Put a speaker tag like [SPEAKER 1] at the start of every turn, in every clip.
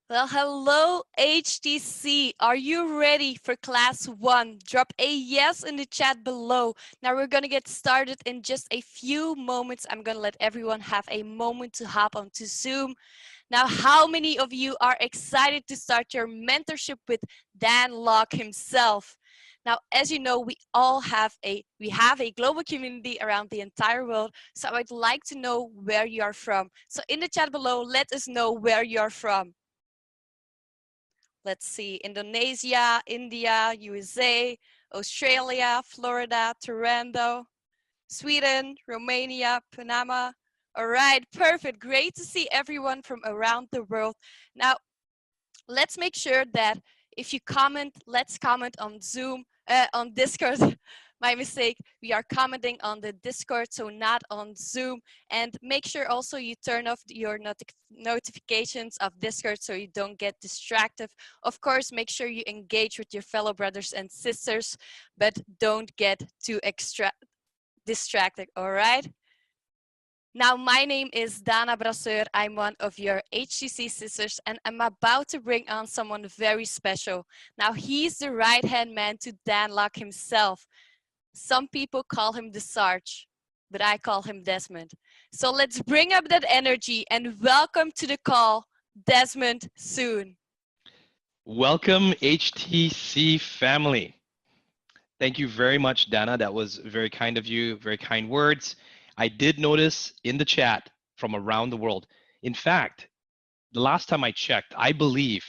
[SPEAKER 1] Well, hello HTC. Are you ready for class 1? Drop a yes in the chat below. Now we're going to get started in just a few moments. I'm going to let everyone have a moment to hop onto Zoom. Now, how many of you are excited to start your mentorship with Dan Locke himself? Now, as you know, we have a global community around the entire world. So I'd like to know where you are from. So in the chat below, let us know where you are from. Let's see, Indonesia, India, USA, Australia, Florida, Toronto, Sweden, Romania, Panama. All right, perfect. Great to see everyone from around the world. Now, let's make sure that if you comment, let's comment on Zoom, on Discord. My mistake. We are commenting on the Discord, so not on Zoom. And make sure also you turn off your notifications of Discord so you don't get distracted. Of course, make sure you engage with your fellow brothers and sisters, but don't get too distracted, all right? Now, my name is Dana Brasseur. I'm one of your HTC sisters, and I'm about to bring on someone very special. Now, he's the right-hand man to Dan Locke himself. Some people call him the Sarge, but I call him Desmond. So let's bring up that energy and welcome to the call, Desmond Soon.
[SPEAKER 2] Welcome, HTC family. Thank you very much, Dana. That was very kind of you, very kind words. I did notice in the chat from around the world. In fact, the last time I checked, I believe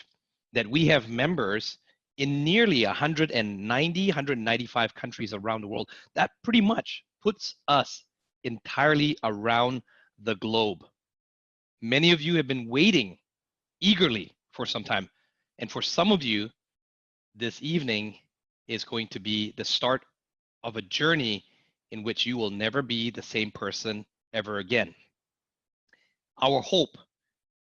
[SPEAKER 2] that we have members in nearly 190, 195 countries around the world. That pretty much puts us entirely around the globe. Many of you have been waiting eagerly for some time. And for some of you, this evening is going to be the start of a journey in which you will never be the same person ever again. Our hope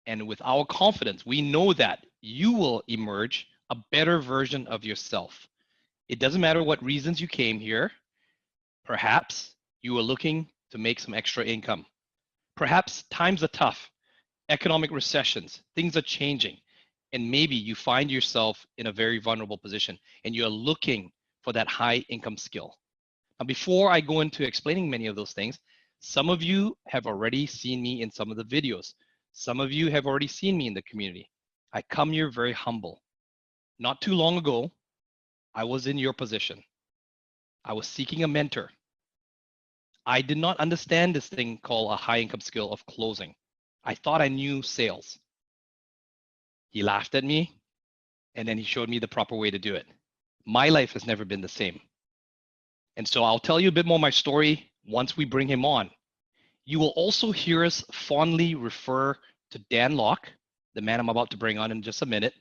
[SPEAKER 2] and with our confidence, we know that you will emerge a better version of yourself. It doesn't matter what reasons you came here. Perhaps you are looking to make some extra income. Perhaps times are tough, economic recessions, things are changing, and maybe you find yourself in a very vulnerable position and you're looking for that high income skill. Now, before I go into explaining many of those things, some of you have already seen me in some of the videos. Some of you have already seen me in the community. I come here very humble. Not too long ago, I was in your position. I was seeking a mentor. I did not understand this thing called a high income skill of closing. I thought I knew sales. He laughed at me, and then he showed me the proper way to do it. My life has never been the same. And so I'll tell you a bit more of my story once we bring him on. You will also hear us fondly refer to Dan Locke, the man I'm about to bring on in just a minute,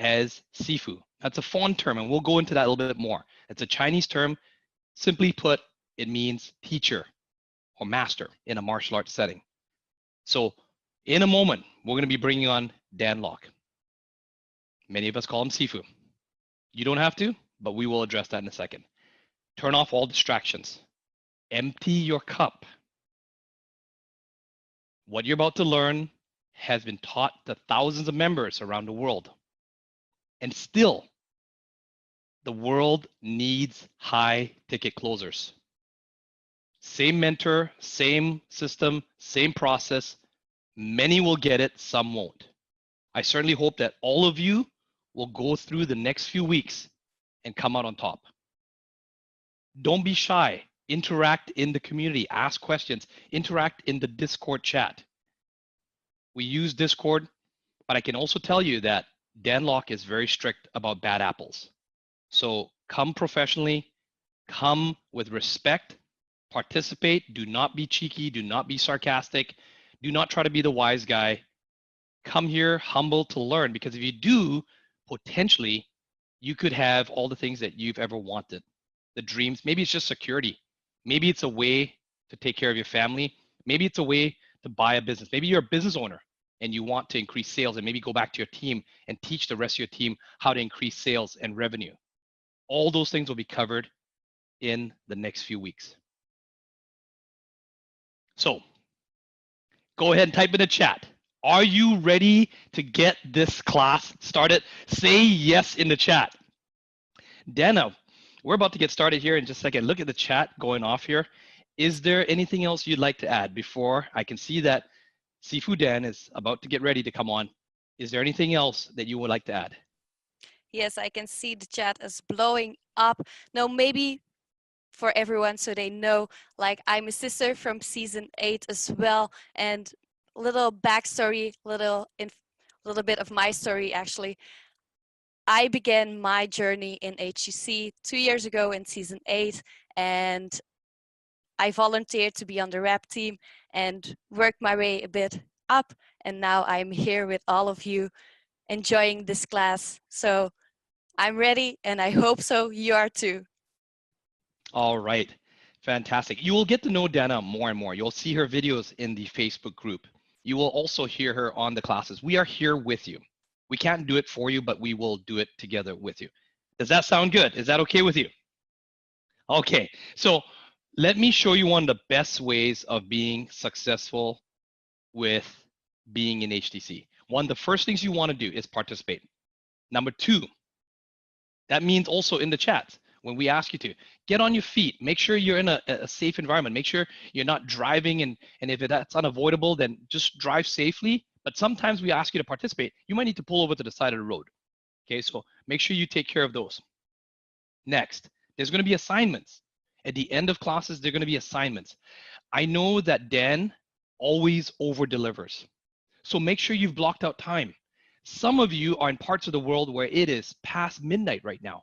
[SPEAKER 2] as Sifu. That's a fond term, and we'll go into that a little bit more. It's a Chinese term. Simply put, it means teacher or master in a martial arts setting. So in a moment, we're going to be bringing on Dan Locke. Many of us call him Sifu. You don't have to, but we will address that in a second. Turn off all distractions. Empty your cup. What you're about to learn has been taught to thousands of members around the world. And still, the world needs high ticket closers. Same mentor, same system, same process. Many will get it, some won't. I certainly hope that all of you will go through the next few weeks and come out on top. Don't be shy. Interact in the community, ask questions, interact in the Discord chat. We use Discord, but I can also tell you that Dan Locke is very strict about bad apples. So come professionally, come with respect, participate, do not be cheeky, do not be sarcastic, do not try to be the wise guy. Come here humble to learn, because if you do, potentially you could have all the things that you've ever wanted. The dreams, maybe it's just security. Maybe it's a way to take care of your family. Maybe it's a way to buy a business. Maybe you're a business owner and you want to increase sales and maybe go back to your team and teach the rest of your team how to increase sales and revenue. All those things will be covered in the next few weeks. So go ahead and type in the chat. Are you ready to get this class started? Say yes in the chat. Dana, we're about to get started here in just a second. Look at the chat going off here. Is there anything else you'd like to add before I can see that Sifu Dan is about to get ready to come on? Is there anything else that you would like to add?
[SPEAKER 1] Yes, I can see the chat is blowing up. No, maybe for everyone so they know, like, I'm a sister from season 8 as well, and little backstory, little bit of my story actually. I began my journey in HTC 2 years ago in season 8, and I volunteered to be on the rap team and worked my way a bit up, and now I'm here with all of you enjoying this class. So I'm ready, and I hope so you are too.
[SPEAKER 2] All right, fantastic. You will get to know Dana more and more. You'll see her videos in the Facebook group. You will also hear her on the classes. We are here with you. We can't do it for you, but we will do it together with you. Does that sound good? Is that okay with you? Okay, so let me show you one of the best ways of being successful with being in HTC. One of the first things you want to do is participate. Number two, that means also in the chat, when we ask you to, get on your feet, make sure you're in a safe environment, make sure you're not driving, and if that's unavoidable, then just drive safely. But sometimes we ask you to participate, you might need to pull over to the side of the road. Okay, so make sure you take care of those. Next, there's going to be assignments. At the end of classes, there are going to be assignments. I know that Dan always over delivers. So make sure you've blocked out time. Some of you are in parts of the world where it is past midnight right now.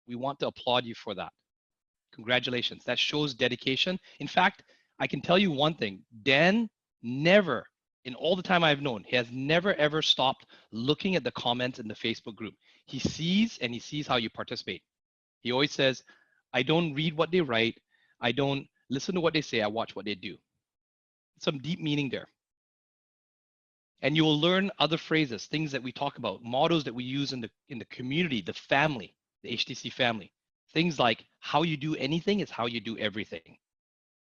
[SPEAKER 2] We want to applaud you for that. Congratulations. That shows dedication. In fact, I can tell you one thing. Dan never, in all the time I've known, he has never ever stopped looking at the comments in the Facebook group. He sees how you participate. He always says, I don't read what they write. I don't listen to what they say. I watch what they do. Some deep meaning there. And you will learn other phrases, things that we talk about, mottos that we use in the community, the family, the HTC family. Things like how you do anything is how you do everything.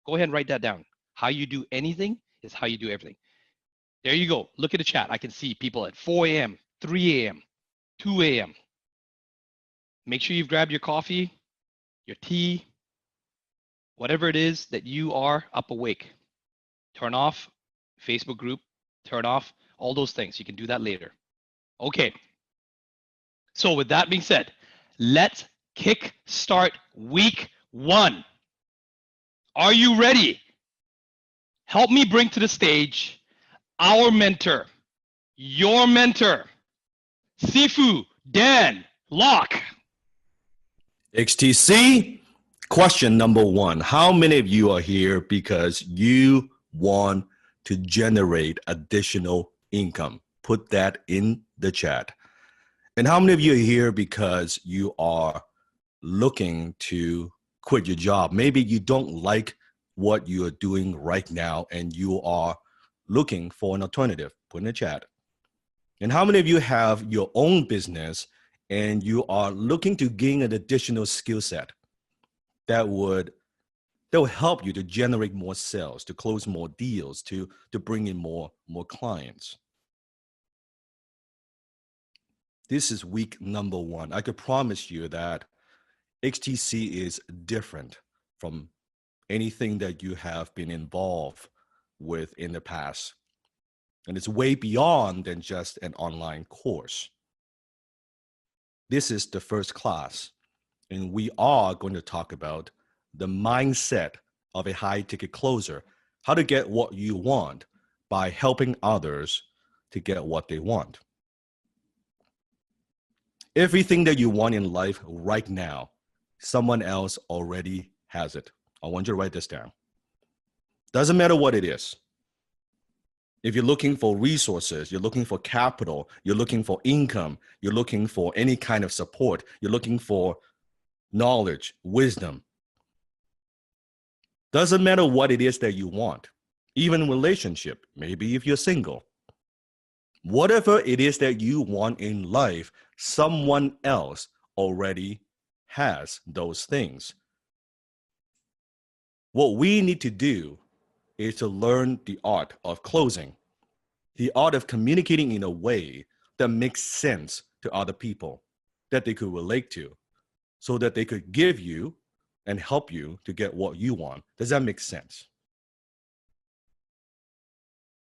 [SPEAKER 2] Go ahead and write that down. How you do anything is how you do everything. There you go. Look at the chat. I can see people at 4 a.m., 3 a.m., 2 a.m. Make sure you've grabbed your coffee, your tea, whatever it is that you are up awake. Turn off Facebook group, turn off all those things. You can do that later. Okay. So with that being said, let's kick start week 1. Are you ready? Help me bring to the stage our mentor, your mentor, Sifu Dan Locke.
[SPEAKER 3] HTC, question number 1. How many of you are here because you want to generate additional income? Put that in the chat. And how many of you are here because you are looking to quit your job? Maybe you don't like what you are doing right now and you are looking for an alternative. Put in the chat. And how many of you have your own business and you are looking to gain an additional skill set that will help you to generate more sales, to close more deals, to bring in more clients? This is week number 1. I could promise you that HTC is different from anything that you have been involved with in the past. And it's way beyond than just an online course. This is the first class, and we are going to talk about the mindset of a high-ticket closer, how to get what you want by helping others to get what they want. Everything that you want in life right now, someone else already has it. I want you to write this down. Doesn't matter what it is. If you're looking for resources, you're looking for capital, you're looking for income, you're looking for any kind of support, you're looking for knowledge, wisdom. Doesn't matter what it is that you want. Even relationship, maybe if you're single. Whatever it is that you want in life, someone else already has those things. What we need to do is to learn the art of closing. The art of communicating in a way that makes sense to other people, that they could relate to, so that they could give you and help you to get what you want. Does that make sense?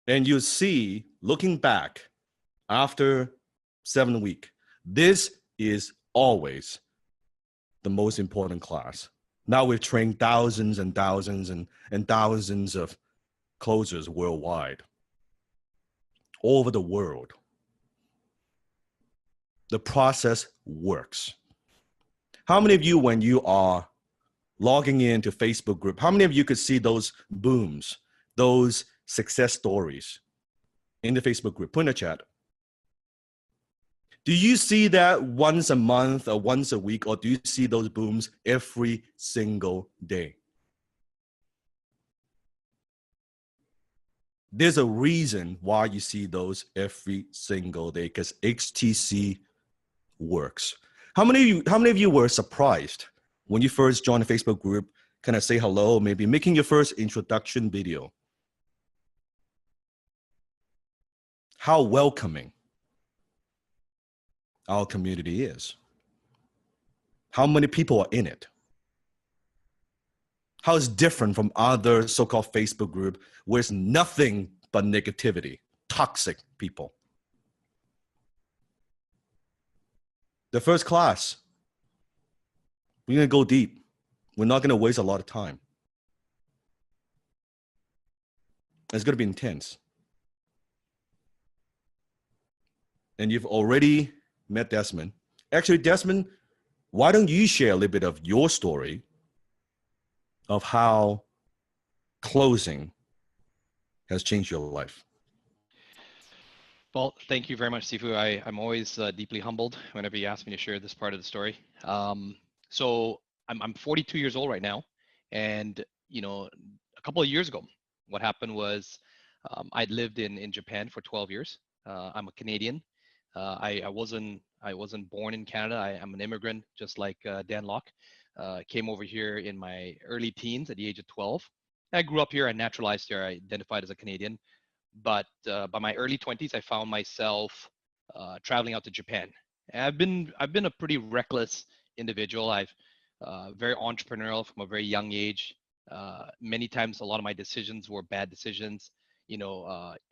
[SPEAKER 3] And you see, looking back after 7 weeks, this is always the most important class. Now we've trained thousands and thousands and thousands of closers worldwide, all over the world. The process works. How many of you, when you are logging into Facebook group, how many of you could see those booms, those success stories in the Facebook group? Put in the chat. Do you see that once a month or once a week, or do you see those booms every single day? There's a reason why you see those every single day, because HTC works. How many of you were surprised when you first joined the Facebook group, kind of say hello, maybe making your first introduction video? How welcoming our community is. How many people are in it? How it's different from other so-called Facebook group where it's nothing but negativity, toxic people. The first class, we're gonna go deep. We're not gonna waste a lot of time. It's gonna be intense. And you've already met Desmond. Actually, Desmond, why don't you share a little bit of your story of how closing has changed your life?
[SPEAKER 2] Well, thank you very much, Sifu. I'm always deeply humbled whenever you ask me to share this part of the story. So I'm 42 years old right now, and a couple of years ago, what happened was I'd lived in Japan for 12 years. I'm a Canadian. I wasn't born in Canada. I'm an immigrant, just like Dan Locke. Came over here in my early teens at the age of 12. I grew up here. I naturalized here. I identified as a Canadian. But by my early 20s, I found myself traveling out to Japan. And I've been a pretty reckless individual. I've very entrepreneurial from a very young age. Many times, a lot of my decisions were bad decisions.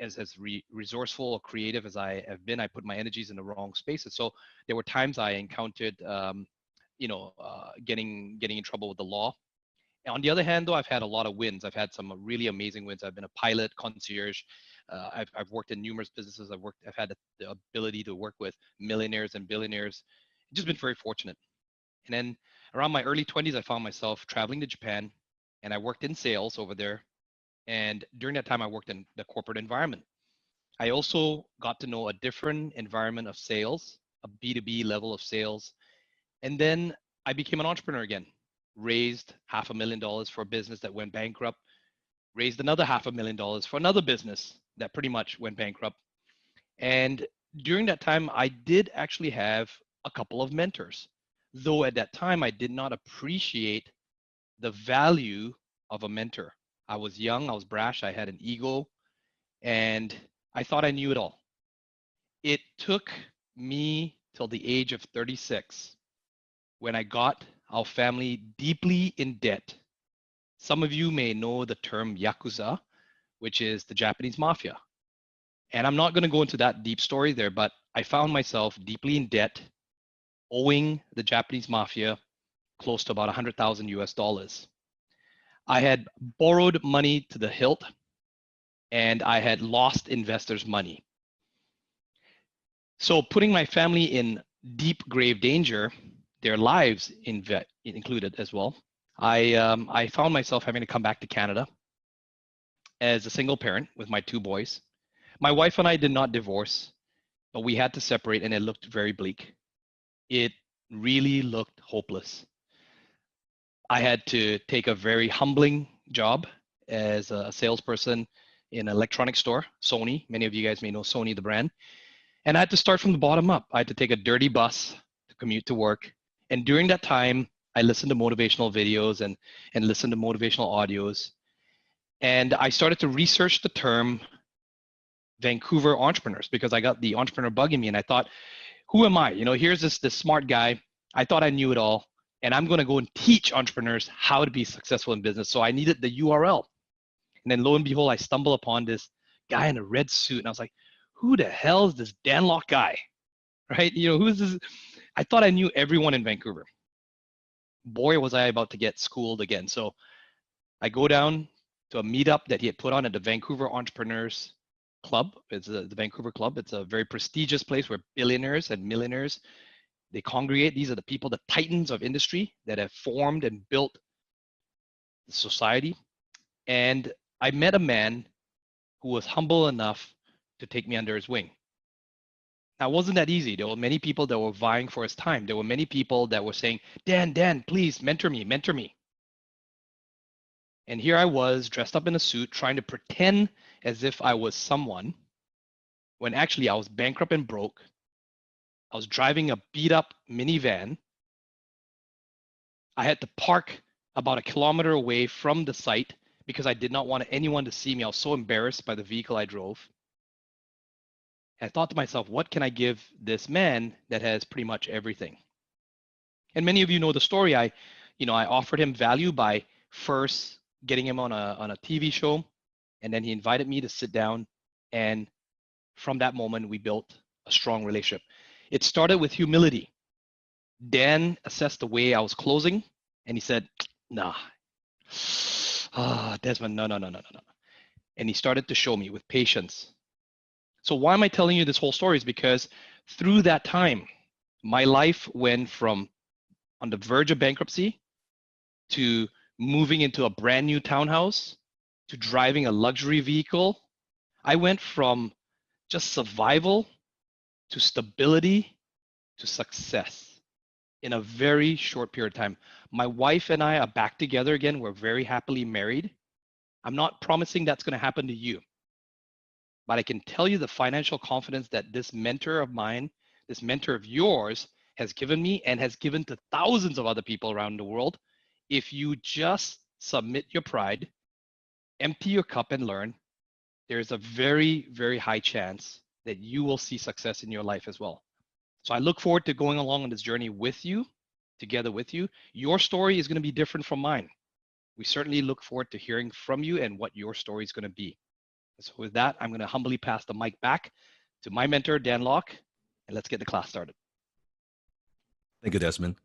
[SPEAKER 2] As resourceful or creative as I have been, I put my energies in the wrong spaces. So there were times I encountered, getting in trouble with the law. On the other hand, though, I've had a lot of wins. I've had some really amazing wins. I've been a pilot, concierge. I've worked in numerous businesses. I've had the ability to work with millionaires and billionaires. I've just been very fortunate. And then around my early 20s, I found myself traveling to Japan, and I worked in sales over there. And during that time, I worked in the corporate environment. I also got to know a different environment of sales, a B2B level of sales. And then I became an entrepreneur again. Raised $500,000 for a business that went bankrupt, raised another $500,000 for another business that pretty much went bankrupt. And during that time, I did actually have a couple of mentors, though at that time, I did not appreciate the value of a mentor. I was young, I was brash, I had an ego, and I thought I knew it all. It took me till the age of 36 when I got our family deeply in debt. Some of you may know the term Yakuza, which is the Japanese mafia. And I'm not going to go into that deep story there, but I found myself deeply in debt, owing the Japanese mafia close to about 100,000 US dollars. I had borrowed money to the hilt, and I had lost investors' money. So putting my family in deep grave danger, their lives included as well, I found myself having to come back to Canada as a single parent with my two boys. My wife and I did not divorce, but we had to separate, and it looked very bleak. It really looked hopeless. I had to take a very humbling job as a salesperson in an electronics store, Sony. Many of you guys may know Sony, the brand. And I had to start from the bottom up. I had to take a dirty bus to commute to work. And during that time, I listened to motivational videos and listened to motivational audios. And I started to research the term Vancouver entrepreneurs because I got the entrepreneur bug in me, and I thought, who am I? Here's this smart guy. I thought I knew it all, and I'm going to go and teach entrepreneurs how to be successful in business. So I needed the URL. And then lo and behold, I stumble upon this guy in a red suit, and I was like, who the hell is this Dan Lok guy? Right? Who is this? I thought I knew everyone in Vancouver. Boy, was I about to get schooled again. So I go down to a meetup that he had put on at the Vancouver Entrepreneurs Club. It's the Vancouver Club. It's a very prestigious place where billionaires and millionaires, they congregate. These are the people, the titans of industry that have formed and built the society. And I met a man who was humble enough to take me under his wing. Now, it wasn't that easy. There were many people that were vying for his time. There were many people that were saying, Dan, please mentor me. And here I was dressed up in a suit trying to pretend as if I was someone when actually I was bankrupt and broke. I was driving a beat up minivan. I had to park about 1 kilometer away from the site because I did not want anyone to see me. I was so embarrassed by the vehicle I drove. I thought to myself, what can I give this man that has pretty much everything? And many of you know the story. I offered him value by first getting him on a TV show, and then he invited me to sit down, and from that moment we built a strong relationship. It started with humility. Dan assessed the way I was closing, and he said, nah, Desmond, no. And he started to show me with patience. So why am I telling you this whole story is because through that time, my life went from on the verge of bankruptcy to moving into a brand new townhouse to driving a luxury vehicle. I went from just survival to stability to success in a very short period of time. My wife and I are back together again. We're very happily married. I'm not promising that's going to happen to you, but I can tell you the financial confidence that this mentor of mine, this mentor of yours, has given me and has given to thousands of other people around the world. If you just submit your pride, empty your cup and learn, there's a very, very high chance that you will see success in your life as well. So I look forward to going along on this journey with you, together with you. Your story is going to be different from mine. We certainly look forward to hearing from you and what your story is going to be. So with that, I'm going to humbly pass the mic back to my mentor, Dan Lok, and let's get the class started.
[SPEAKER 3] Thank you, Desmond.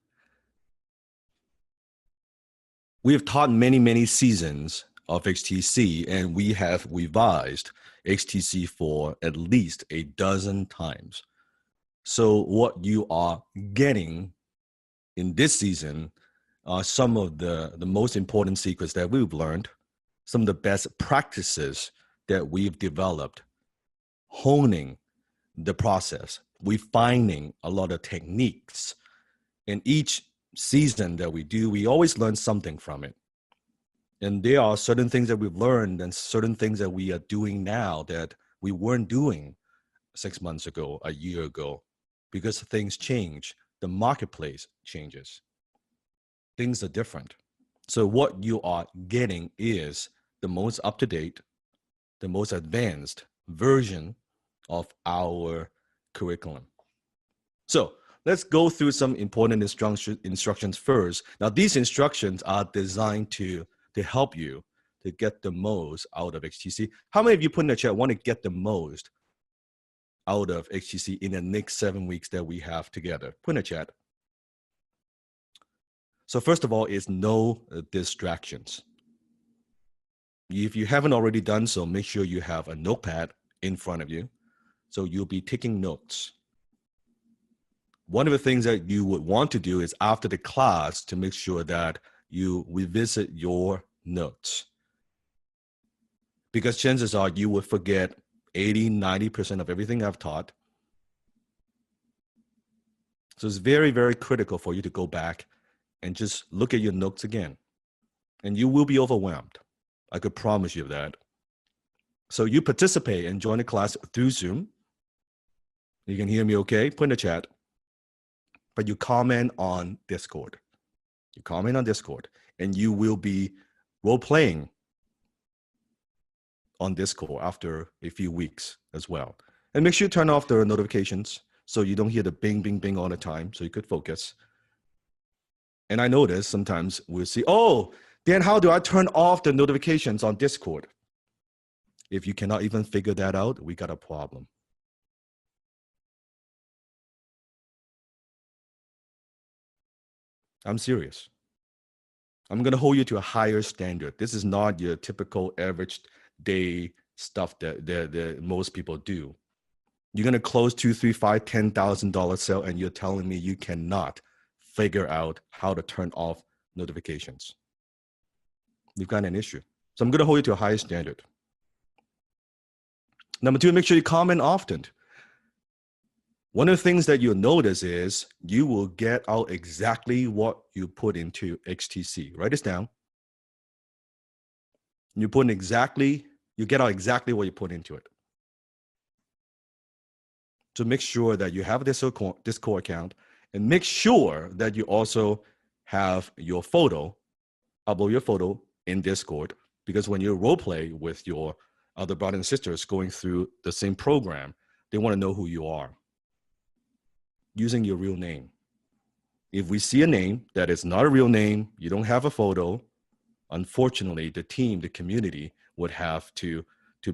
[SPEAKER 3] We have taught many seasons of XTC, and we have revised XTC for at least 12 times. So what you are getting in this season are some of the most important secrets that we've learned, some of the best practices that we've developed, honing the process, refining a lot of techniques. In each season that we do, we always learn something from it. And there are certain things that we've learned and certain things that we are doing now that we weren't doing 6 months ago, a year ago, because things change. The marketplace changes. Things are different. So what you are getting is the most up-to-date, the most advanced version of our curriculum. So let's go through some important instructions first. Now, these instructions are designed to help you to get the most out of XTC. How many of you put in the chat want to get the most out of XTC in the next 7 weeks that we have together? Put in the chat. So first of all is no distractions. If you haven't already done so, make sure you have a notepad in front of you. So you'll be taking notes. One of the things that you would want to do is after the class to make sure that you revisit your notes. Because chances are you will forget 80-90% of everything I've taught. So it's very, very critical for you to go back and just look at your notes again. And you will be overwhelmed. I could promise you that. So you participate and join the class through Zoom. You can hear me okay? Put in the chat. But you comment on Discord. You comment on Discord, and you will be role-playing on Discord after a few weeks as well. And make sure you turn off the notifications so you don't hear the bing, bing, bing all the time, so you could focus. And I notice sometimes we'll see, oh, Dan, how do I turn off the notifications on Discord? If you cannot even figure that out, we got a problem. I'm serious. I'm going to hold you to a higher standard. This is not your typical average day stuff that most people do. You're going to close $2,000, $3,000, $10,000 sale, and you're telling me you cannot figure out how to turn off notifications. You've got an issue. So I'm going to hold you to a higher standard. Number two, make sure you comment often. One of the things that you'll notice is you will get out exactly what you put into HTC. Write this down. You get out exactly what you put into it. So make sure that you have this Discord account, and make sure that you also have your photo, upload your photo in Discord, because when you role play with your other brothers and sisters going through the same program, they want to know who you are. Using your real name. If we see a name that is not a real name, you don't have a photo, unfortunately, the team, the community would have to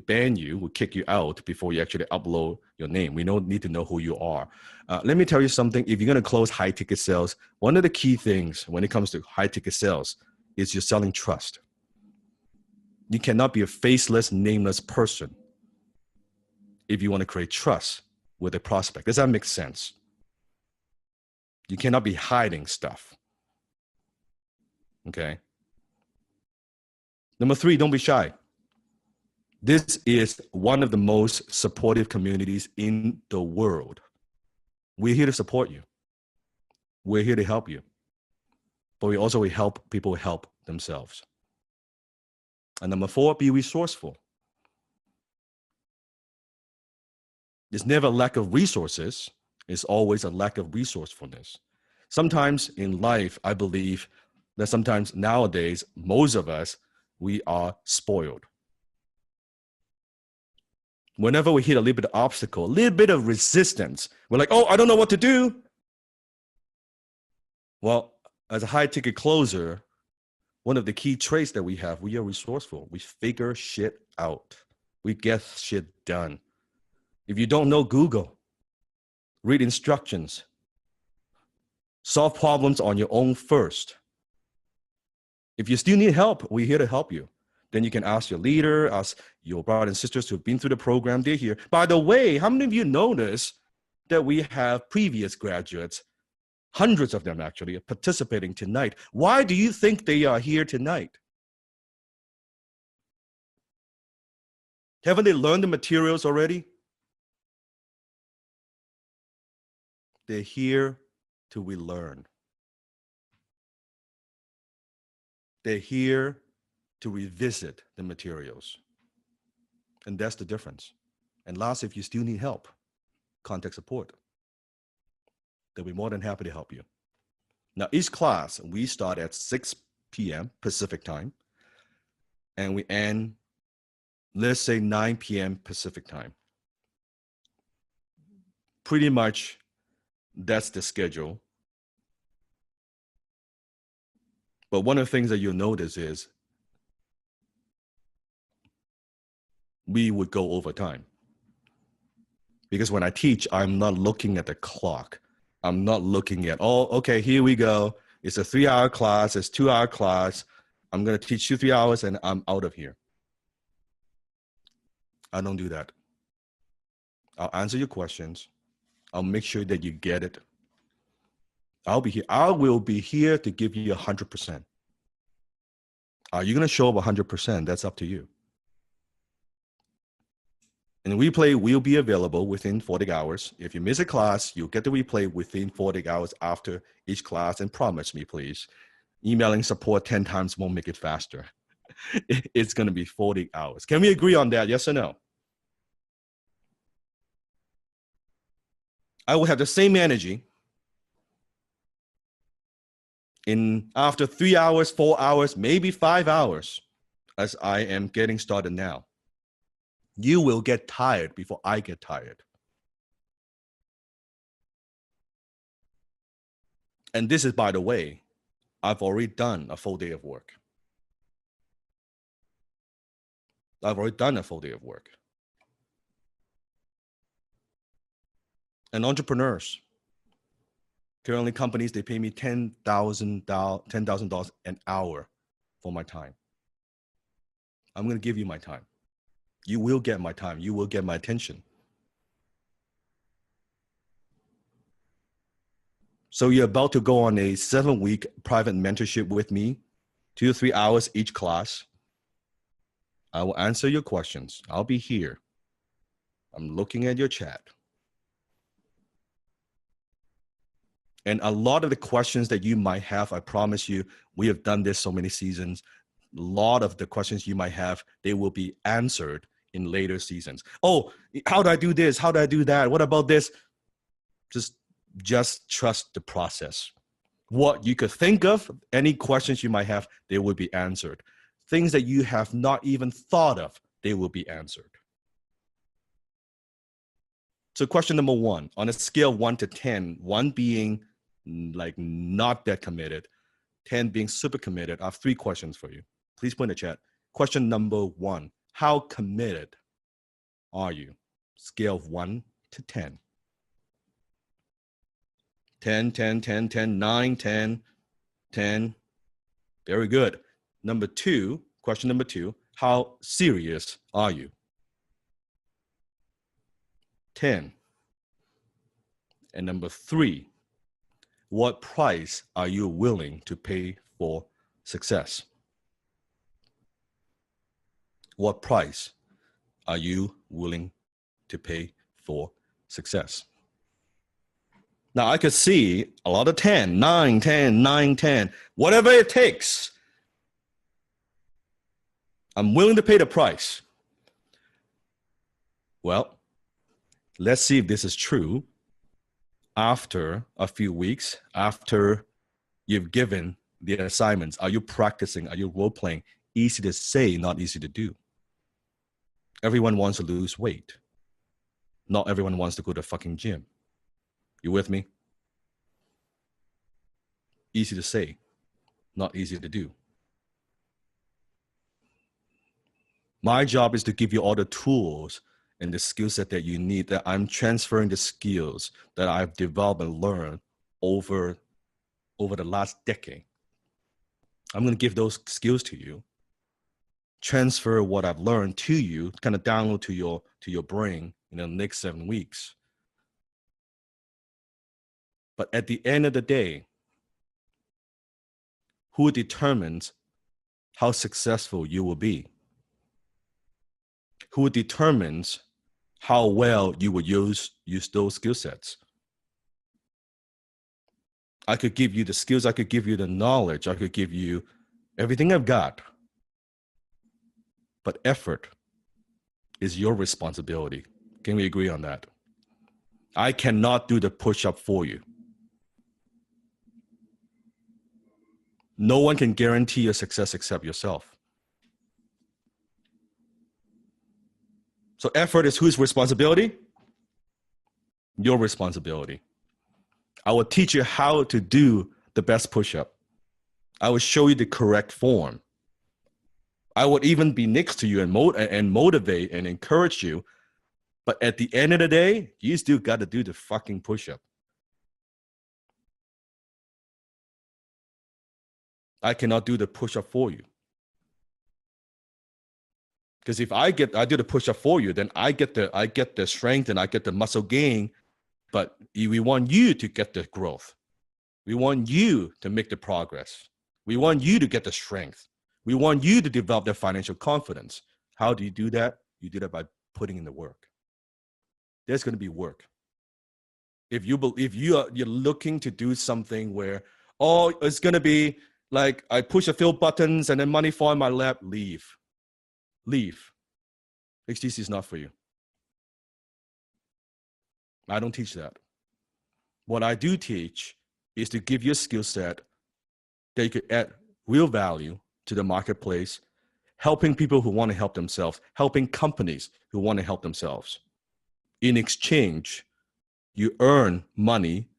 [SPEAKER 3] ban you, would kick you out before you actually upload your name. We don't need to know who you are. Let me tell you something. If you're going to close high ticket sales, one of the key things when it comes to high ticket sales is you're selling trust. You cannot be a faceless, nameless person if you want to create trust with a prospect. Does that make sense? You cannot be hiding stuff. Okay. Number three, don't be shy. This is one of the most supportive communities in the world. We're here to support you. We're here to help you. But we also help people help themselves. And number four, be resourceful. There's never a lack of resources. It's always a lack of resourcefulness. Sometimes in life, I believe that sometimes nowadays, most of us, we are spoiled. Whenever we hit a little bit of obstacle, a little bit of resistance, we're like, oh, I don't know what to do. Well, as a high ticket closer, one of the key traits that we have, we are resourceful. We figure shit out. We get shit done. If you don't know, Google. Read instructions. Solve problems on your own first. If you still need help, we're here to help you. Then you can ask your leader, ask your brothers and sisters who've been through the program. They're here. By the way, how many of you notice that we have previous graduates, hundreds of them actually, participating tonight? Why do you think they are here tonight? Haven't they learned the materials already? They're here to relearn. They're here to revisit the materials. And that's the difference. And last, if you still need help, contact support. They'll be more than happy to help you. Now, each class, we start at 6 p.m. Pacific time, and we end, let's say 9 p.m. Pacific time. Pretty much, that's the schedule. But one of the things that you'll notice is we would go over time. Because when I teach, I'm not looking at the clock. I'm not looking at, oh, okay, here we go. It's a 3-hour class. It's a 2-hour class. I'm going to teach you 3 hours and I'm out of here. I don't do that. I'll answer your questions. I'll make sure that you get it. I'll be here. I will be here to give you 100%. Are you going to show up 100%? That's up to you. And the replay will be available within 40 hours. If you miss a class, you'll get the replay within 40 hours after each class. And promise me, please, emailing support 10 times won't make it faster. It's going to be 40 hours. Can we agree on that? Yes or no? I will have the same energy in after 3 hours, 4 hours, maybe 5 hours as I am getting started now. You will get tired before I get tired. And this is, by the way, I've already done a full day of work. I've already done a full day of work. And entrepreneurs, currently companies, they pay me $10,000 an hour for my time. I'm going to give you my time. You will get my time. You will get my attention. So you're about to go on a 7-week private mentorship with me, 2 to 3 hours each class. I will answer your questions. I'll be here. I'm looking at your chat. And a lot of the questions that you might have, I promise you, we have done this so many seasons. A lot of the questions you might have, they will be answered in later seasons. Oh, how do I do this? How do I do that? What about this? Just trust the process. What you could think of, any questions you might have, they will be answered. Things that you have not even thought of, they will be answered. So question number 1, on a scale of 1 to 10, 1 being like not that committed, 10 being super committed, I have 3 questions for you. Please put in the chat. Question number 1, how committed are you? Scale of 1 to 10. 10, 10, 10, 10, 9, 10, 10. Very good. Number 2, question number 2, how serious are you? 10. And number 3, what price are you willing to pay for success? What price are you willing to pay for success? Now I could see a lot of 10, 9, 10, 9, 10, whatever it takes. I'm willing to pay the price. Well, let's see if this is true. After a few weeks, after you've given the assignments, are you practicing? Are you role-playing? Easy to say, not easy to do. Everyone wants to lose weight. Not everyone wants to go to the fucking gym. You with me? Easy to say, not easy to do. My job is to give you all the tools and the skill set that you need, that I'm transferring the skills that I've developed and learned over the last decade. I'm going to give those skills to you, transfer what I've learned to you, kind of download to your brain in the next 7 weeks. But at the end of the day, who determines how successful you will be? Who determines how well you will use those skill sets? I could give you the skills, I could give you the knowledge, I could give you everything I've got. But effort is your responsibility. Can we agree on that? I cannot do the push-up for you. No one can guarantee your success except yourself. So effort is whose responsibility? Your responsibility. I will teach you how to do the best push-up. I will show you the correct form. I would even be next to you and motivate and encourage you. But at the end of the day, you still got to do the fucking push-up. I cannot do the push-up for you. Because if I do the push-up for you, then I get the strength and I get the muscle gain. But we want you to get the growth. We want you to make the progress. We want you to get the strength. We want you to develop the financial confidence. How do you do that? You do that by putting in the work. There's going to be work. If you're looking to do something where, oh, it's going to be like I push a few buttons and then money fall in my lap, leave. HTC is not for you. I don't teach that. What I do teach is to give you a skill set that you could add real value to the marketplace helping people who want to help themselves, helping companies who want to help themselves. In exchange, you earn money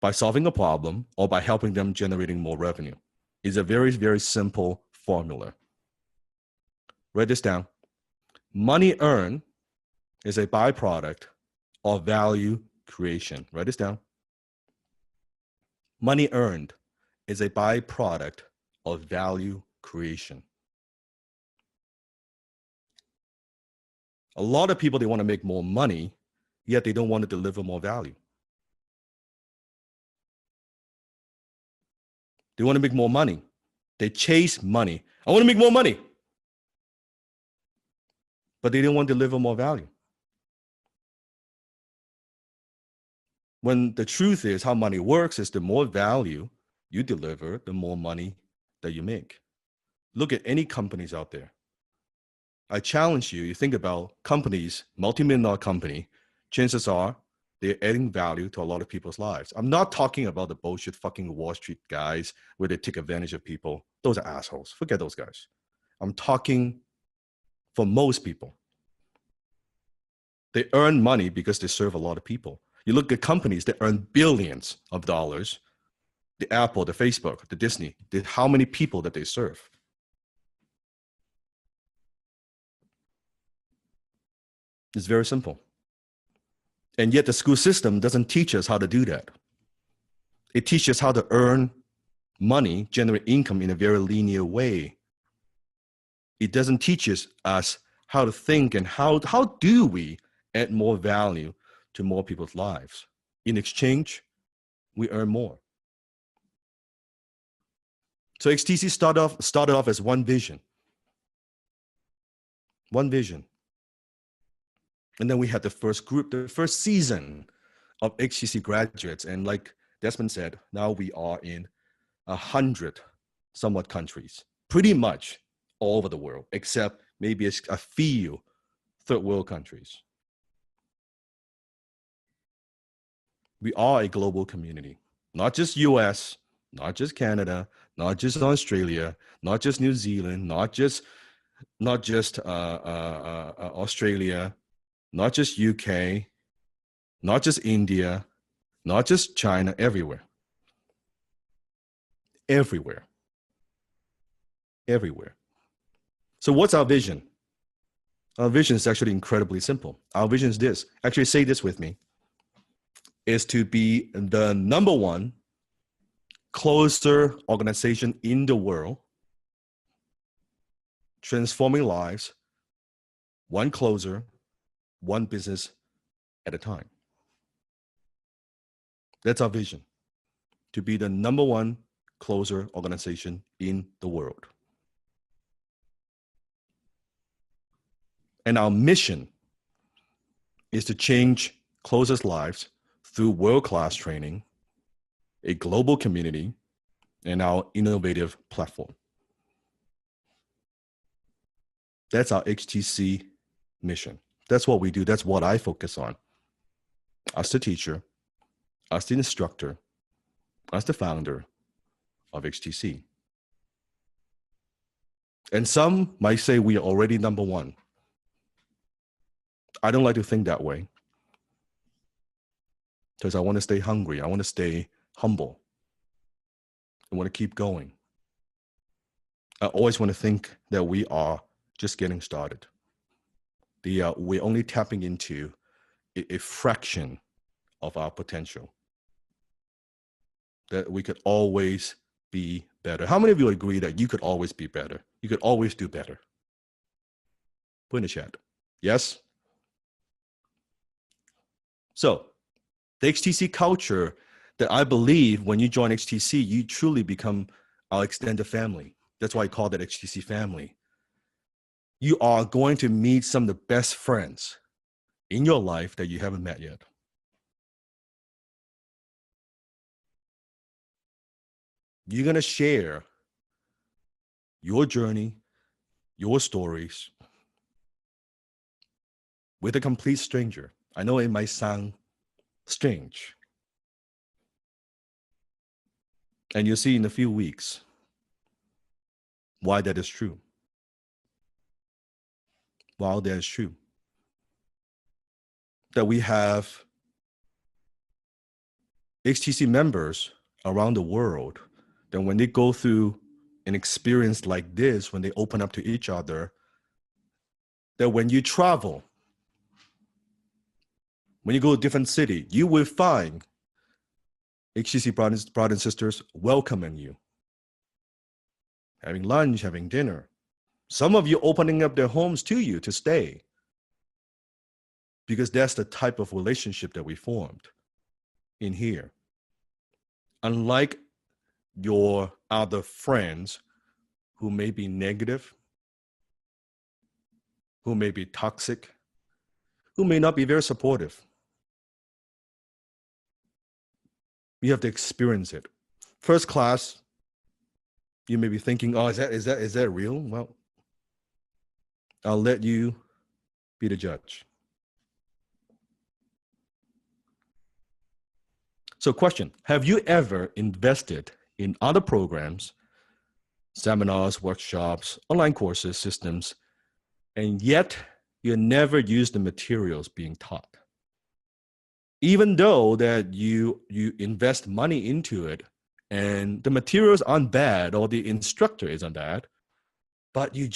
[SPEAKER 3] by solving a problem or by helping them generating more revenue. It's a very, very simple formula. Write this down. Money earned is a byproduct of value creation. Write this down. Money earned is a byproduct of value creation. A lot of people, they want to make more money, yet they don't want to deliver more value. They want to make more money. They chase money. I want to make more money. But they don't want to deliver more value. When the truth is, how money works is the more value you deliver, the more money that you make. Look at any companies out there. I challenge you, you think about companies, multi-million-dollar company, chances are they're adding value to a lot of people's lives. I'm not talking about the bullshit fucking Wall Street guys where they take advantage of people. Those are assholes. Forget those guys. I'm talking for most people. They earn money because they serve a lot of people. You look at companies that earn billions of dollars, the Apple, the Facebook, the Disney, how many people that they serve? It's very simple. And yet the school system doesn't teach us how to do that. It teaches how to earn money, generate income in a very linear way. It doesn't teach us how to think and how do we add more value to more people's lives. In exchange, we earn more. So XTC started off as one vision. One vision. And then we had the first group, the first season of HTC graduates. And like Desmond said, now we are in 100 somewhat countries, pretty much all over the world, except maybe a few third world countries. We are a global community, not just US, not just Canada, not just Australia, not just New Zealand, not just Australia, not just UK, not just India, not just China, everywhere. Everywhere. Everywhere. So what's our vision? Our vision is actually incredibly simple. Our vision is this. Actually, say this with me. Is to be the number one closer organization in the world, transforming lives, one closer, one business at a time. That's our vision, to be the number one closer organization in the world. And our mission is to change closers' lives through world-class training, a global community, and our innovative platform. That's our HTC mission. That's what we do. That's what I focus on. As the teacher, as the instructor, as the founder of HTC. And some might say we are already number one. I don't like to think that way, because I want to stay hungry. I want to stay humble. I want to keep going. I always want to think that we are just getting started. We're only tapping into a fraction of our potential. That we could always be better. How many of you agree that you could always be better? You could always do better? Put in the chat. Yes? So, the HTC culture that I believe when you join HTC, you truly become our extended family. That's why I call that HTC family. You are going to meet some of the best friends in your life that you haven't met yet. You're going to share your journey, your stories with a complete stranger. I know it might sound strange. And you'll see in a few weeks why that is true. while that is true, that we have HTC members around the world, that when they go through an experience like this, when they open up to each other, that when you travel, when you go to a different city, you will find HTC brothers and sisters welcoming you, having lunch, having dinner. Some of you opening up their homes to you to stay, because that's the type of relationship that we formed in here. Unlike your other friends who may be negative, who may be toxic, who may not be very supportive. You have to experience it. First class, you may be thinking, oh, is that real? Well, I'll let you be the judge. So question, have you ever invested in other programs, seminars, workshops, online courses, systems, and yet you never use the materials being taught? Even though that you invest money into it and the materials aren't bad or the instructor isn't bad, but you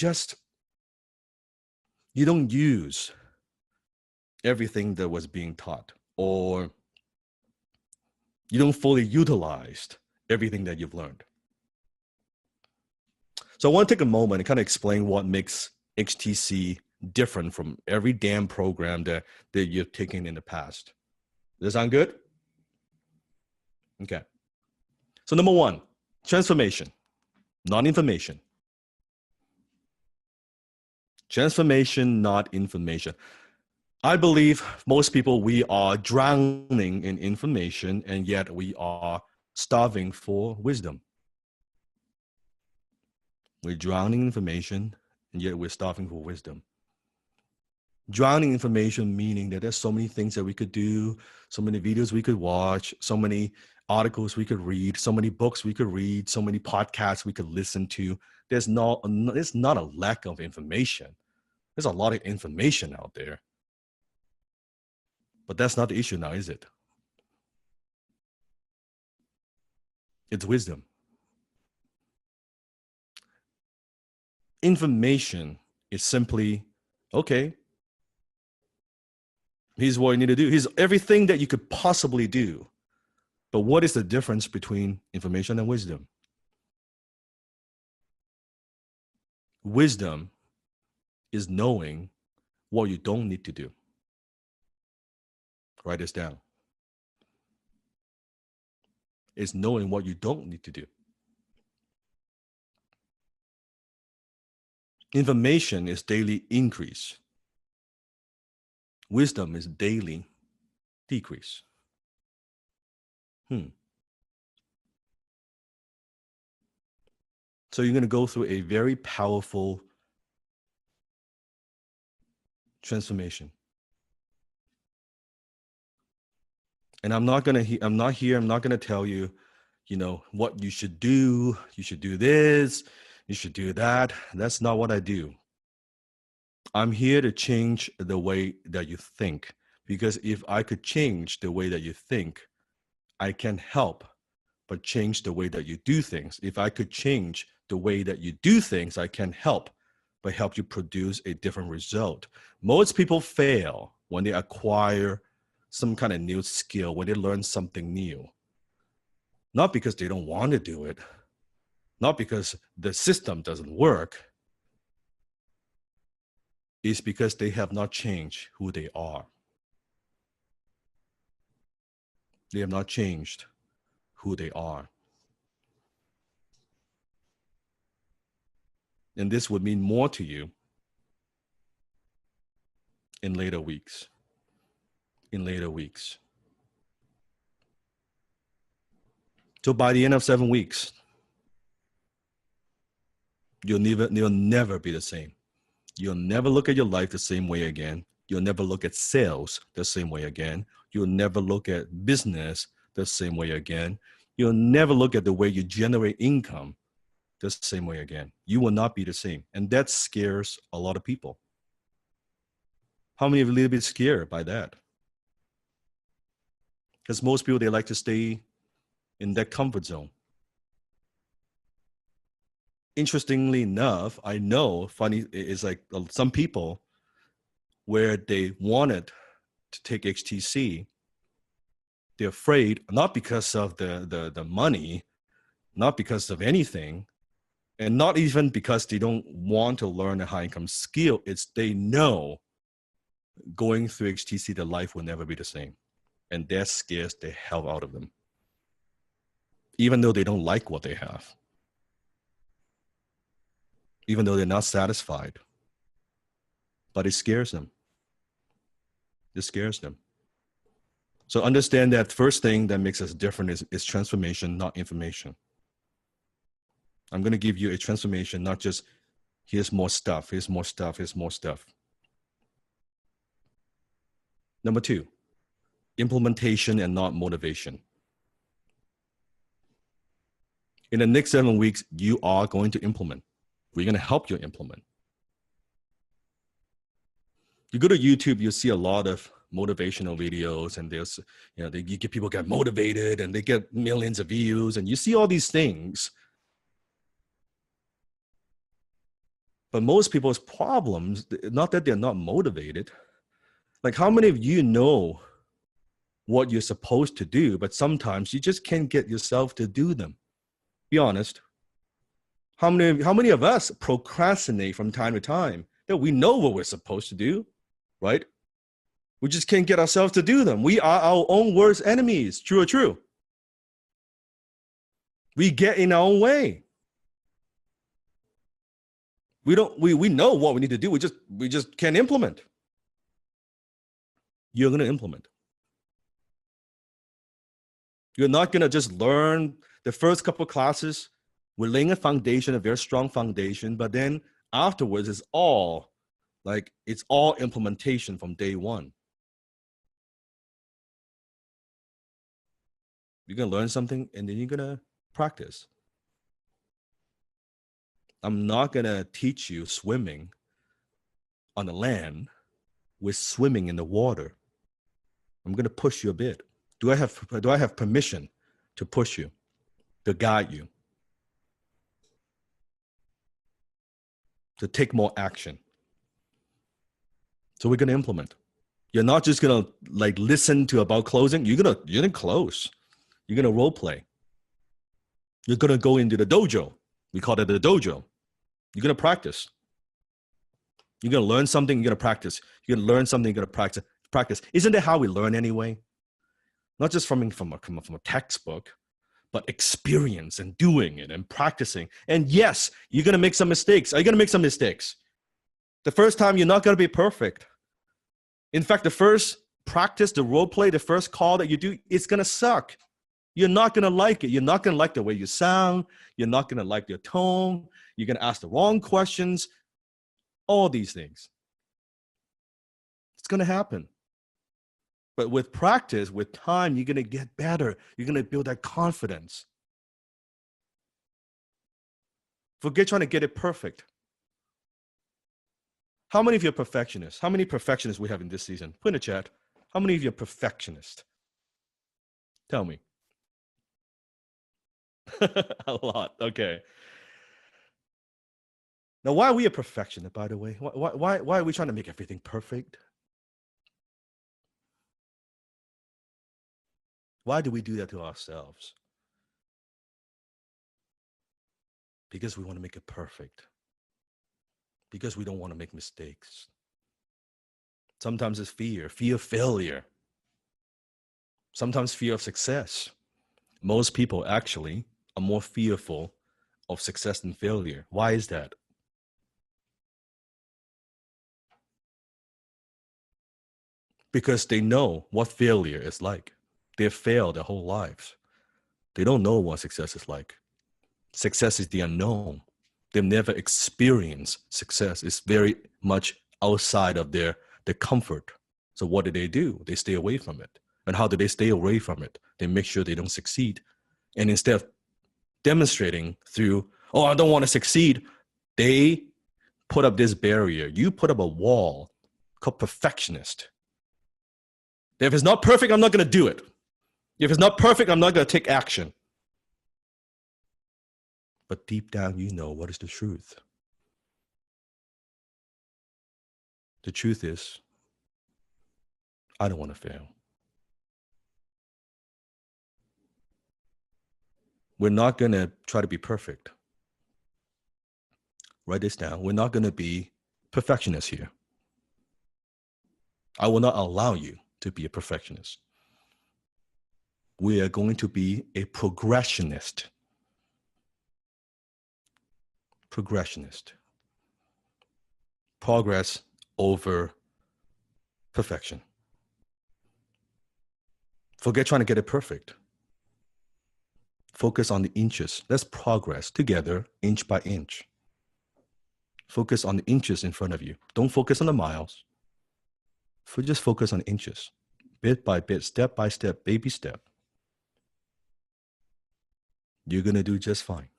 [SPEAKER 3] don't use everything that was being taught, or you don't fully utilize everything that you've learned. So I want to take a moment and kind of explain what makes HTC different from every damn program that you've taken in the past. Does that sound good? Okay. So number one, transformation, not information. Transformation, not information. I believe most people, we are drowning in information, and yet we are starving for wisdom. We're drowning in information, and yet we're starving for wisdom. Drowning information meaning that there's so many things that we could do, so many videos we could watch, so many articles we could read, so many books we could read, so many podcasts we could listen to. There's not a lack of information. There's a lot of information out there. But that's not the issue now, is it? It's wisdom. Information is simply, okay, here's what you need to do. Here's everything that you could possibly do. But what is the difference between information and wisdom? Wisdom is knowing what you don't need to do. Write this down. It's knowing what you don't need to do. Information is daily increase. Wisdom is daily decrease. So you're going to go through a very powerful transformation. And I'm not going to tell you, what you should do. You should do this, you should do that. That's not what I do. I'm here to change the way that you think, because if I could change the way that you think, I can help but change the way that you do things. If I could change the way that you do things, I can help but help you produce a different result. Most people fail when they acquire some kind of new skill, when they learn something new. Not because they don't want to do it, not because the system doesn't work. It's because they have not changed who they are. They have not changed who they are. And this would mean more to you in later weeks. So by the end of 7 weeks, you'll never be the same. You'll never look at your life the same way again. You'll never look at sales the same way again. You'll never look at business the same way again. You'll never look at the way you generate income the same way again. You will not be the same. And that scares a lot of people. How many of you a little bit scared by that? Because most people, they like to stay in that comfort zone. Interestingly enough, I know funny is like some people where they wanted to take HTC, they're afraid, not because of the money, not because of anything, and not even because they don't want to learn a high income skill. It's they know going through HTC, their life will never be the same. And that scares the hell out of them, even though they don't like what they have, even though they're not satisfied. But it scares them. It scares them. So understand that first thing that makes us different is transformation, not information. I'm going to give you a transformation, not just here's more stuff, here's more stuff, here's more stuff. Number 2, implementation and not motivation. In the next 7 weeks, you are going to implement. We're going to help you implement. You go to YouTube, you see a lot of motivational videos, and there's, you get people get motivated and they get millions of views, and you see all these things. But most people's problems, not that they're not motivated. Like, how many of you know what you're supposed to do, but sometimes you just can't get yourself to do them? Be honest. How many of us procrastinate from time to time that we know what we're supposed to do, right? We just can't get ourselves to do them. We are our own worst enemies. True or true? We get in our own way. We know what we need to do. We just can't implement. You're going to implement. You're not going to just learn the first couple of classes. We're laying a foundation, a very strong foundation, but then afterwards it's all implementation from day one. You're going to learn something and then you're going to practice. I'm not going to teach you swimming on the land with swimming in the water. I'm going to push you a bit. Do I have permission to push you, to guide you, to take more action? So we're going to implement. You're not just going to listen to about closing. You're going to close. You're going to role play. You're going to go into the dojo. We call it the dojo. You're going to practice. You're going to learn something. You're going to practice. You're going to learn something. You're going to practice. Isn't that how we learn anyway? Not just from a textbook, but experience and doing it and practicing. And yes, you're going to make some mistakes. Are you going to make some mistakes? The first time, you're not going to be perfect. In fact, the first practice, the role play, the first call that you do, it's going to suck. You're not going to like it. You're not going to like the way you sound. You're not going to like your tone. You're going to ask the wrong questions. All these things. It's going to happen. But with practice, with time, you're going to get better. You're going to build that confidence. Forget trying to get it perfect. How many of you are perfectionists? How many perfectionists we have in this season? Put in the chat. How many of you are perfectionists? Tell me. A lot. Okay. Now, why are we a perfectionist, by the way? Why are we trying to make everything perfect? Why do we do that to ourselves? Because we want to make it perfect. Because we don't want to make mistakes. Sometimes it's fear of failure. Sometimes fear of success. Most people actually are more fearful of success than failure. Why is that? Because they know what failure is like. They've failed their whole lives. They don't know what success is like. Success is the unknown. They've never experienced success. It's very much outside of their comfort. So what do? They stay away from it. And how do they stay away from it? They make sure they don't succeed. And instead of demonstrating through, I don't want to succeed, they put up this barrier. You put up a wall called perfectionist. If it's not perfect, I'm not going to do it. If it's not perfect, I'm not going to take action. But deep down, you know what is the truth. The truth is, I don't want to fail. We're not going to try to be perfect. Write this down. We're not going to be perfectionists here. I will not allow you to be a perfectionist. We are going to be a progressionist. Progressionist. Progress over perfection. Forget trying to get it perfect. Focus on the inches. Let's progress together, inch by inch. Focus on the inches in front of you. Don't focus on the miles. Just focus on inches. Bit by bit, step by step, baby step. You're going to do just fine.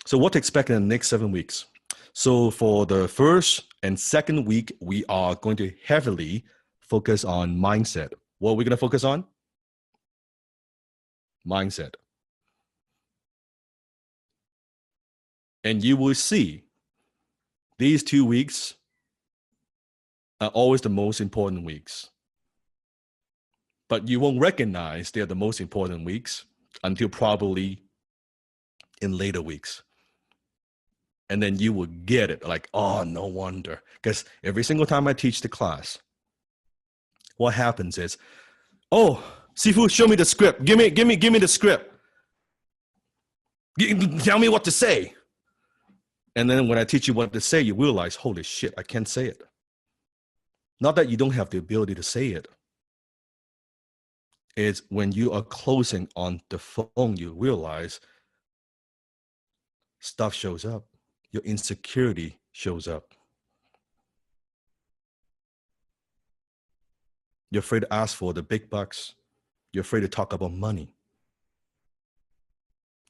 [SPEAKER 3] So what to expect in the next 7 weeks? So for the first and second week, we are going to heavily focus on mindset. What are we going to focus on? Mindset. And you will see these 2 weeks are always the most important weeks. But you won't recognize they're the most important weeks until probably in later weeks. And then you will get it like, oh, no wonder. Because every single time I teach the class, what happens is, oh, Sifu, show me the script. Give me the script. Tell me what to say. And then when I teach you what to say, you realize, holy shit, I can't say it. Not that you don't have the ability to say it. It's when you are closing on the phone, you realize stuff shows up. Your insecurity shows up. You're afraid to ask for the big bucks. You're afraid to talk about money.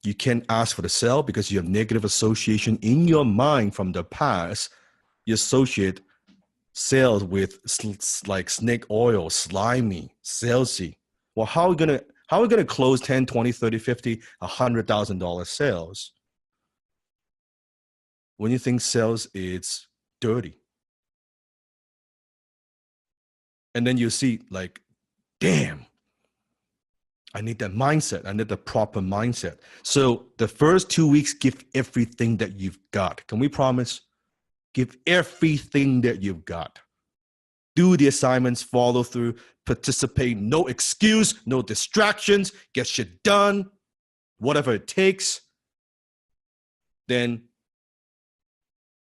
[SPEAKER 3] You can't ask for the sale because you have negative association in your mind from the past. You associate sales with like snake oil, slimy, salesy. Well, how are we gonna close 10, 20, 30, 50, $100,000 sales when you think sales is dirty? And then you see like, damn, I need that mindset. I need the proper mindset. So the first 2 weeks, give everything that you've got. Can we promise? Give everything that you've got. Do the assignments, follow through, participate, no excuse, no distractions, get shit done, whatever it takes. Then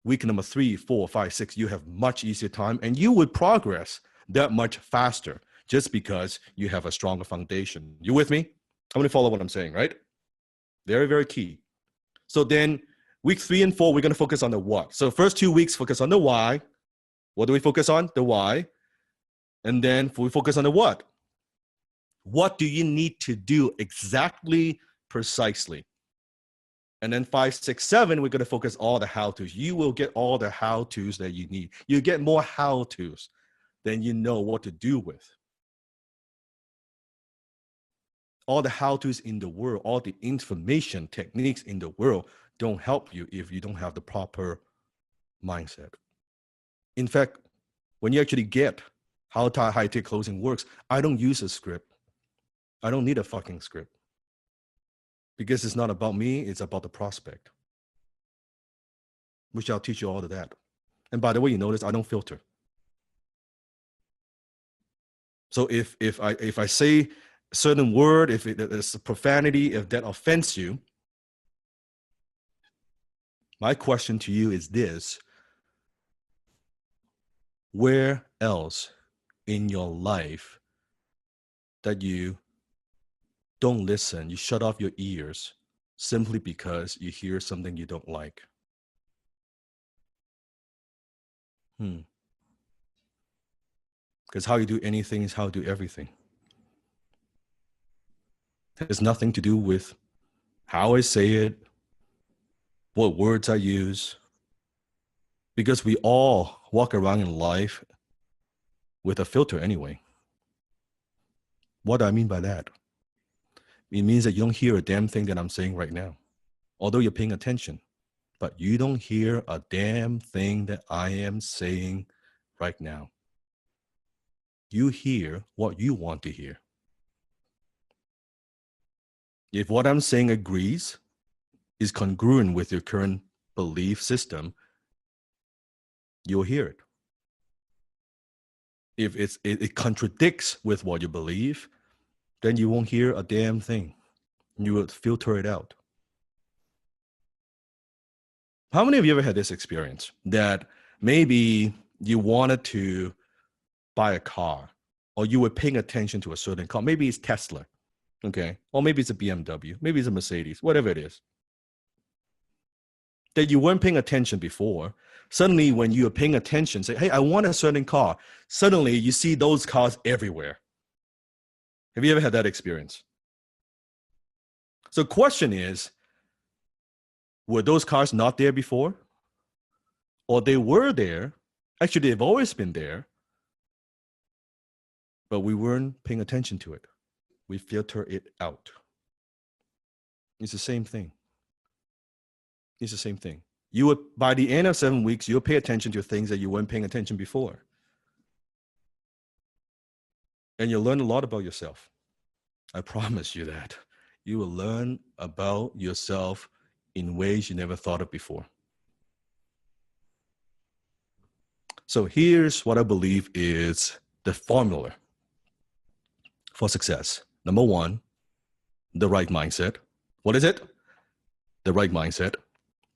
[SPEAKER 3] week number 3, 4, 5, 6, you have much easier time and you would progress that much faster just because you have a stronger foundation. You with me? I'm going to follow what I'm saying, right? Very, very key. So then week 3 and 4, we're going to focus on the what. So first 2 weeks, focus on the why. What do we focus on? The why. And then we focus on the what. What do you need to do exactly, precisely? And then 5, 6, 7, we're going to focus all the how-tos. You will get all the how-tos that you need. You get more how-tos than you know what to do with. All the how-tos in the world, all the information, techniques in the world don't help you if you don't have the proper mindset. In fact, when you actually get how high-tech closing works, I don't use a script. I don't need a fucking script. Because it's not about me, it's about the prospect. Which I'll teach you all of that. And by the way, you notice I don't filter. So if I say a certain word, if it's a profanity, if that offends you, my question to you is this: where else in your life that you don't listen, you shut off your ears simply because you hear something you don't like? Because how you do anything is how you do everything. It has nothing to do with how I say it, what words I use. Because we all walk around in life with a filter anyway. What do I mean by that? It means that you don't hear a damn thing that I'm saying right now, although you're paying attention, but you don't hear a damn thing that I am saying right now. You hear what you want to hear. If what I'm saying agrees, is congruent with your current belief system, you'll hear it. If it contradicts with what you believe, then you won't hear a damn thing. You will filter it out. How many of you ever had this experience that maybe you wanted to buy a car, or you were paying attention to a certain car? Maybe it's Tesla, okay? Or maybe it's a BMW, maybe it's a Mercedes, whatever it is, that you weren't paying attention before. Suddenly, when you're paying attention, say, hey, I want a certain car. Suddenly, you see those cars everywhere. Have you ever had that experience? So the question is, were those cars not there before? Or they were there? Actually, they've always been there, but we weren't paying attention to it. We filter it out. It's the same thing. It's the same thing. You would, by the end of 7 weeks, you'll pay attention to things that you weren't paying attention before. And you'll learn a lot about yourself. I promise you that. You will learn about yourself in ways you never thought of before. So here's what I believe is the formula for success. Number one, the right mindset. What is it? The right mindset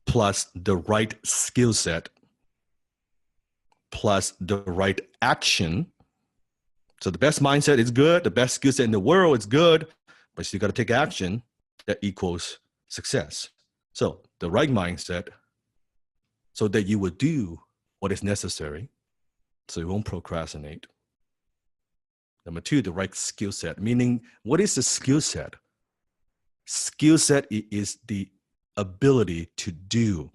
[SPEAKER 3] plus the right skill set plus the right action. So the best mindset is good. The best skill set in the world is good, but you still got to take action that equals success. So the right mindset so that you will do what is necessary so you won't procrastinate. Number two, the right skill set, meaning what is the skill set? Skill set is the ability to do.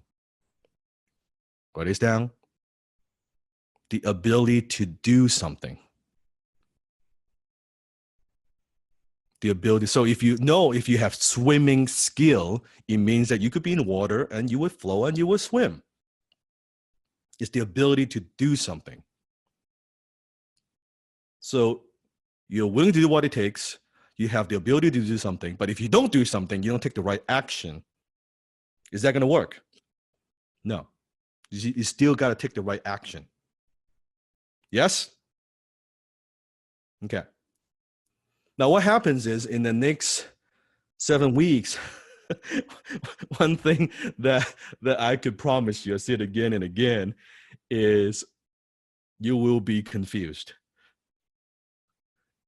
[SPEAKER 3] Write this down. The ability to do something. The ability. So if you have swimming skill, it means that you could be in water and you would flow and you would swim. It's the ability to do something. So you're willing to do what it takes. You have the ability to do something. But if you don't do something, you don't take the right action. Is that going to work? No. You still got to take the right action. Yes? Okay. Now, what happens is in the next 7 weeks, one thing that I could promise you, I say it again and again, is you will be confused.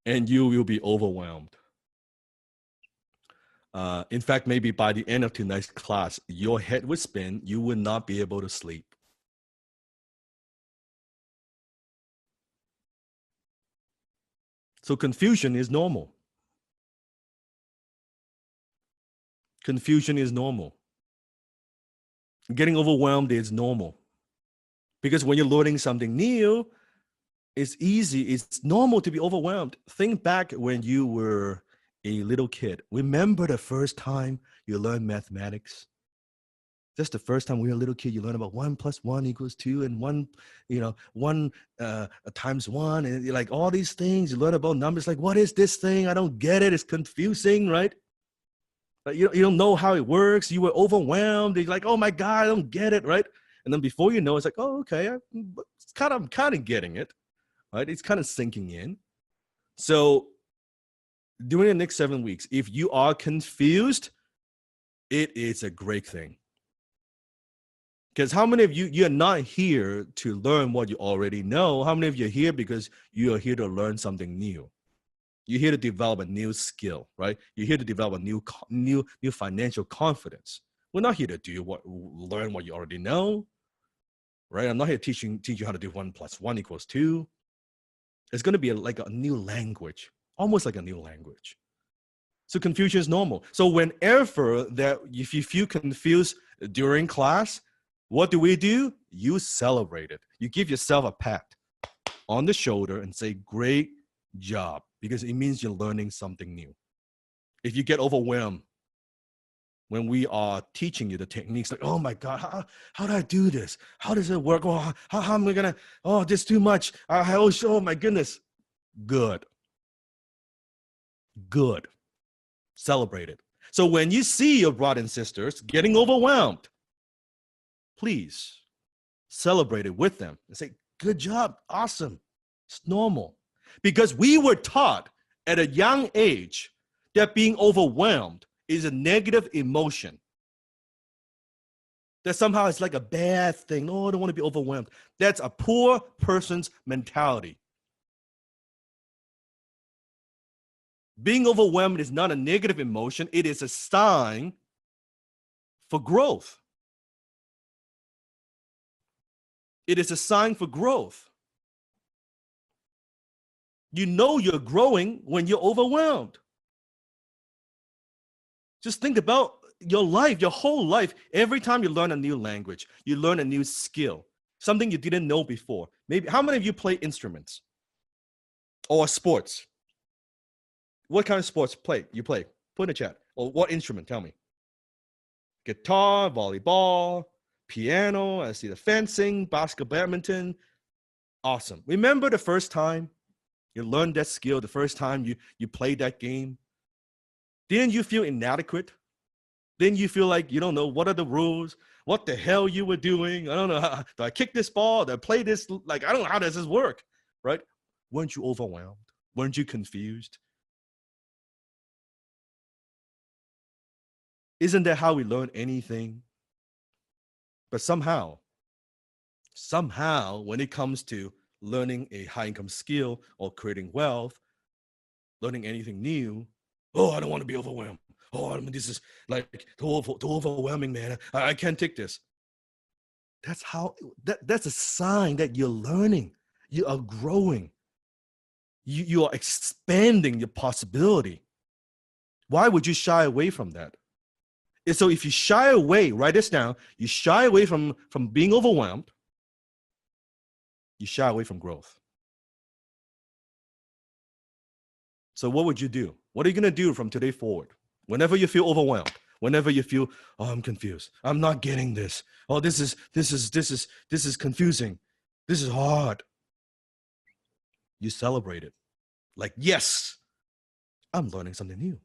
[SPEAKER 3] And you will be overwhelmed. In fact, maybe by the end of tonight's class, your head would spin. You would not be able to sleep. So confusion is normal. Confusion is normal. Getting overwhelmed is normal. Because when you're learning something new, it's easy. It's normal to be overwhelmed. Think back when you were a little kid. Remember the first time you learned mathematics? Just the first time when you're a little kid, you learn about 1 + 1 = 2, and 1 times 1, and you're like all these things. You learn about numbers. Like, what is this thing? I don't get it. It's confusing, right? Like, you don't know how it works. You were overwhelmed. You're like, oh my God, I don't get it, right? And then before you know, it's like, oh, okay, I'm kind of getting it, right? It's kind of sinking in. So during the next 7 weeks, if you are confused, it is a great thing. Because how many of you're not here to learn what you already know? How many of you are here because you are here to learn something new? You're here to develop a new skill, right? You're here to develop a new financial confidence. We're not here to learn what you already know, right? I'm not here to teach you how to do 1 + 1 = 2. It's going to be like a new language, almost like a new language. So confusion is normal. So whenever that, if you feel confused during class, What do? You celebrate it. You give yourself a pat on the shoulder and say, great job, because it means you're learning something new. If you get overwhelmed when we are teaching you the techniques, like, oh my God, how do I do this? How does it work? Oh, how am I gonna, oh, this too much. Oh my goodness. Good. Celebrate it. So when you see your brothers and sisters getting overwhelmed, please celebrate it with them and say, good job, awesome. It's normal. Because we were taught at a young age that being overwhelmed is a negative emotion. That somehow it's like a bad thing. Oh, I don't want to be overwhelmed. That's a poor person's mentality. Being overwhelmed is not a negative emotion. It is a sign for growth. It is a sign for growth. You know you're growing when you're overwhelmed. Just think about your life, your whole life. Every time you learn a new language, you learn a new skill, something you didn't know before. Maybe, how many of you play instruments or sports? What kind of sports you play? Put in the chat. Or what instrument? Tell me. Guitar, volleyball, piano, I see the fencing, basketball, badminton. Awesome. Remember the first time you learned that skill, the first time you played that game? Didn't you feel inadequate? Didn't you feel like you don't know what are the rules? What the hell you were doing? I don't know. Do I kick this ball? Do I play this? Like, I don't know how does this work, right? Weren't you overwhelmed? Weren't you confused? Isn't that how we learn anything? But somehow, when it comes to learning a high-income skill or creating wealth, learning anything new, oh, I don't want to be overwhelmed. Oh, I mean, this is like too overwhelming, man. I can't take this. That's a sign that you're learning. You are growing. You are expanding your possibility. Why would you shy away from that? And so if you shy away, write this down, you shy away from being overwhelmed, you shy away from growth. So what would you do? What are you going to do from today forward? Whenever you feel overwhelmed, whenever you feel, oh, I'm confused, I'm not getting this. Oh, this is confusing. This is hard. You celebrate it. Like, yes, I'm learning something new.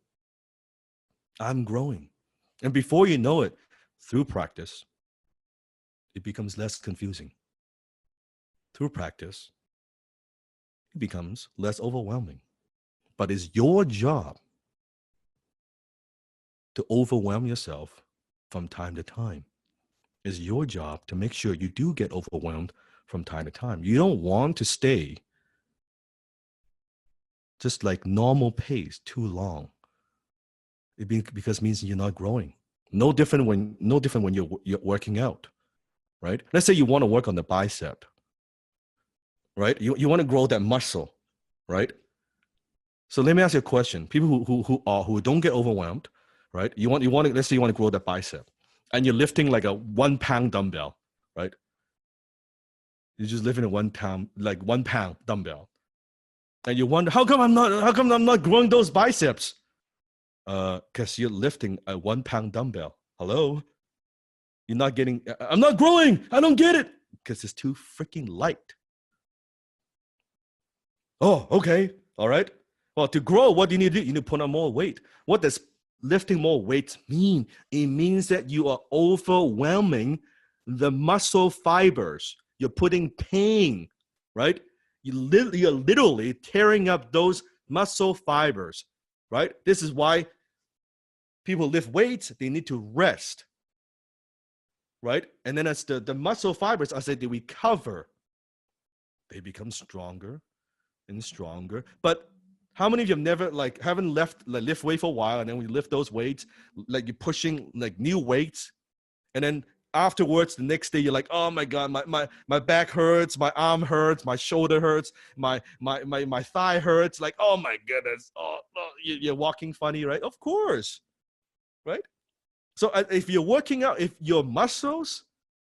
[SPEAKER 3] I'm growing. And before you know it, through practice, it becomes less confusing. Through practice, it becomes less overwhelming. But it's your job to overwhelm yourself from time to time. It's your job to make sure you do get overwhelmed from time to time. You don't want to stay just like normal pace too long. Because it means you're not growing. No different when you're working out, right? Let's say you want to work on the bicep, right? You want to grow that muscle, right? So let me ask you a question. People who don't get overwhelmed, right? You want to, let's say you want to grow that bicep, and you're lifting like a 1 pound dumbbell, right? You're just lifting a 1 pound dumbbell, and you wonder how come I'm not growing those biceps? Because you're lifting a 1 pound dumbbell. Hello? You're not getting, I'm not growing. I don't get it. Because it's too freaking light. Oh, okay. All right. Well, to grow, what do you need to do? You need to put on more weight. What does lifting more weights mean? It means that you are overwhelming the muscle fibers. You're putting pain, right? You're literally tearing up those muscle fibers. Right? This is why people lift weights, they need to rest. Right? And then as the muscle fibers, as they recover, they become stronger and stronger. But how many of you have never haven't lift weight for a while, and then we lift those weights, like you're pushing like new weights, and then afterwards the next day you're like, oh my God, my back hurts, my arm hurts, my shoulder hurts, my thigh hurts, like, oh my goodness, you're walking funny, right? Of course, right? So if you're working out, if your muscles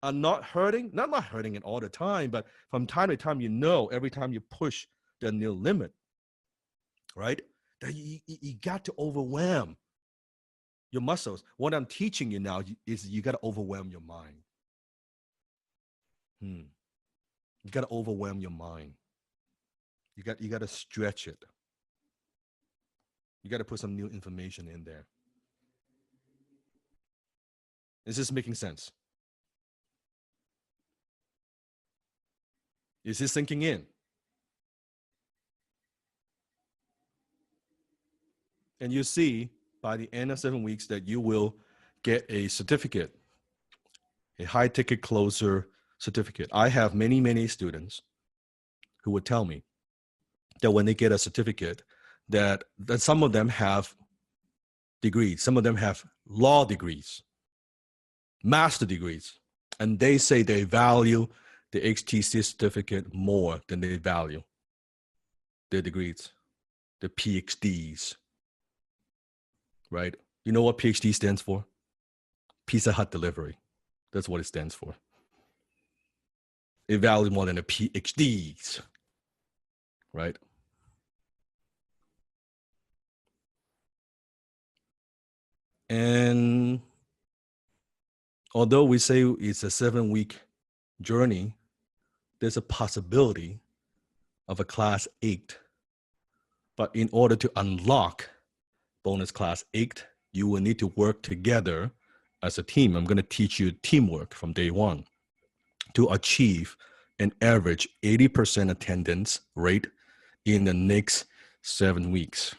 [SPEAKER 3] are not hurting, not hurting it all the time, but from time to time, every time you push the new limit, right, that you got to overwhelm your muscles. What I'm teaching you now is you got to overwhelm your mind. You got to overwhelm your mind. You got to stretch it. You got to put some new information in there. Is this making sense? Is this sinking in? And you see by the end of 7 weeks that you will get a certificate, a high ticket closer certificate. I have many, many students who would tell me that when they get a certificate, that some of them have degrees, some of them have law degrees, master degrees, and they say they value the HTC certificate more than they value their degrees, the PhDs, right? You know what PhD stands for? Pizza Hut delivery. That's what it stands for. It values more than the PhDs, right? And although we say it's a 7-week journey, there's a possibility of a class 8. But in order to unlock bonus class 8, you will need to work together as a team. I'm going to teach you teamwork from day one to achieve an average 80% attendance rate in the next 7 weeks.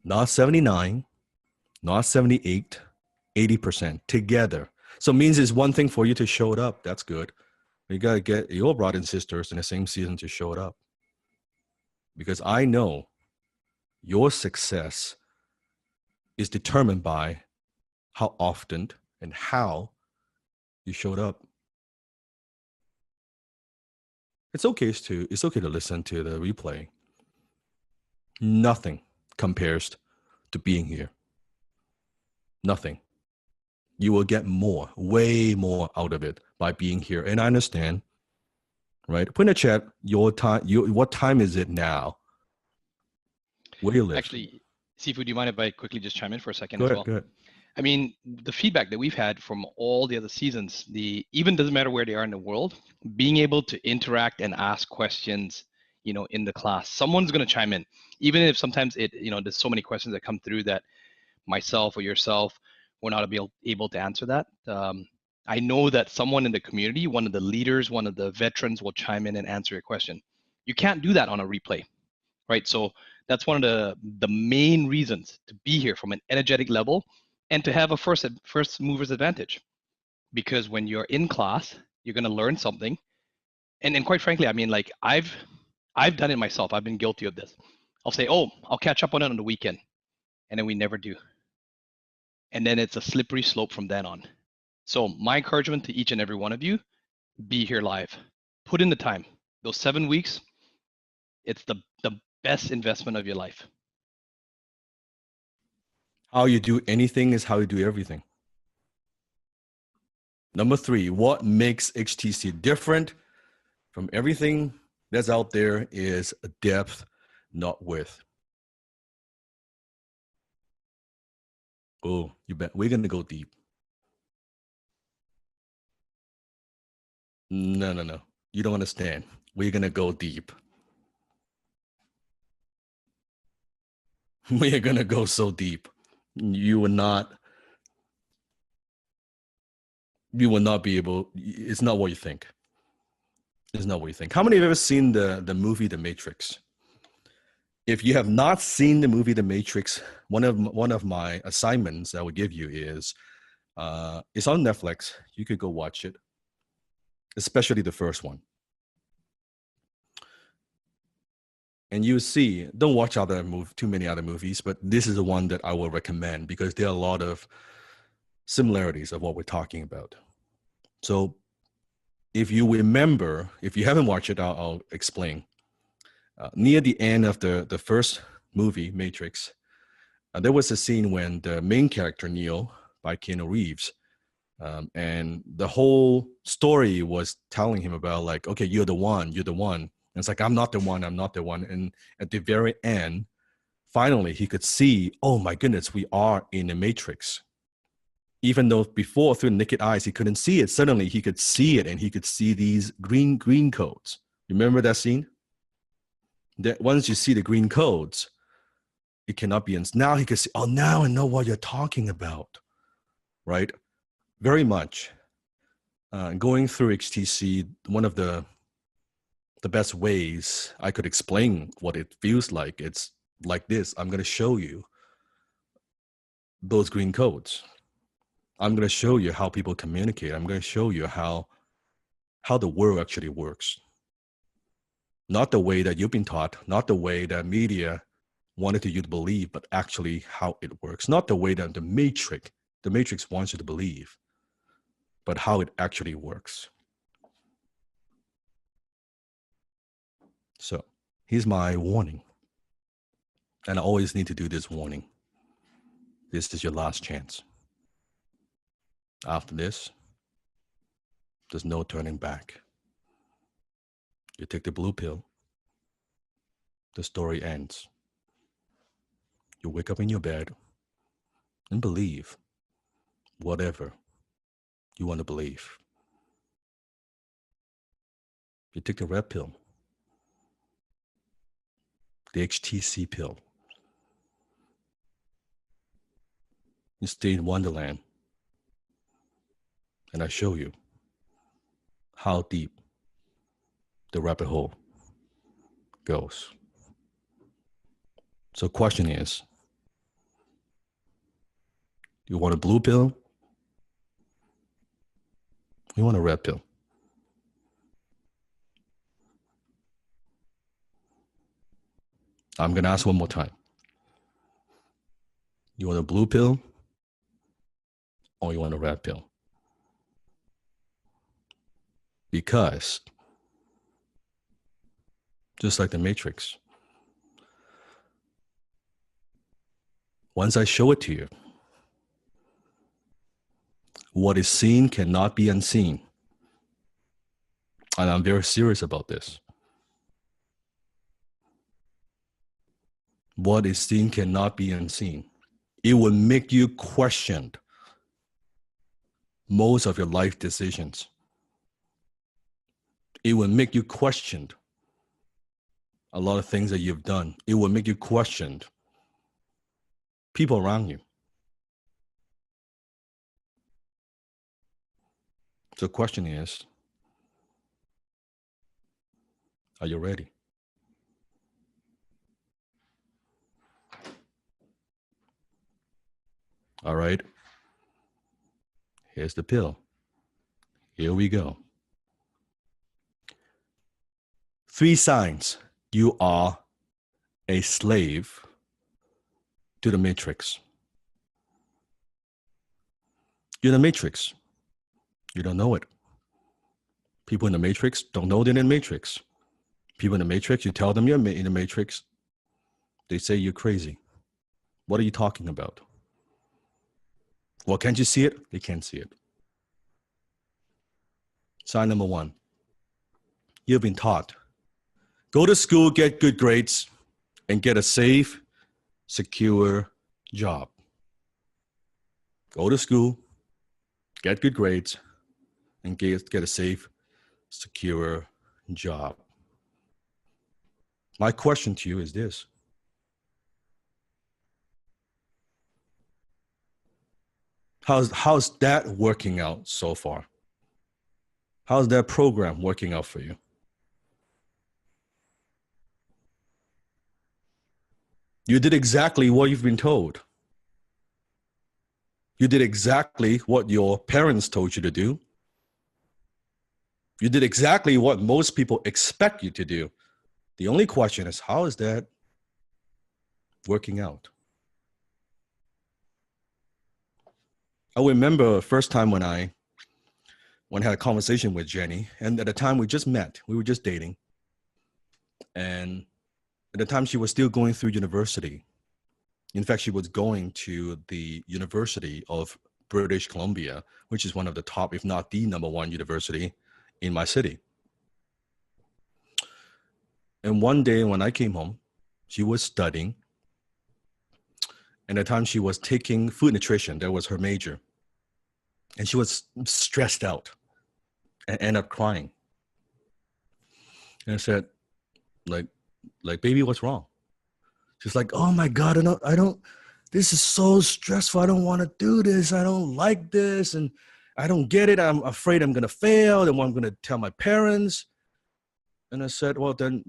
[SPEAKER 3] Not 79, not 78, 80% together. So it means it's one thing for you to show it up. That's good. You got to get your brothers and sisters in the same season to show it up. Because I know your success is determined by how often and how you showed up. It's okay to listen to the replay. Nothing compares to being here. Nothing. You will get more, way more out of it by being here. And I understand, right? Put in the chat your time. What time is it now? Where do you live?
[SPEAKER 2] Actually, Sifu, do you mind if I quickly just chime in for a second
[SPEAKER 3] Go
[SPEAKER 2] as
[SPEAKER 3] ahead,
[SPEAKER 2] well?
[SPEAKER 3] go ahead.
[SPEAKER 2] I mean, the feedback that we've had from all the other seasons, even doesn't matter where they are in the world, being able to interact and ask questions, in the class, someone's going to chime in, even if sometimes there's so many questions that come through that myself or yourself were not able to answer that. I know that someone in the community, one of the leaders, one of the veterans will chime in and answer your question. You can't do that on a replay, right? So that's one of the main reasons to be here from an energetic level and to have a first mover's advantage. Because when you're in class, you're going to learn something. And quite frankly, I mean, like I've done it myself. I've been guilty of this. I'll say, oh, I'll catch up on it on the weekend. And then we never do. And then it's a slippery slope from then on. So my encouragement to each and every one of you, be here live. Put in the time. Those 7 weeks, it's the best investment of your life.
[SPEAKER 3] How you do anything is how you do everything. Number 3, what makes HTC different from everything that's out there is depth, not width. Oh, you bet. We're going to go deep. No. You don't understand. We're going to go deep. We're going to go so deep. You will not be able, it's not what you think. It's not what you think. How many of you have ever seen the movie The Matrix? If you have not seen the movie The Matrix, one of my assignments I would give you is, it's on Netflix. You could go watch it, especially the first one. And you see, don't watch too many other movies, but this is the one that I will recommend because there are a lot of similarities of what we're talking about. So if you remember, if you haven't watched it, I'll explain. Near the end of the first movie, Matrix, there was a scene when the main character, Neo, by Keanu Reeves, And the whole story was telling him about like, okay, you're the one. And it's like, I'm not the one. And at the very end, finally, he could see, oh my goodness, we are in a matrix. Even though before through naked eyes, he couldn't see it. Suddenly he could see it, and he could see these green codes. Remember that scene? That once you see the green codes, it cannot be. Now he could see, oh, now I know what you're talking about, right? Very much. Going through HTC, one of the best ways I could explain what it feels like, it's like this. I'm going to show you those green codes. I'm going to show you how people communicate. I'm going to show you how the world actually works. Not the way that you've been taught, not the way that media wanted you to believe, but actually how it works. Not the way that the matrix wants you to believe, but how it actually works. So here's my warning. And I always need to do this warning. This is your last chance. After this, there's no turning back. You take the blue pill, the story ends. You wake up in your bed and believe whatever you want to believe. You take the red pill, the HTC pill. You stay in Wonderland, and I show you how deep the rabbit hole goes. So question is, you want a blue pill? You want a red pill? I'm going to ask one more time. You want a blue pill or you want a red pill? Because just like the Matrix, once I show it to you, what is seen cannot be unseen. And I'm very serious about this. What is seen cannot be unseen. It will make you question most of your life decisions. It will make you question a lot of things that you've done. It will make you question people around you. So the question is, are you ready? All right. Here's the pill. Here we go. 3 signs you are a slave to the Matrix. You're in the Matrix. You don't know it. People in the Matrix don't know they're in the Matrix. People in the Matrix, you tell them you're in the Matrix, they say you're crazy. What are you talking about? Well, can't you see it? They can't see it. Sign number 1. You've been taught. Go to school, get good grades, and get a safe, secure job. Go to school, get good grades, and get a safe, secure job. My question to you is this. How's that working out so far? How's that program working out for you? You did exactly what you've been told. You did exactly what your parents told you to do. You did exactly what most people expect you to do. The only question is, how is that working out? I remember the first time when I had a conversation with Jenny, and at the time we just met, we were just dating. And at the time she was still going through university. In fact, she was going to the University of British Columbia, which is one of the top, if not the number one university in my city. And one day when I came home, she was studying. And at the time she was taking food nutrition, that was her major. And she was stressed out and ended up crying. And I said, like, baby, what's wrong? She's like, oh my God, I don't, this is so stressful. I don't want to do this. I don't like this. And I don't get it. I'm afraid I'm going to fail. And I'm going to tell my parents. And I said, well, then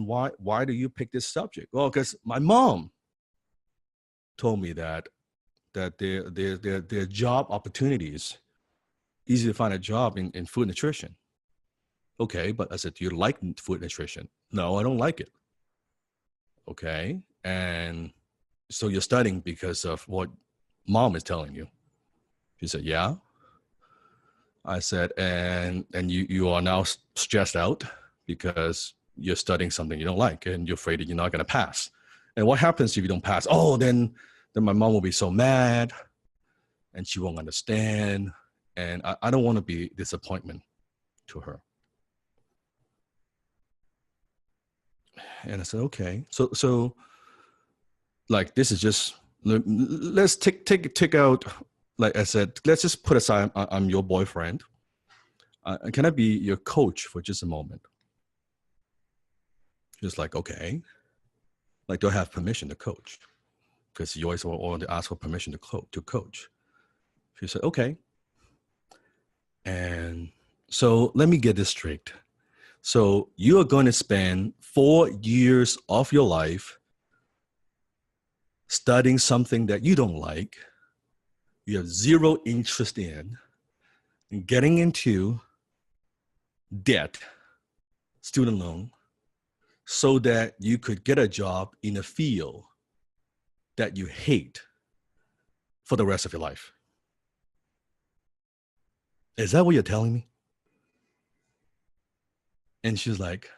[SPEAKER 3] why do you pick this subject? Well, because my mom told me that their job opportunities, easy to find a job in food nutrition. Okay, but I said, do you like food nutrition? No, I don't like it. Okay, and so you're studying because of what mom is telling you. She said, yeah. I said, and you are now stressed out because you're studying something you don't like and you're afraid that you're not going to pass. And what happens if you don't pass? Oh, then my mom will be so mad and she won't understand. And I don't want to be disappointment to her. And I said, okay. So like, this is just, let's take out, like I said, let's just put aside, I'm your boyfriend. Can I be your coach for just a moment? Just like, okay. Like, do I have permission to coach? Because you always want to ask for permission to coach. She said, okay. And so let me get this straight. So you are going to spend 4 years of your life studying something that you don't like, you have zero interest in, and getting into debt, student loan, so that you could get a job in a field that you hate for the rest of your life. Is that what you're telling me? And she's like,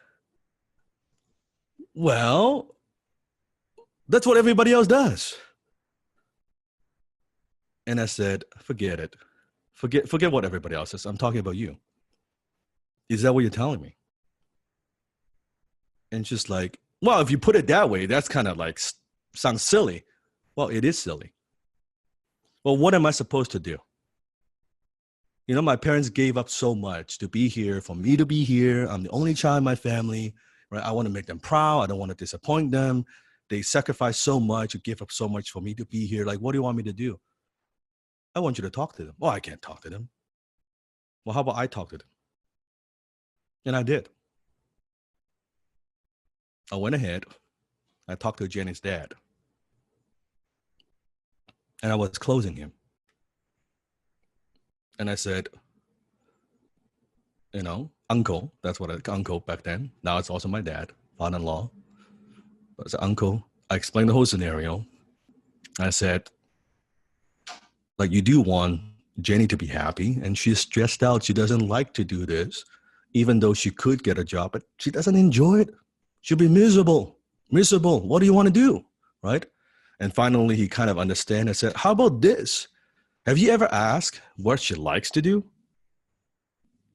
[SPEAKER 3] well, that's what everybody else does. And I said, forget it. Forget what everybody else does. I'm talking about you. Is that what you're telling me? And she's like, well, if you put it that way, that's kind of like sounds silly. Well, it is silly. Well, what am I supposed to do? You know, my parents gave up so much to be here, for me to be here. I'm the only child in my family, right? I want to make them proud. I don't want to disappoint them. They sacrificed so much, you give up so much for me to be here. Like, what do you want me to do? I want you to talk to them. Well, I can't talk to them. Well, how about I talk to them? And I did. I went ahead. I talked to Jenny's dad. And I was closing him. And I said, you know, uncle, that's what uncle back then. Now it's also my dad, father-in-law. But I said, uncle, I explained the whole scenario. I said, like, you do want Jenny to be happy, and she's stressed out. She doesn't like to do this, even though she could get a job, but she doesn't enjoy it. She'll be miserable. What do you want to do, right? And finally, he kind of understand and said, how about this? Have you ever asked what she likes to do?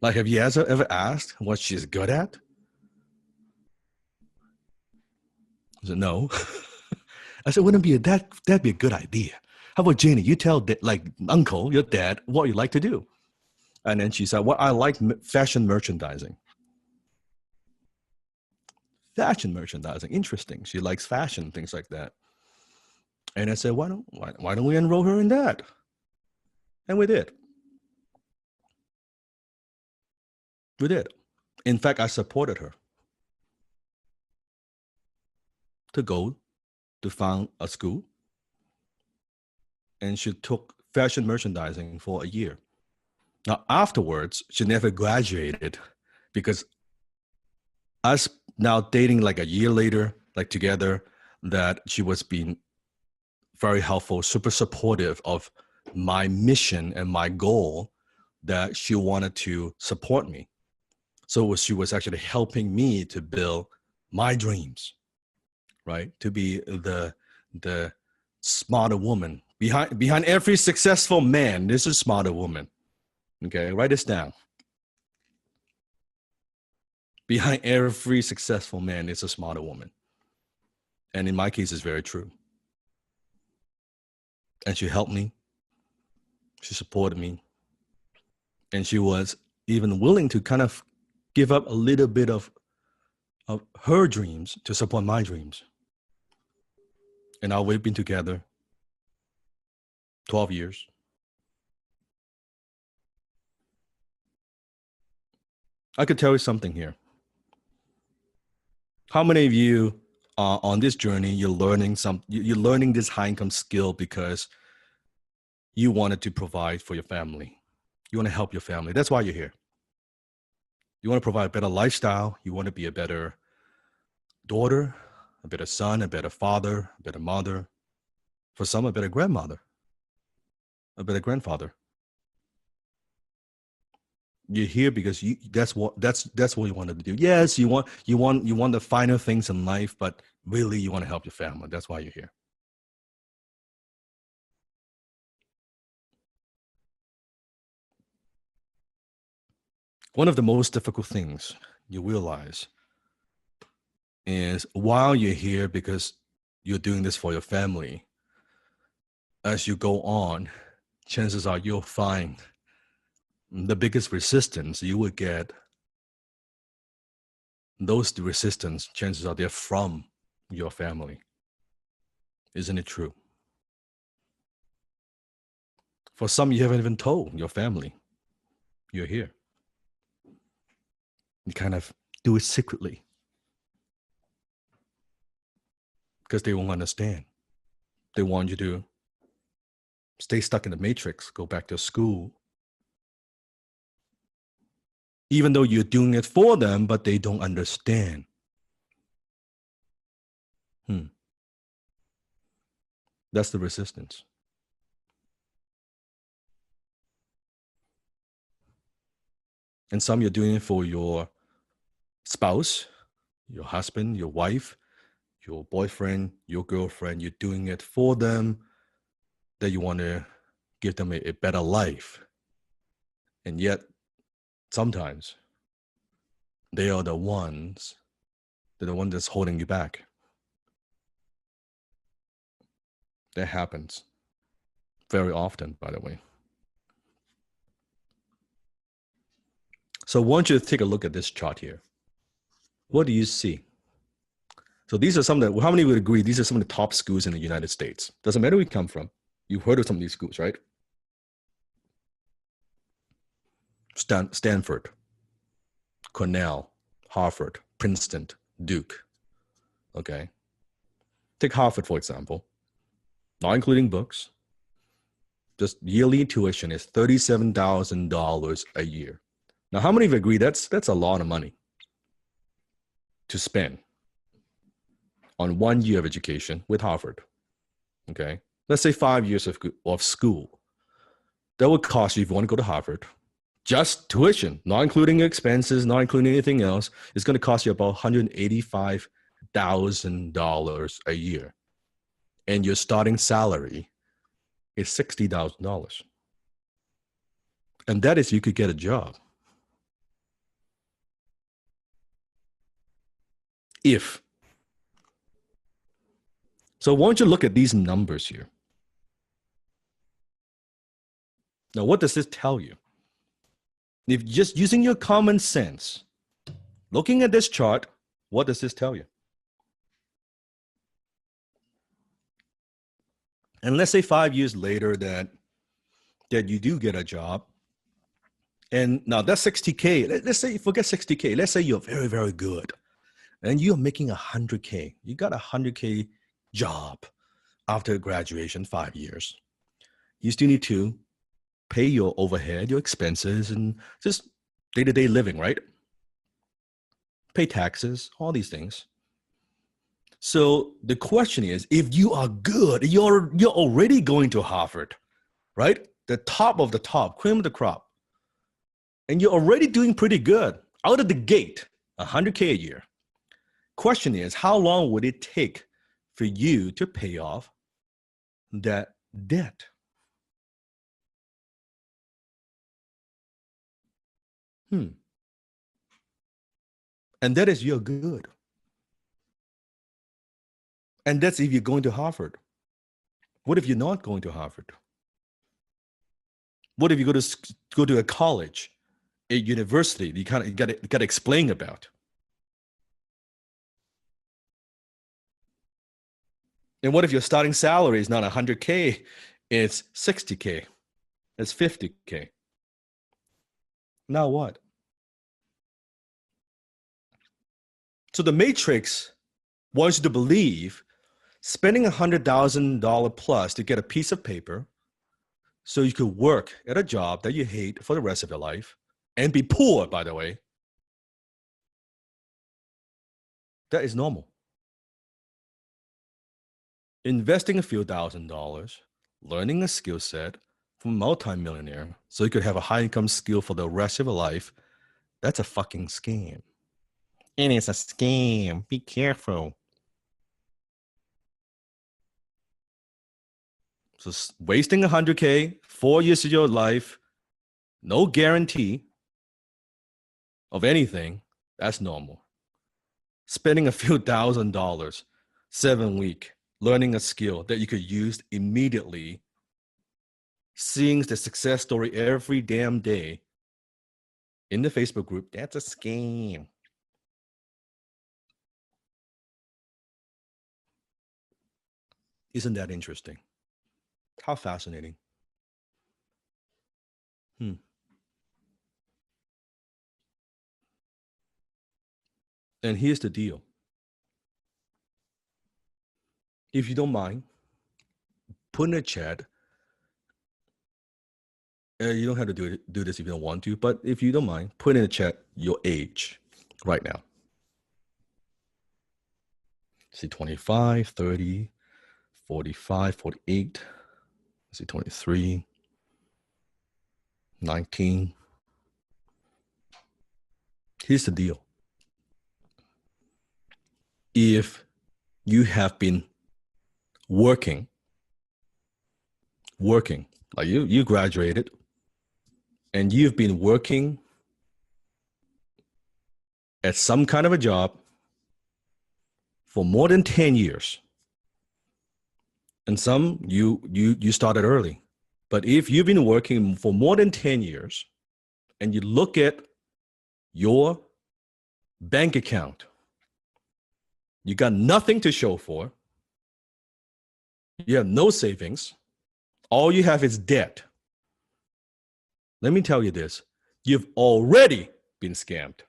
[SPEAKER 3] Like, have you ever asked what she's good at? I said, no. I said, wouldn't be that'd be a good idea. How about Jenny? You tell like uncle, your dad, what you like to do. And then she said, well, I like fashion merchandising. Fashion merchandising, interesting. She likes fashion, things like that. And I said, why don't we enroll her in that? And we did. We did. In fact, I supported her to go to found a school. And she took fashion merchandising for a year. Now, afterwards, she never graduated because us now dating like a year later, like together, that she was being very helpful, super supportive of my mission and my goal, that she wanted to support me. So she was actually helping me to build my dreams, right? To be the smarter woman, Behind every successful man, there's a smarter woman. Okay, write this down. Behind every successful man is a smarter woman. And in my case, it's very true. And she helped me. She supported me. And she was even willing to kind of give up a little bit of her dreams to support my dreams. And now we've been together 12 years. I could tell you something here. How many of you are on this journey, you're learning this high income skill because you wanted to provide for your family. You want to help your family. That's why you're here. You want to provide a better lifestyle. You want to be a better daughter, a better son, a better father, a better mother. For some, a better grandmother, a better grandfather. You're here because that's what you wanted to do. Yes, you want the finer things in life, but really you want to help your family. That's why you're here. One of the most difficult things you realize is while you're here because you're doing this for your family, as you go on, chances are you'll find the biggest resistance you would get. Those resistance, chances are they're from your family. Isn't it true? For some, you haven't even told your family you're here. You kind of do it secretly because they won't understand. They want you to stay stuck in the matrix, go back to school, even though you're doing it for them, but they don't understand. That's the resistance. And some you're doing it for your spouse, your husband, your wife, your boyfriend, your girlfriend. You're doing it for them, that you want to give them a better life. And yet, sometimes they are the ones, they're the one that's holding you back. That happens very often, by the way. So I want you to take a look at this chart here. What do you see? So these are some of the, how many would agree these are some of the top schools in the United States? Doesn't matter where you come from. You've heard of some of these schools, right? Stanford, Cornell, Harvard, Princeton, Duke. Okay. Take Harvard, for example. Not including books. Just yearly tuition is $37,000 a year. Now, how many of you agree that's a lot of money to spend on 1 year of education with Harvard? Okay. Let's say 5 years of school. That would cost you, if you want to go to Harvard, just tuition, not including expenses, not including anything else, it's going to cost you about $185,000 a year. And your starting salary is $60,000. And that is, you could get a job. If. So why don't you look at these numbers here? Now, what does this tell you? If just using your common sense, looking at this chart, what does this tell you? And let's say 5 years later that you do get a job. And now that's 60K. Let's say, forget 60K. Let's say you're very, very good. And you're making 100K. You got a 100K job after graduation, 5 years. You still need to pay your overhead, your expenses, and just day-to-day living, right? Pay taxes, all these things. So the question is, if you are good, you're already going to Harvard, right? The top of the top, cream of the crop. And you're already doing pretty good. Out of the gate, 100K a year. Question is, how long would it take for you to pay off that Debt. And that is your good. And that's if you're going to Harvard. What if you're not going to Harvard? What if you go to a college, a university? You got to explain about. And what if your starting salary is not 100K, it's 60K, it's 50K? Now what? So the Matrix wants you to believe spending $100,000 plus to get a piece of paper so you could work at a job that you hate for the rest of your life and be poor, by the way, that is normal. Investing a few $1,000s, learning a skill set from a multimillionaire so you could have a high income skill for the rest of your life, that's a fucking scam. It is a scam. Be careful. So wasting 100K, 4 years of your life, no guarantee of anything, that's normal. Spending a few $1,000s, 7 weeks, learning a skill that you could use immediately, seeing the success story every damn day in the Facebook group, that's a scam. Isn't that interesting? How fascinating. And here's the deal. If you don't mind, put in a chat. You don't have to do this if you don't want to, but if you don't mind, put in the chat your age right now. See 25, 30, 45, 48. See 23, 19. Here's the deal. If you have been working, like you graduated and you've been working at some kind of a job for more than 10 years, and some you started early, but if you've been working for more than 10 years and you look at your bank account, you got nothing to show for, you have no savings, all you have is debt. Let me tell you this, you've already been scammed.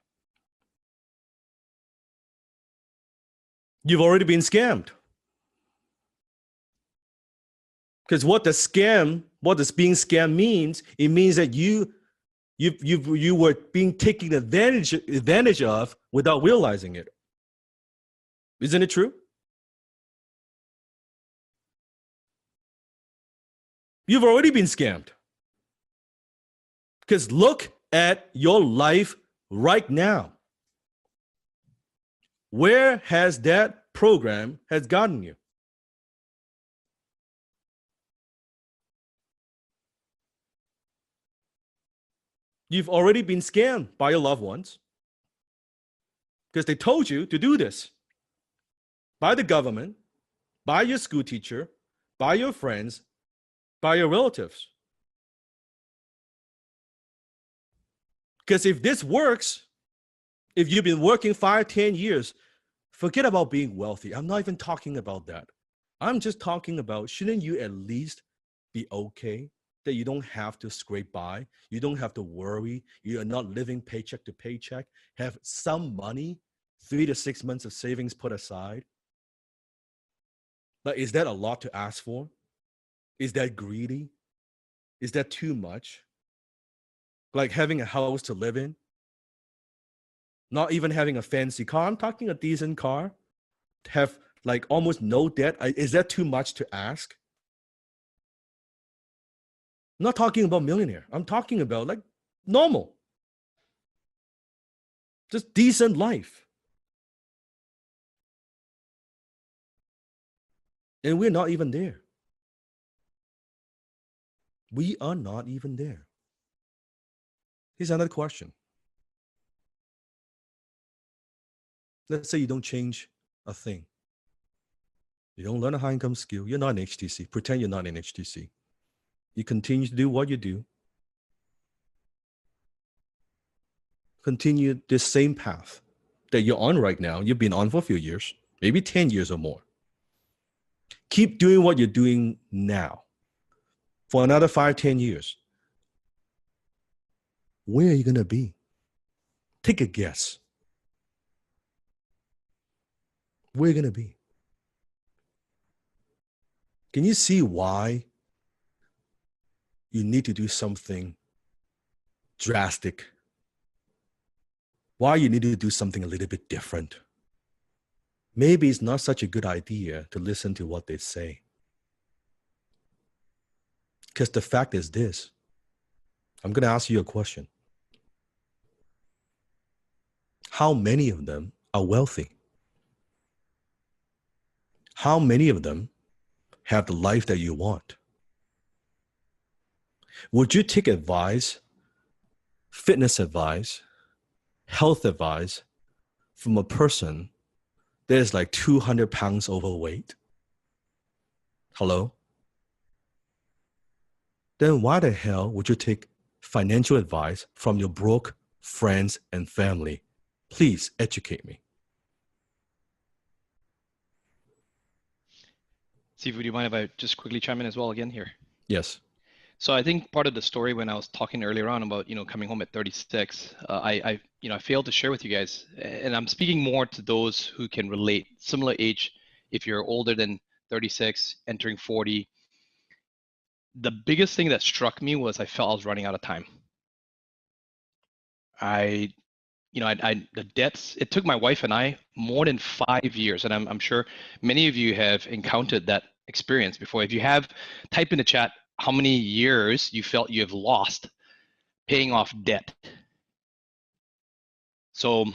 [SPEAKER 3] You've already been scammed. Because what does being scammed means, it means that you were being taken advantage of without realizing it. Isn't it true? You've already been scammed. Because look at your life right now. Where has that program has gotten you? You've already been scammed by your loved ones because they told you to do this. By the government, by your school teacher, by your friends, by your relatives. Because if this works, if you've been working 5, 10 years, forget about being wealthy. I'm not even talking about that. I'm just talking about, shouldn't you at least be okay that you don't have to scrape by? You don't have to worry. You are not living paycheck to paycheck. Have some money, 3 to 6 months of savings put aside. But is that a lot to ask for? Is that greedy? Is that too much? Like having a house to live in? Not even having a fancy car. I'm talking a decent car. Have like almost no debt. Is that too much to ask? I'm not talking about millionaire. I'm talking about like normal. Just decent life. And we're not even there. We are not even there. Here's another question. Let's say you don't change a thing. You don't learn a high income skill. You're not an HTC. Pretend you're not an HTC. You continue to do what you do. Continue this same path that you're on right now. You've been on for a few years, maybe 10 years or more. Keep doing what you're doing now for another 5, 10 years. Where are you going to be? Take a guess. Where are you going to be? Can you see why you need to do something drastic? Why you need to do something a little bit different? Maybe it's not such a good idea to listen to what they say. Because the fact is this. I'm going to ask you a question. How many of them are wealthy? How many of them have the life that you want? Would you take advice, fitness advice, health advice from a person that is like 200 pounds overweight? Hello? Then why the hell would you take financial advice from your broke friends and family? Please educate me.
[SPEAKER 2] Steve, would you mind if I just quickly chime in as well again here?
[SPEAKER 3] Yes.
[SPEAKER 2] So I think part of the story when I was talking earlier on about, coming home at 36, I failed to share with you guys, and I'm speaking more to those who can relate, similar age, if you're older than 36, entering 40. The biggest thing that struck me was I felt I was running out of time. The debts, it took my wife and I more than 5 years, and I'm sure many of you have encountered that experience before. If you have, type in the chat how many years you felt you have lost paying off debt. So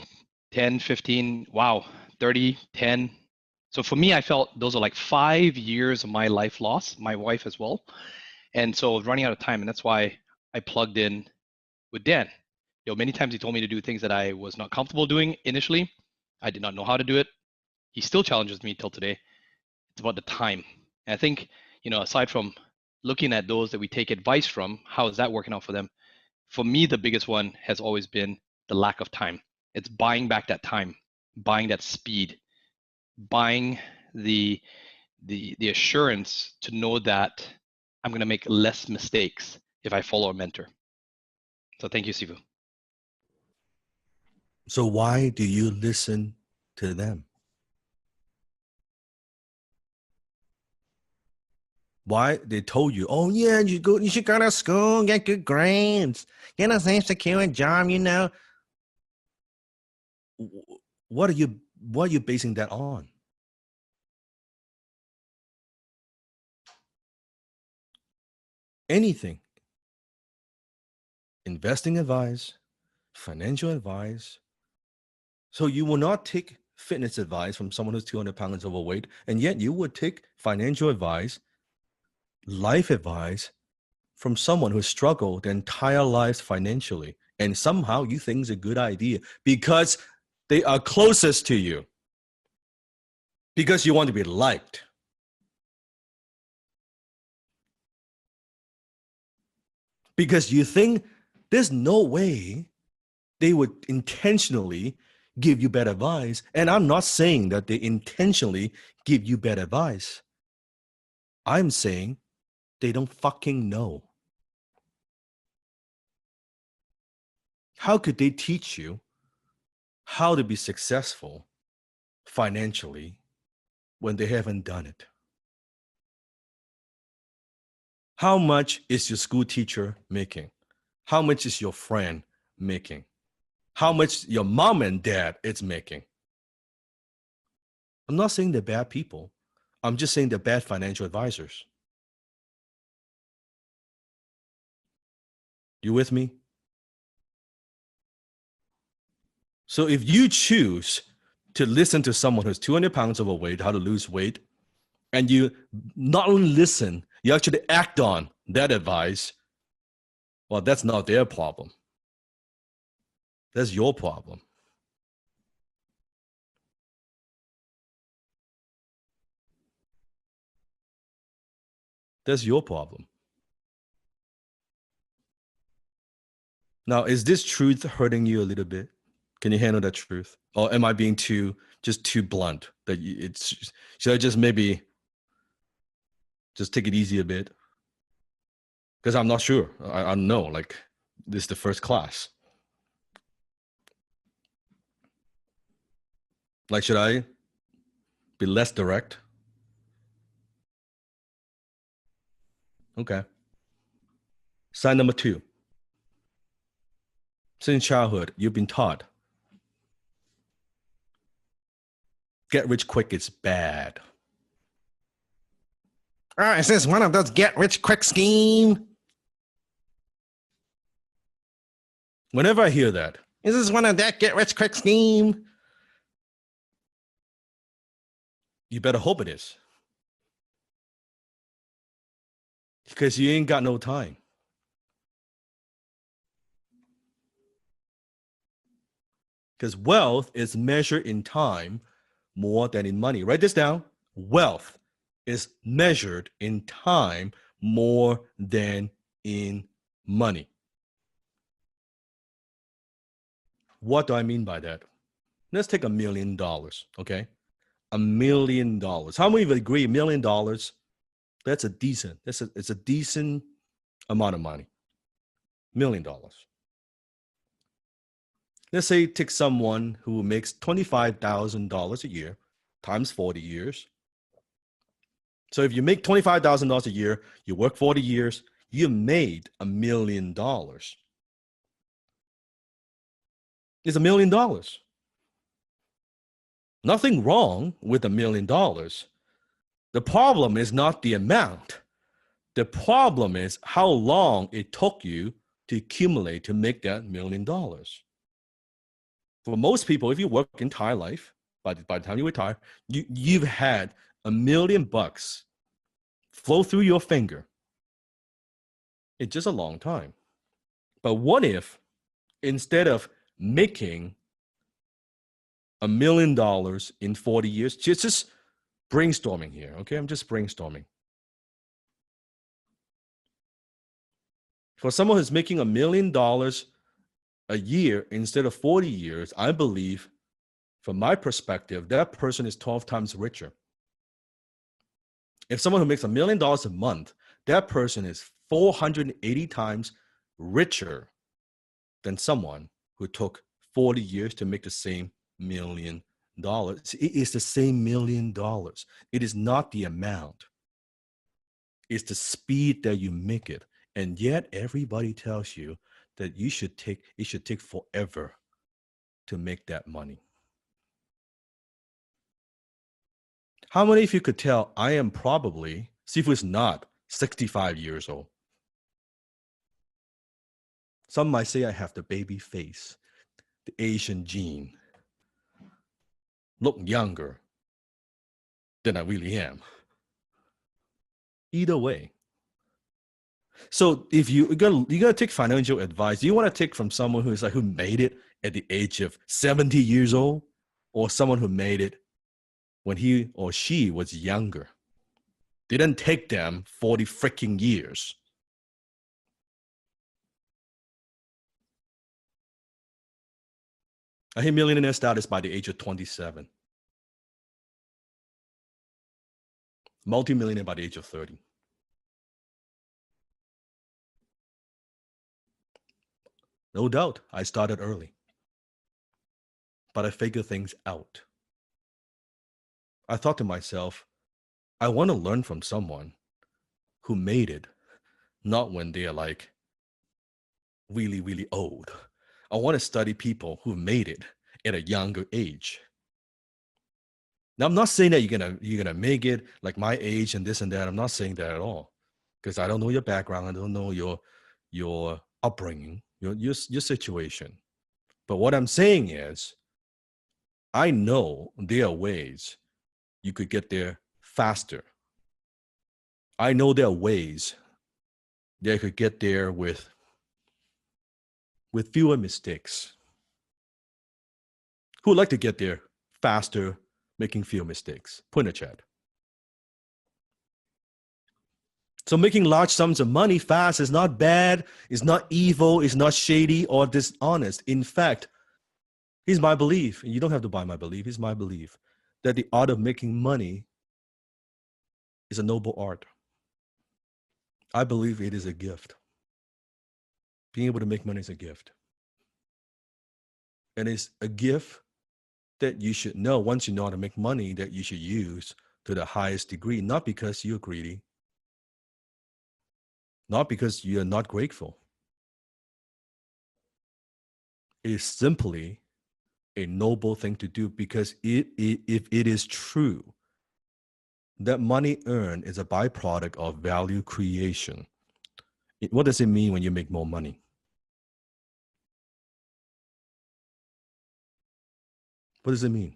[SPEAKER 2] 10, 15, wow, 30, 10. So for me, I felt those are like 5 years of my life lost, my wife as well. And so I was running out of time, and that's why I plugged in with Dan. Many times he told me to do things that I was not comfortable doing initially. I did not know how to do it. He still challenges me till today. It's about the time. And I think, aside from looking at those that we take advice from, how is that working out for them? For me, the biggest one has always been the lack of time. It's buying back that time, buying that speed, buying the assurance to know that I'm going to make less mistakes if I follow a mentor. So thank you, Sifu.
[SPEAKER 3] So why do you listen to them? Why they told you, oh yeah, you should go to school, get good grades, get a safe, secure job, What are you basing that on? Anything. Investing advice, financial advice. So you will not take fitness advice from someone who's 200 pounds overweight, and yet you would take financial advice, life advice from someone who struggled their entire lives financially, and somehow you think it's a good idea because they are closest to you, because you want to be liked. Because you think there's no way they would intentionally give you bad advice. And I'm not saying that they intentionally give you bad advice. I'm saying they don't fucking know. How could they teach you how to be successful financially when they haven't done it? How much is your school teacher making? How much is your friend making? How much your mom and dad is making? I'm not saying they're bad people. I'm just saying they're bad financial advisors. You with me? So if you choose to listen to someone who's 200 pounds overweight, how to lose weight, and you not only listen, you actually act on that advice, well, that's not their problem. That's your problem. That's your problem. Now, is this truth hurting you a little bit? Can you handle that truth? Or am I being too blunt that should I just maybe just take it easy a bit? Because I'm not sure. I don't know. Like, this is the first class. Like, should I be less direct? Okay. Sign number 2. Since childhood, you've been taught get rich quick is bad. Oh, is this one of those get rich quick scheme? Whenever I hear that, is this one of that get rich quick scheme? You better hope it is. Because you ain't got no time. Because wealth is measured in time more than in money. Write this down. Wealth is measured in time more than in money. What do I mean by that? Let's take $1 million, okay? $1 million. How many of you agree $1 million? It's a decent amount of money. $1 million. Let's say take someone who makes $25,000 a year times 40 years. So if you make $25,000 a year, you work 40 years, you made $1 million. It's $1 million. Nothing wrong with $1 million. The problem is not the amount. The problem is how long it took you to accumulate to make that $1 million. For most people, if you work entire life, by the time you retire, you've had $1 million flow through your finger. It's just a long time. But what if instead of making $1 million in 40 years, just brainstorming here, okay? I'm just brainstorming. For someone who's making $1 million a year instead of 40 years, I believe, from my perspective, that person is 12 times richer. If someone who makes $1 million a month, that person is 480 times richer than someone who took 40 years to make the same $1 million. It is the same $1 million. It is not the amount. It's the speed that you make it. And yet everybody tells you that it should take forever to make that money. How many of you could tell I am probably, Sifu is not 65 years old? Some might say I have the baby face, the Asian gene, look younger than I really am. Either way. So if you gotta take financial advice, you want to take from someone who made it at the age of 70 years old, or someone who made it when he or she was younger. Didn't take them 40 freaking years. I hit millionaire status by the age of 27. Multi-millionaire by the age of 30. No doubt, I started early. But I figured things out. I thought to myself, I want to learn from someone who made it, not when they're like really, really old. I want to study people who made it at a younger age. Now, I'm not saying that you're gonna make it like my age and this and that. I'm not saying that at all, because I don't know your background. I don't know your upbringing, your situation. But what I'm saying is, I know there are ways you could get there faster. I know there are ways they could get there with fewer mistakes. Who would like to get there faster, making fewer mistakes? Put in the chat. So making large sums of money fast is not bad, it's not evil, it's not shady or dishonest. In fact, here's my belief, and you don't have to buy my belief, here's my belief, that the art of making money is a noble art. I believe it is a gift. Being able to make money is a gift. And it's a gift that you should know, once you know how to make money, that you should use to the highest degree, not because you're greedy, not because you're not grateful. It is simply a noble thing to do, because if it is true that money earned is a byproduct of value creation, what does it mean when you make more money? What does it mean?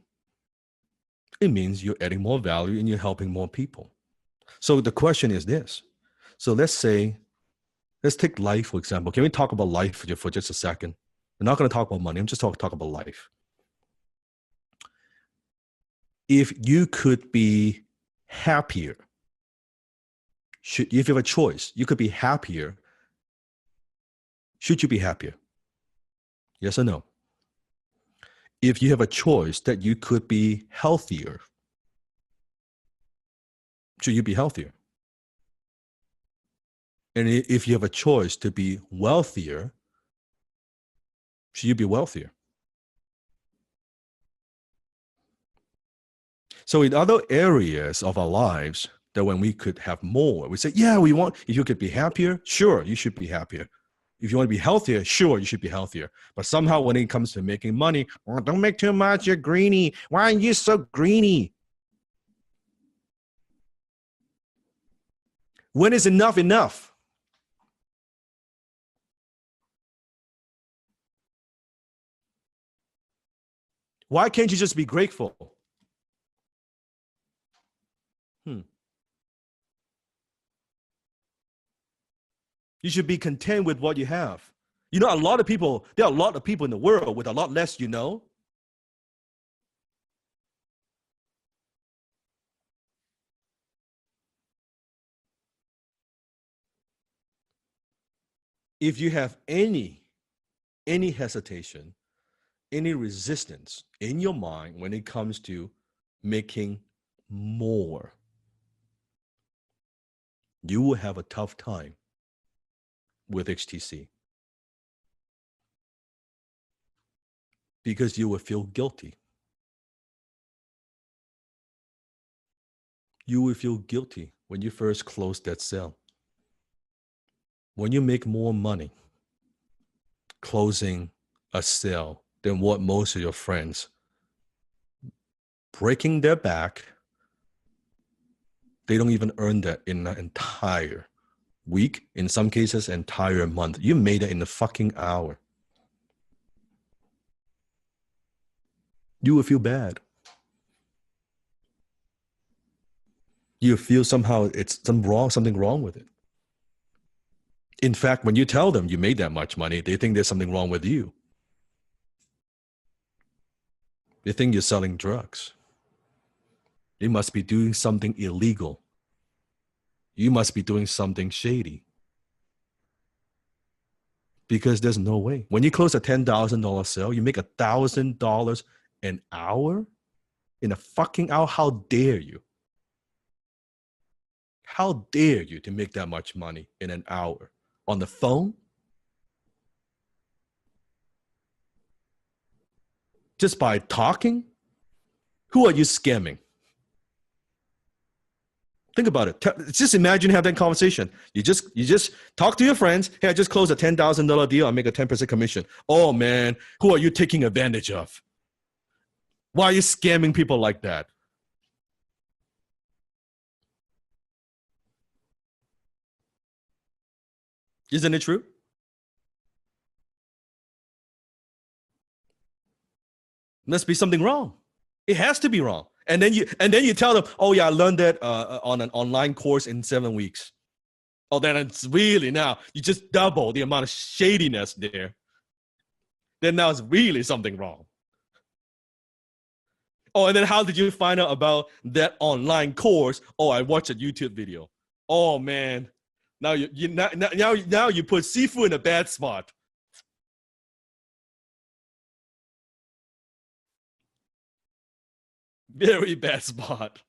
[SPEAKER 3] It means you're adding more value and you're helping more people. So the question is this. So let's take life, for example. Can we talk about life for just a second? We're not going to talk about money. I'm just talk about life. If you could be happier, if you have a choice, you could be happier. Should you be happier? Yes or no? If you have a choice that you could be healthier, should you be healthier? And if you have a choice to be wealthier, should you be wealthier? So in other areas of our lives, that when we could have more, we say, yeah, if you could be happier, sure, you should be happier. If you want to be healthier, sure, you should be healthier. But somehow when it comes to making money, oh, don't make too much, you're greedy. Why are you so greedy? When is enough enough? Why can't you just be grateful? You should be content with what you have. You know, there are a lot of people in the world with a lot less, you know. If you have any hesitation, any resistance in your mind when it comes to making more, you will have a tough time with HTC, because you will feel guilty. You will feel guilty when you first close that sale. When you make more money closing a sale than what most of your friends, breaking their back, they don't even earn that in an entire week, in some cases, entire month. You made it in a fucking hour. You will feel bad. You feel somehow it's something wrong with it. In fact, when you tell them you made that much money, they think there's something wrong with you. They think you're selling drugs. You must be doing something illegal. You must be doing something shady. Because there's no way. When you close a $10,000 sale, you make $1,000 an hour? In a fucking hour? How dare you? How dare you to make that much money in an hour? On the phone? Just by talking? Who are you scamming? Think about it. Just imagine having that conversation. You just talk to your friends. Hey, I just closed a $10,000 deal. I make a 10% commission. Oh man, who are you taking advantage of? Why are you scamming people like that? Isn't it true? Must be something wrong. It has to be wrong. And then you tell them, oh yeah, I learned that on an online course in 7 weeks. Oh, then it's really now, you just double the amount of shadiness there. Then now it's really something wrong. Oh, and then how did you find out about that online course? Oh, I watched a YouTube video. Oh man, now now you put Sifu in a bad spot. Very bad spot.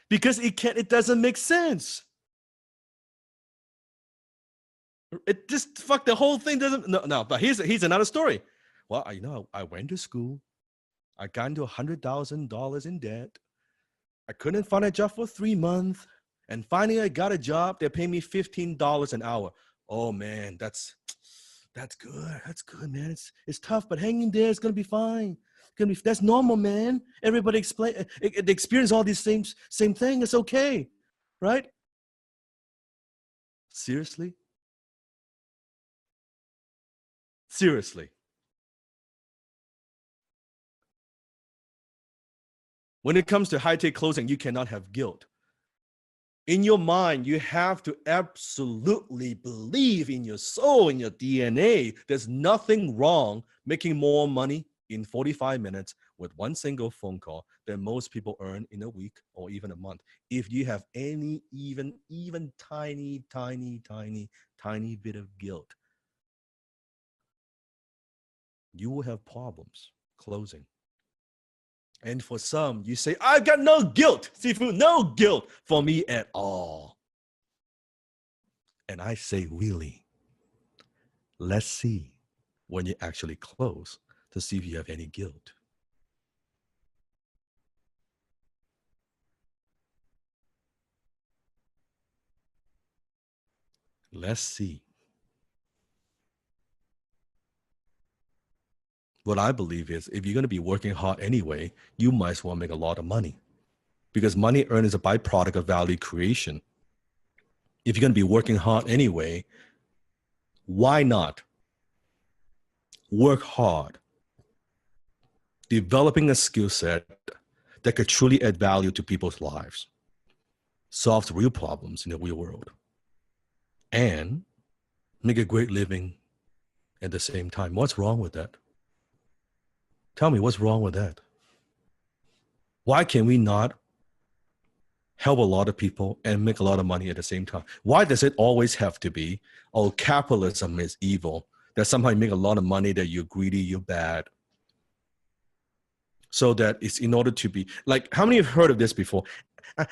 [SPEAKER 3] Because it doesn't make sense. It just fuck the whole thing doesn't no, but here's another story. Well, I went to school. I got into $100,000 in debt. I couldn't find a job for 3 months. And finally I got a job. They pay me $15 an hour. Oh man, that's good. That's good, man. It's tough, but hang in there. It's gonna be fine. That's normal, man. Everybody experience all these same thing. It's okay, right? Seriously? Seriously. When it comes to high-tech clothing, you cannot have guilt. In your mind, you have to absolutely believe in your soul, in your DNA. There's nothing wrong making more money in 45 minutes with one single phone call than most people earn in a week or even a month. If you have any even tiny bit of guilt, you will have problems closing. And for some, you say, I've got no guilt, Sifu, no guilt for me at all. And I say, really? Let's see when you actually close to see if you have any guilt. Let's see. What I believe is if you're going to be working hard anyway, you might as well make a lot of money, because money earned is a byproduct of value creation. If you're going to be working hard anyway, why not work hard, developing a skill set that could truly add value to people's lives, solves real problems in the real world, and make a great living at the same time? What's wrong with that? Tell me, what's wrong with that? Why can we not help a lot of people and make a lot of money at the same time? Why does it always have to be, oh, capitalism is evil, that somehow you make a lot of money, that you're greedy, you're bad? So that it's in order to be, like, how many have heard of this before?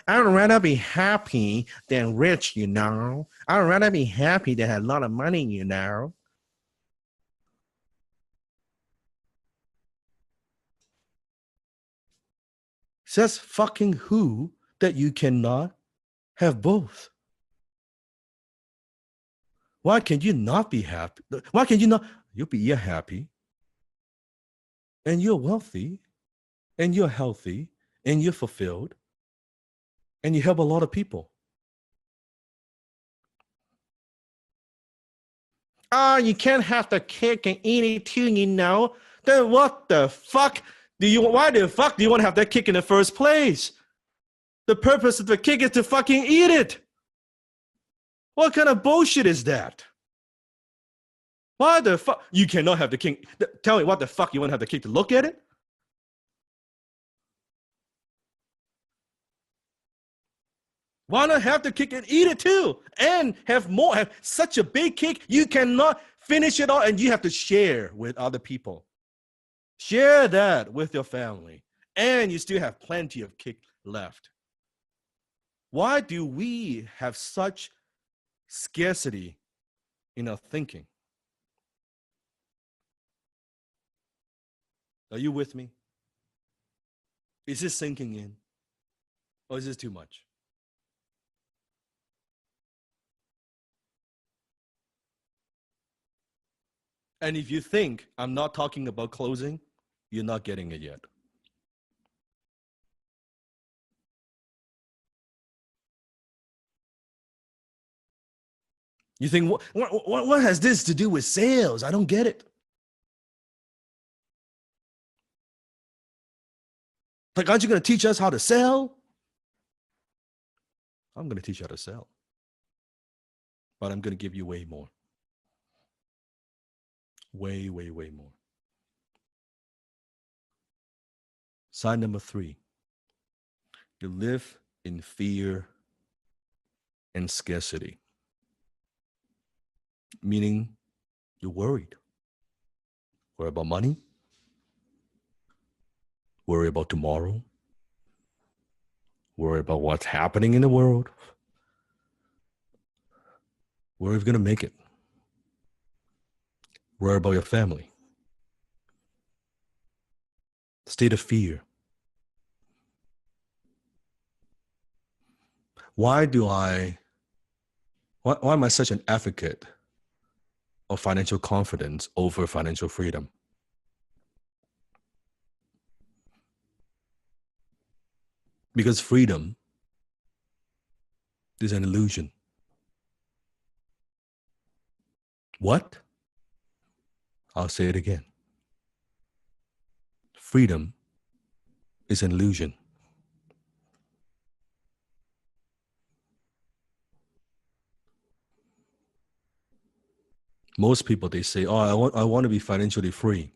[SPEAKER 3] I'd rather be happy than rich, you know. I'd rather be happy than have a lot of money, you know. Says fucking who that you cannot have both? Why can you not be happy? Why can you not? You're happy, and you're wealthy, and you're healthy, and you're fulfilled, and you help a lot of people. You can't have the cake and eat it too, you know. Then what the fuck why the fuck do you want to have that cake in the first place? The purpose of the cake is to fucking eat it. What kind of bullshit is that? Why the fuck? You cannot have the cake. Tell me what the fuck you want to have the cake to look at it? Why not have the cake and eat it too? And have such a big cake, you cannot finish it all and you have to share with other people. Share that with your family. And you still have plenty of cake left. Why do we have such scarcity in our thinking? Are you with me? Is this sinking in? Or is this too much? And if you think I'm not talking about closing, you're not getting it yet. You think, what has this to do with sales? I don't get it. Like, aren't you going to teach us how to sell? I'm going to teach you how to sell. but I'm going to give you way more. Way, way, way more. Sign number 3. You live in fear and scarcity, meaning you're worried. Worry about money, worry about tomorrow, worry about what's happening in the world, worry if you're going to make it, worry about your family. State of fear. Why am I such an advocate of financial confidence over financial freedom? Because freedom is an illusion. What? I'll say it again. Freedom is an illusion. Most people, they say, oh, I want to be financially free.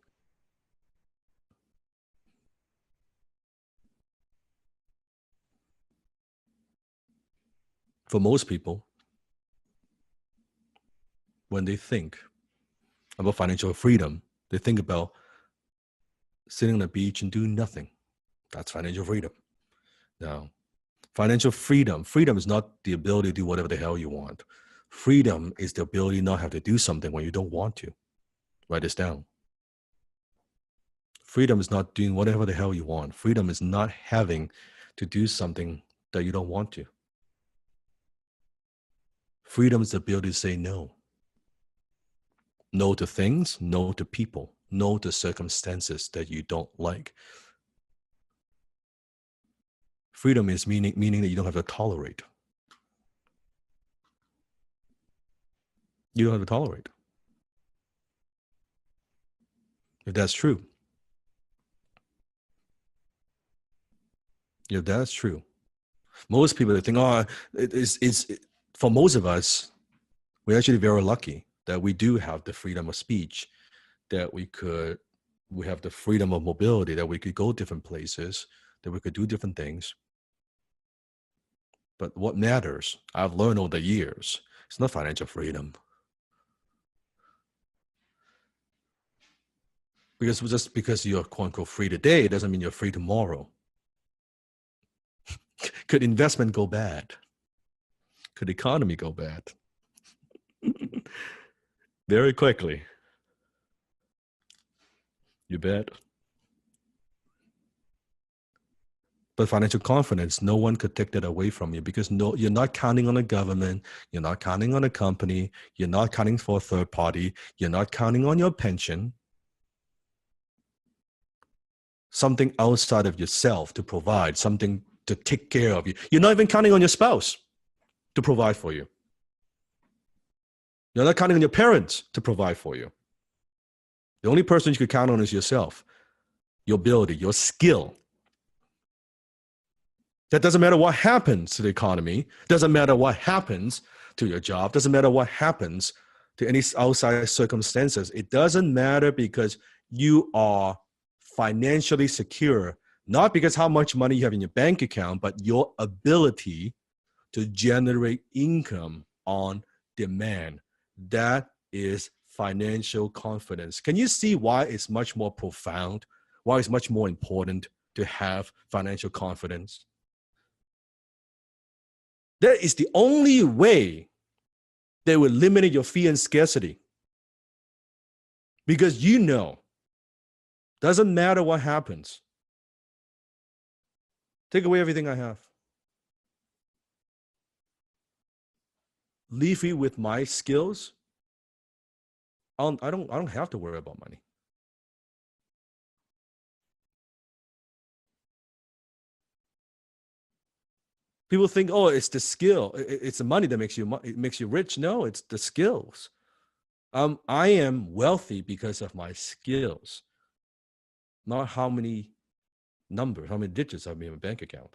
[SPEAKER 3] For most people, when they think about financial freedom, they think about sitting on the beach and doing nothing. That's financial freedom. Now, financial freedom is not the ability to do whatever the hell you want. Freedom is the ability not have to do something when you don't want to. Write this down. Freedom is not doing whatever the hell you want. Freedom is not having to do something that you don't want to. Freedom is the ability to say no. No to things, no to people, no to circumstances that you don't like. Freedom is meaning that you don't have to tolerate. You don't have to tolerate. If that's true, most people, they think, oh, for most of us, we're actually very lucky that we do have the freedom of speech, that we have the freedom of mobility, that we could go different places, that we could do different things. But what matters, I've learned over the years, it's not financial freedom. Because just because you're quote unquote free today doesn't mean you're free tomorrow. Could investment go bad? Could economy go bad? Very quickly. You bet. But financial confidence, no one could take that away from you, because you're not counting on the government, you're not counting on a company, you're not counting for a third party, you're not counting on your pension. Something outside of yourself to provide, something to take care of you. You're not even counting on your spouse to provide for you. You're not counting on your parents to provide for you. The only person you could count on is yourself, your ability, your skill. That doesn't matter what happens to the economy, doesn't matter what happens to your job, doesn't matter what happens to any outside circumstances. It doesn't matter, because you are financially secure, not because how much money you have in your bank account, but your ability to generate income on demand. That is financial confidence. Can you see why it's much more profound, why it's much more important to have financial confidence? That is the only way they will eliminate your fear and scarcity. Because you know, doesn't matter what happens. Take away everything I have. Leave me with my skills. I don't have to worry about money. People think, oh, it's the skill. It's the money that makes you rich. No, it's the skills. I am wealthy because of my skills, not how many digits I have in my bank account.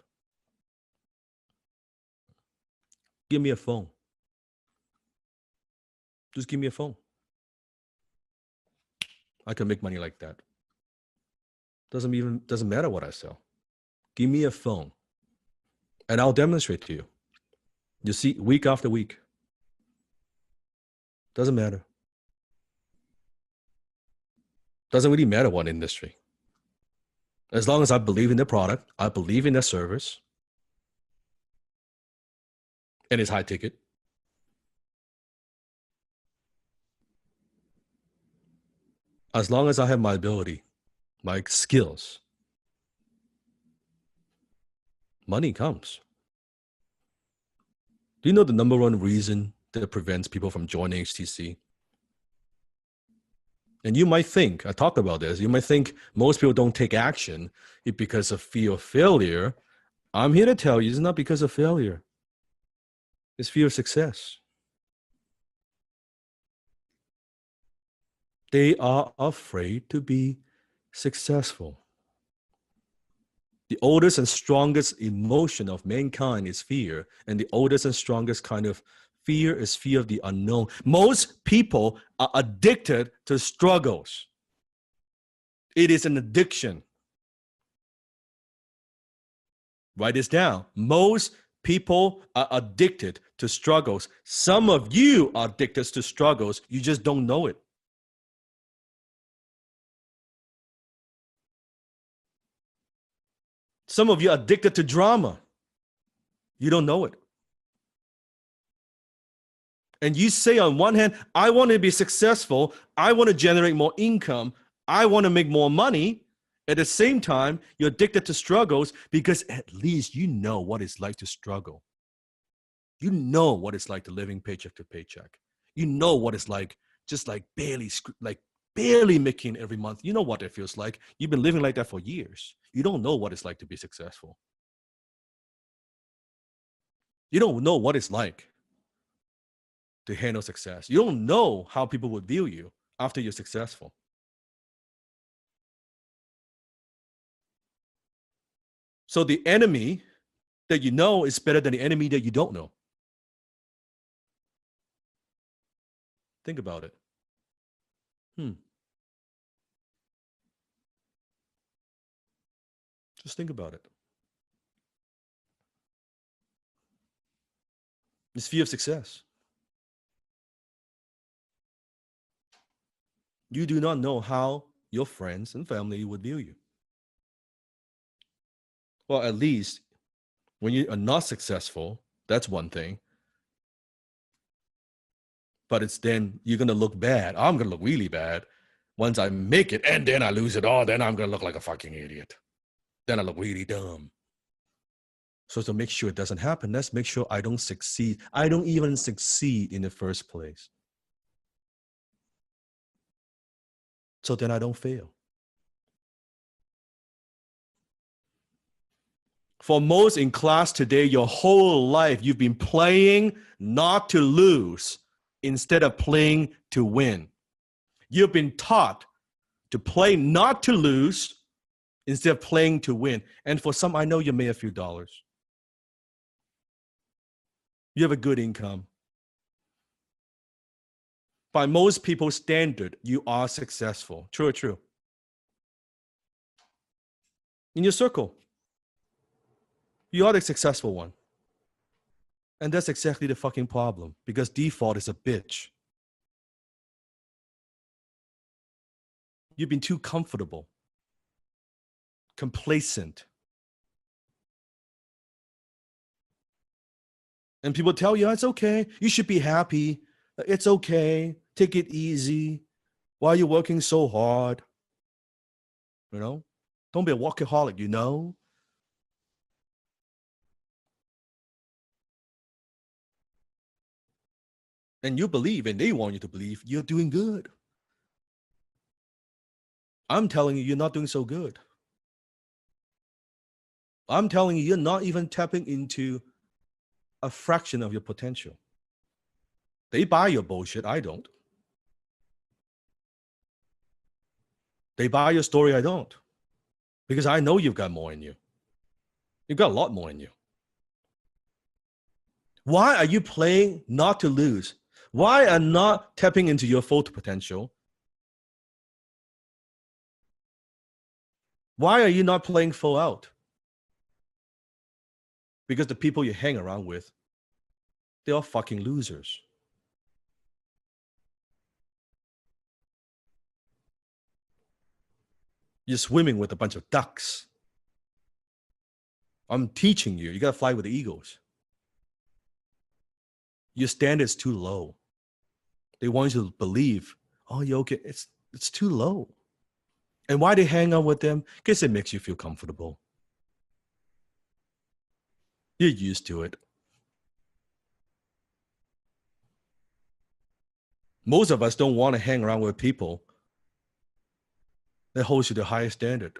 [SPEAKER 3] Give me a phone. Just give me a phone. I can make money like that. Doesn't matter what I sell. Give me a phone and I'll demonstrate to you. You see, week after week. Doesn't matter. Doesn't really matter what industry. As long as I believe in the product, I believe in the service, and it's high ticket. As long as I have my ability, my skills, money comes. Do you know the number one reason that prevents people from joining HTC? And you might think, I talk about this, you might think most people don't take action because of fear of failure. I'm here to tell you it's not because of failure. It's fear of success. They are afraid to be successful. The oldest and strongest emotion of mankind is fear, and the oldest and strongest kind of fear is fear of the unknown. Most people are addicted to struggles. It is an addiction. Write this down. Most people are addicted to struggles. Some of you are addicted to struggles. You just don't know it. Some of you are addicted to drama. You don't know it. And you say on one hand, I want to be successful. I want to generate more income. I want to make more money. At the same time, you're addicted to struggles because at least you know what it's like to struggle. You know what it's like to living paycheck to paycheck. You know what it's like, just like barely making every month. You know what it feels like. You've been living like that for years. You don't know what it's like to be successful. You don't know what it's like to handle success. You don't know how people would view you after you're successful. So the enemy that you know is better than the enemy that you don't know. Think about it. Just think about it. It's fear of success. You do not know how your friends and family would view you. Well, at least when you are not successful, that's one thing. But it's then you're going to look bad. I'm going to look really bad once I make it and then I lose it all. Then I'm going to look like a fucking idiot. Then I look really dumb. So to make sure it doesn't happen, let's make sure I don't succeed. I don't even succeed in the first place. So then I don't fail. For most in class today, your whole life, you've been playing not to lose instead of playing to win. You've been taught to play not to lose instead of playing to win. And for some, I know you made a few dollars. You have a good income. By most people's standard, you are successful. True or true? In your circle, you are the successful one. And that's exactly the fucking problem, because default is a bitch. You've been too comfortable, complacent. And people tell you, it's okay. You should be happy. It's okay. Take it easy. Why are you working so hard? You know, don't be a workaholic, you know? And you believe, and they want you to believe, you're doing good. I'm telling you, you're not doing so good. I'm telling you, you're not even tapping into a fraction of your potential. They buy your bullshit, I don't. They buy your story, I don't. Because I know you've got more in you. You've got a lot more in you. Why are you playing not to lose? Why are not tapping into your full potential? Why are you not playing full out? Because the people you hang around with, they're all fucking losers. You're swimming with a bunch of ducks. I'm teaching you. You got to fly with the eagles. Your standard's too low. They want you to believe, oh, you're okay. It's too low. And why they hang out with them? Because it makes you feel comfortable. You're used to it. Most of us don't want to hang around with people that holds you to the highest standard.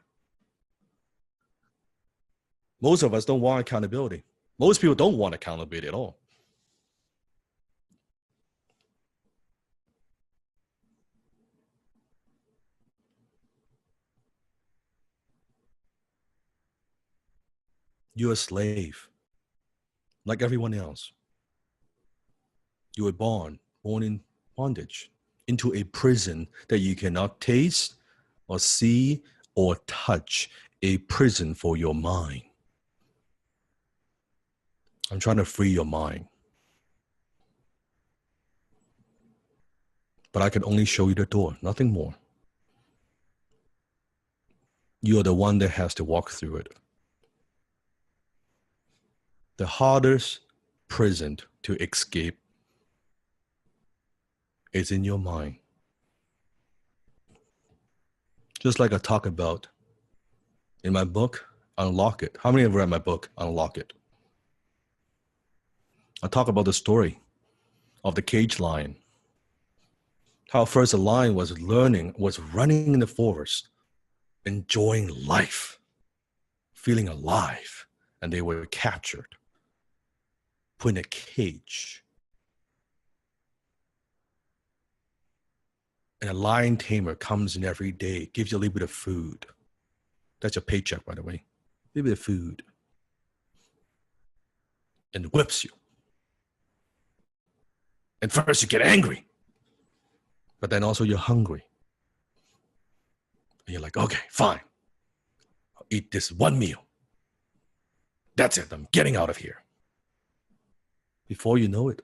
[SPEAKER 3] Most of us don't want accountability. Most people don't want accountability at all. You're a slave, like everyone else. You were born in bondage, into a prison that you cannot taste or see or touch, a prison for your mind. I'm trying to free your mind. But I can only show you the door, nothing more. You're the one that has to walk through it. The hardest prison to escape is in your mind. Just like I talk about in my book, Unlock It. How many have read my book, Unlock It? I talk about the story of the cage lion. How first the lion was running in the forest, enjoying life, feeling alive, and they were captured, put in a cage. And a lion tamer comes in every day, gives you a little bit of food. That's your paycheck, by the way. A little bit of food. And whips you. And first you get angry. But then also you're hungry. And you're like, okay, fine. I'll eat this one meal. That's it. I'm getting out of here. Before you know it,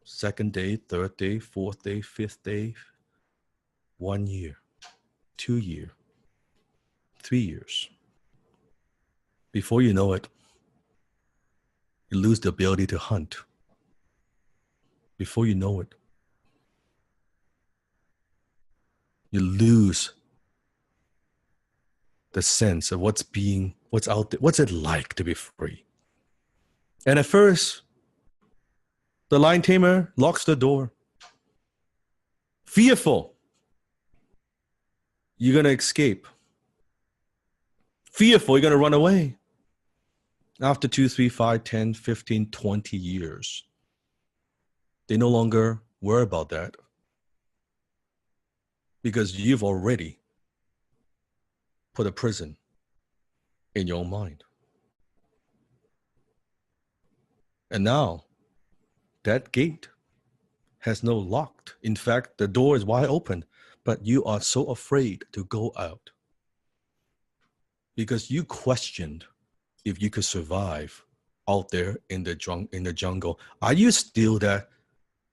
[SPEAKER 3] second day, third day, fourth day, fifth day, 1 year, 2 years, 3 years. Before you know it, you lose the ability to hunt. Before you know it, you lose the sense of what's out there, what's it like to be free. And at first, the lion tamer locks the door. Fearful. You're going to escape. Fearful, you're going to run away. After 2, 3, 5, 10, 15, 20 years, they no longer worry about that. Because you've already put a prison in your own mind. And now, that gate has no locked. In fact, the door is wide open, but you are so afraid to go out because you questioned if you could survive out there in the jungle. Are you still that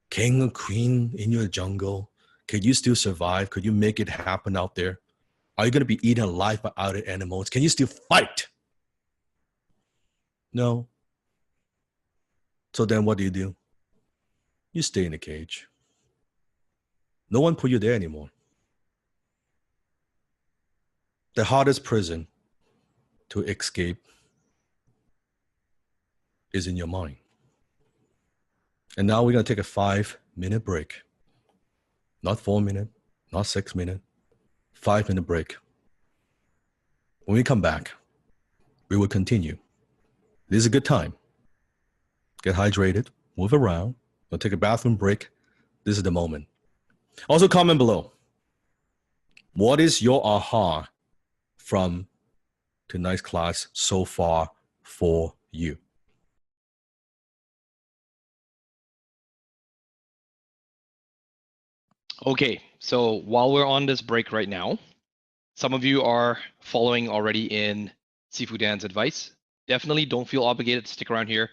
[SPEAKER 3] king or queen in your jungle? Can you still survive? Could you make it happen out there? Are you going to be eaten alive by other animals? Can you still fight? No. So then what do? You stay in the cage. No one put you there anymore. The hardest prison to escape is in your mind. And now we're going to take a 5-minute break. Not 4 minutes, not 6 minutes, 5-minute break. When we come back, we will continue. This is a good time. Get hydrated, move around, we'll take a bathroom break. This is the moment. Also comment below. What is your aha from tonight's class so far for you?
[SPEAKER 2] Okay, so while we're on this break right now, some of you are following already in Sifu Dan's advice. Definitely don't feel obligated to stick around here.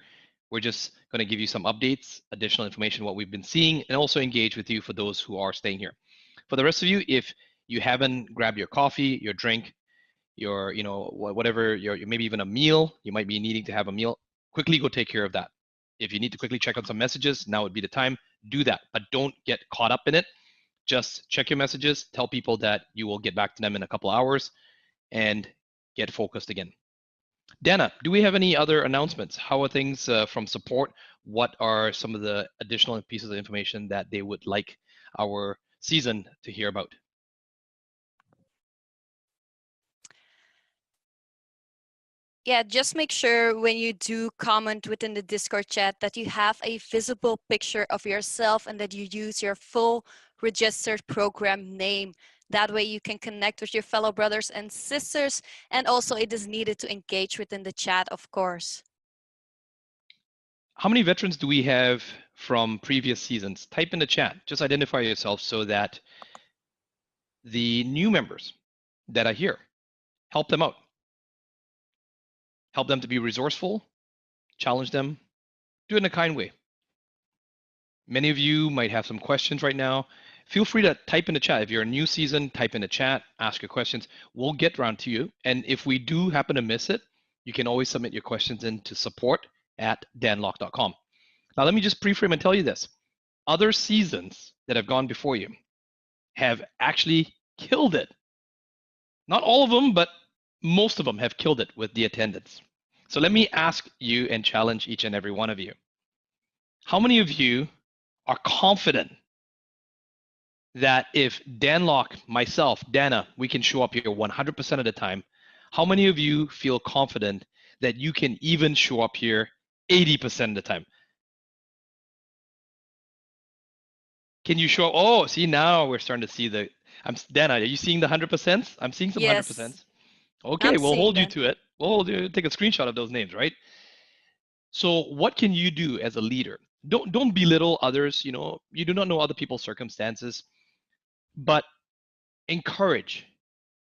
[SPEAKER 2] We're just going to give you some updates, additional information, what we've been seeing, and also engage with you for those who are staying here. For the rest of you, if you haven't grabbed your coffee, your drink, your, whatever, your maybe even a meal, you might be needing to have a meal, quickly go take care of that. If you need to quickly check on some messages, now would be the time. Do that, but don't get caught up in it. Just check your messages, tell people that you will get back to them in a couple hours, and get focused again. Dana, do we have any other announcements? How are things from support? What are some of the additional pieces of information that they would like our season to hear about?
[SPEAKER 1] Yeah, just make sure when you do comment within the Discord chat that you have a visible picture of yourself and that you use your full registered program name. That way you can connect with your fellow brothers and sisters, and also it is needed to engage within the chat, of course.
[SPEAKER 2] How many veterans do we have from previous seasons? Type in the chat, just identify yourself so that the new members that are here, help them out. Help them to be resourceful, challenge them, do it in a kind way. Many of you might have some questions right now. Feel free to type in the chat. If you're a new season, type in the chat, ask your questions. We'll get around to you. And if we do happen to miss it, you can always submit your questions into support@danlok.com. Now, let me just pre-frame and tell you this. Other seasons that have gone before you have actually killed it. Not all of them, but most of them have killed it with the attendance. So let me ask you and challenge each and every one of you. How many of you are confident that if Dan Lok, myself, Dana, we can show up here 100% of the time? How many of you feel confident that you can even show up here 80% of the time? Can you show? Oh, see, now we're starting to see the. Dana, are you seeing the 100%? I'm seeing some 100%. Okay,
[SPEAKER 1] I'm
[SPEAKER 2] we'll hold you
[SPEAKER 1] that.
[SPEAKER 2] to it. We'll hold you, take a screenshot of those names, right? So what can you do as a leader? Don't belittle others. You know, you do not know other people's circumstances, but encourage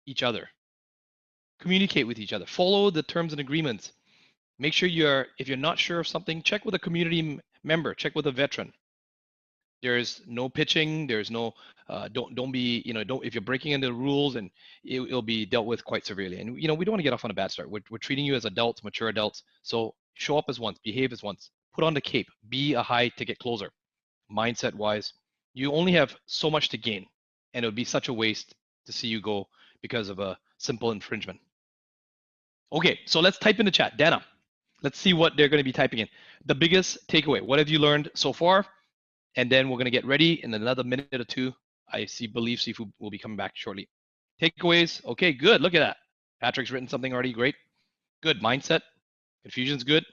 [SPEAKER 2] each other. Communicate with each other. Follow the terms and agreements. Make sure if you're not sure of something, check with a community member, check with a veteran. There's no pitching. There's no don't be, don't, if you're breaking into the rules, and it'll be dealt with quite severely. And we don't want to get off on a bad start. We're treating you as adults, mature adults. So show up as once, behave as once, put on the cape, be a high ticket closer. Mindset wise, you only have so much to gain, and it would be such a waste to see you go because of a simple infringement. Okay, so let's type in the chat. Dana, let's see what they're going to be typing in. The biggest takeaway, what have you learned so far? And then we're going to get ready in another minute or two. I believe Sifu will be coming back shortly. Takeaways. Okay, good. Look at that. Patrick's written something already. Great. Good. Mindset. Confusion's good.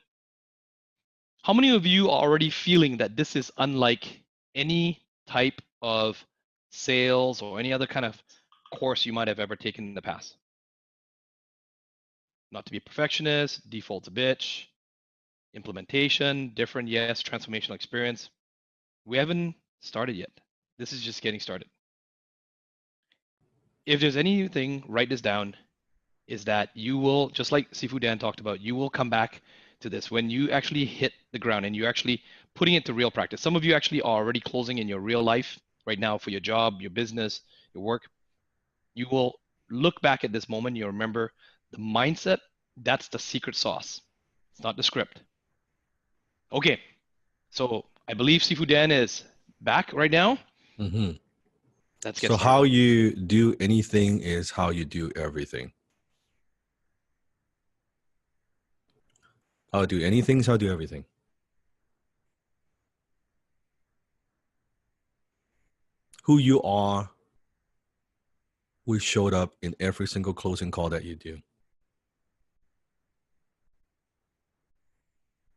[SPEAKER 2] How many of you are already feeling that this is unlike any type of sales or any other kind of course you might have ever taken in the past? Not to be a perfectionist, default's a bitch, implementation, different, yes, transformational experience. We haven't started yet. This is just getting started. If there's anything, write this down, is that you will, just like Sifu Dan talked about, you will come back to this when you actually hit the ground and you're actually putting it to real practice. Some of you actually are already closing in your real life right now for your job, your business, your work. You will look back at this moment, you'll remember the mindset, that's the secret sauce. It's not the script. Okay, so I believe Sifu Dan is back right now.
[SPEAKER 3] Mm-hmm.
[SPEAKER 2] Let's get
[SPEAKER 3] so
[SPEAKER 2] started.
[SPEAKER 3] How you do anything is how you do everything. How to do anything is how to do everything. Who you are will show up in every single closing call that you do.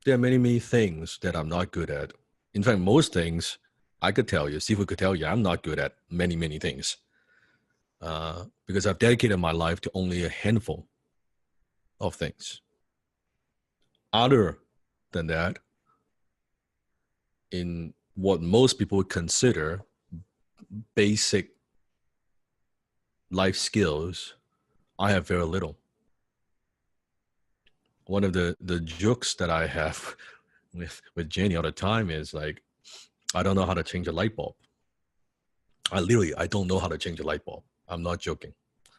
[SPEAKER 3] There are many, many things that I'm not good at. In fact, most things I could tell you, Sifu could tell you, I'm not good at many, many things. Because I've dedicated my life to only a handful of things. Other than that, in what most people would consider basic life skills, I have very little. One of the jokes that I have with Jenny all the time is like, I don't know how to change a light bulb. I don't know how to change a light bulb. I'm not joking.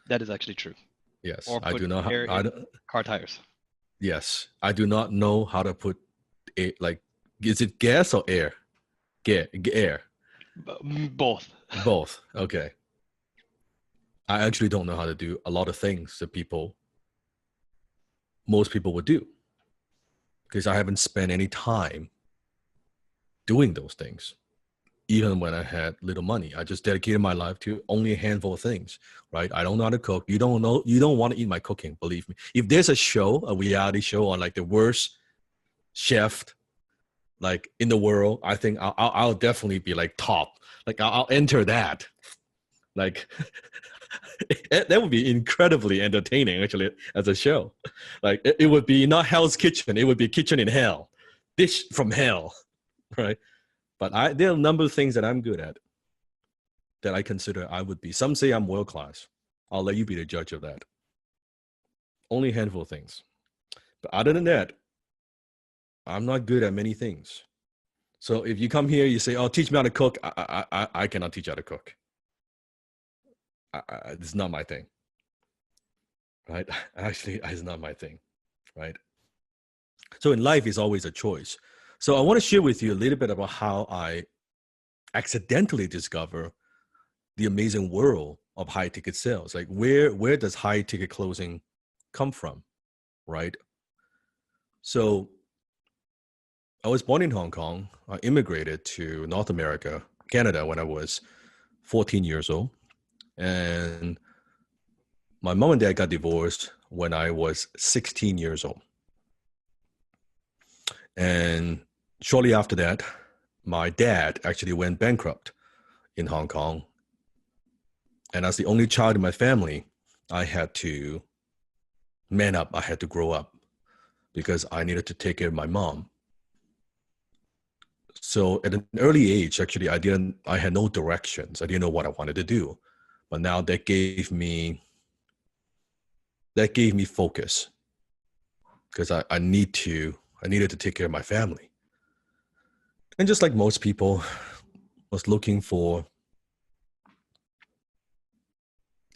[SPEAKER 2] That is actually true.
[SPEAKER 3] Yes,
[SPEAKER 2] Or
[SPEAKER 3] I
[SPEAKER 2] put
[SPEAKER 3] do not.
[SPEAKER 2] air in car tires.
[SPEAKER 3] Yes, I do not know how to put is it gas or air? Air.
[SPEAKER 2] Both.
[SPEAKER 3] Both. Okay. I actually don't know how to do a lot of things that most people would do, because I haven't spent any time doing those things. Even when I had little money, I just dedicated my life to only a handful of things, right? I don't know how to cook. You don't want to eat my cooking, believe me. If there's a reality show on like the worst chef like in the world, I think I'll definitely be like top. Like I'll enter that. Like that would be incredibly entertaining actually as a show. Like it would be not Hell's Kitchen, it would be Kitchen in Hell, dish from hell, right? But there are a number of things that I'm good at that I consider I would be. Some say I'm world class. I'll let you be the judge of that. Only a handful of things. But other than that, I'm not good at many things. So if you come here, you say, "Oh, teach me how to cook." I cannot teach how to cook. It's not my thing, right? Actually, it's not my thing, right? So in life, it's always a choice. So I want to share with you a little bit about how I accidentally discover the amazing world of high ticket sales. Like where does high ticket closing come from, right? So I was born in Hong Kong. I immigrated to North America, Canada, when I was 14 years old. And my mom and dad got divorced when I was 16 years old. And shortly after that, my dad actually went bankrupt in Hong Kong. And as the only child in my family, I had to man up. I had to grow up because I needed to take care of my mom. So at an early age, actually, I had no directions. I didn't know what I wanted to do. But now that gave me focus, because I needed to take care of my family. And just like most people, was looking for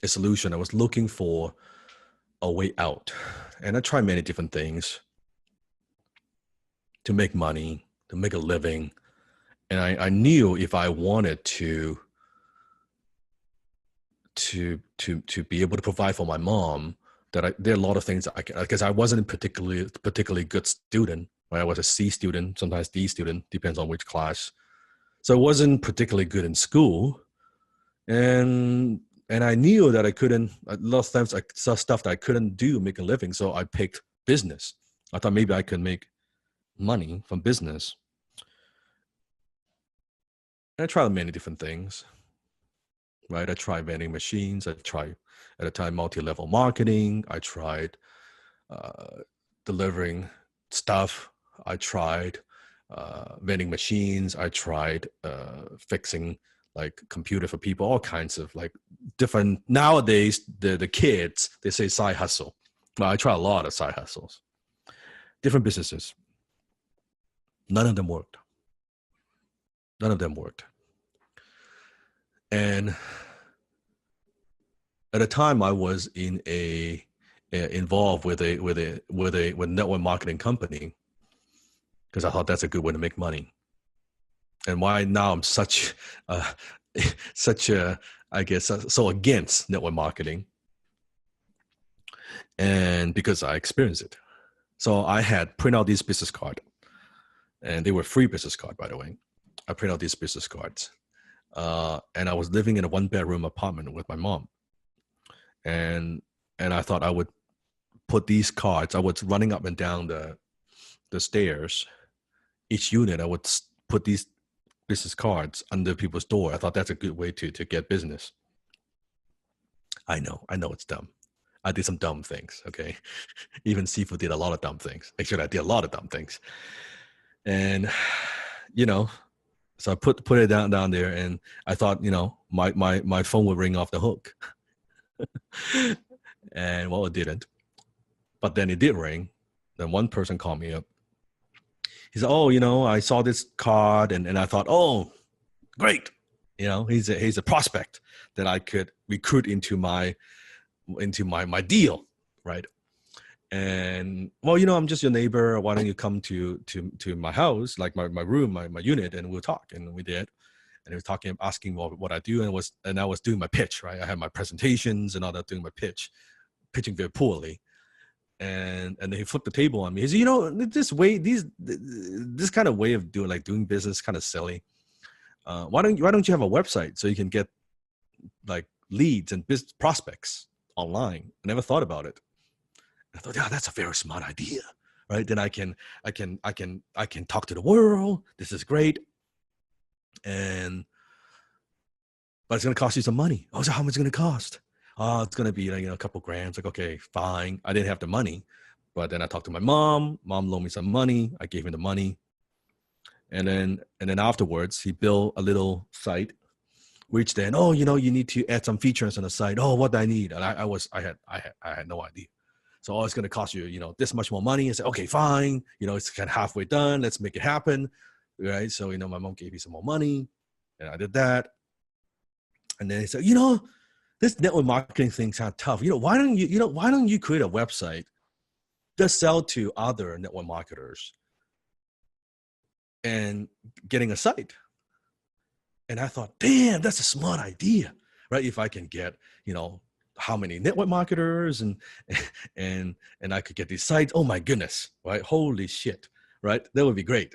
[SPEAKER 3] a solution. I was looking for a way out. And I tried many different things to make money, to make a living. And I knew if I wanted to be able to provide for my mom, that there are a lot of things that I can, because I wasn't a particularly good student. Right? I was a C student, sometimes D student, depends on which class. So I wasn't particularly good in school. And I knew that I couldn't, a lot of times I saw stuff that I couldn't do, make a living. So I picked business. I thought maybe I could make money from business. And I tried many different things, right? I tried vending machines. I tried, at the time, multi-level marketing. I tried delivering stuff. I tried vending machines. I tried fixing like computer for people, all kinds of like different, nowadays, the kids, they say side hustle. Well, I tried a lot of side hustles, different businesses. None of them worked. None of them worked. And at the time I was involved with a network marketing company, because I thought that's a good way to make money. And why now I'm such a, I guess, so against network marketing. And because I experienced it. So I had print out these business cards, and they were free business cards, by the way. I print out these business cards. And I was living in a 1-bedroom apartment with my mom. And I thought I would put these cards, I was running up and down the stairs. Each unit, I would put these business cards under people's door. I thought that's a good way to get business. I know it's dumb. I did some dumb things, okay? Even Sifu did a lot of dumb things. Actually, I did a lot of dumb things. And, So I put it down there, and I thought, my phone would ring off the hook. And well, it didn't. But then it did ring. Then one person called me up. He said, "Oh, I saw this card, and I thought, oh, great. He's a prospect that I could recruit into my deal, right? And well, I'm just your neighbor. Why don't you come to my house, like my room, my unit, and we'll talk." And we did. And he was asking what I do, and I was doing my pitch, right? I had my presentations and all that, doing my pitching very poorly. And then he flipped the table on me. He said, this kind of way of doing business kind of silly. Why don't you have a website so you can get like leads and business prospects online? I never thought about it. I thought, yeah, that's a very smart idea, right? Then I can talk to the world. This is great. But it's going to cost you some money. Oh, so how much is it going to cost? Oh, it's going to be a couple grams. Like, okay, fine. I didn't have the money, but then I talked to my mom. Mom loaned me some money. I gave him the money. And then afterwards, he built a little site, which then, you need to add some features on the site. Oh, what do I need? And I had no idea. So, it's going to cost you, this much more money. I said, okay, fine. It's kind of halfway done. Let's make it happen. Right. So, my mom gave me some more money, and I did that. And then he said, this network marketing thing sounds tough. Why don't you create a website that sell to other network marketers and getting a site? And I thought, damn, that's a smart idea, right? If I can get, how many network marketers and I could get these sites. Oh my goodness, right? Holy shit, right? That would be great.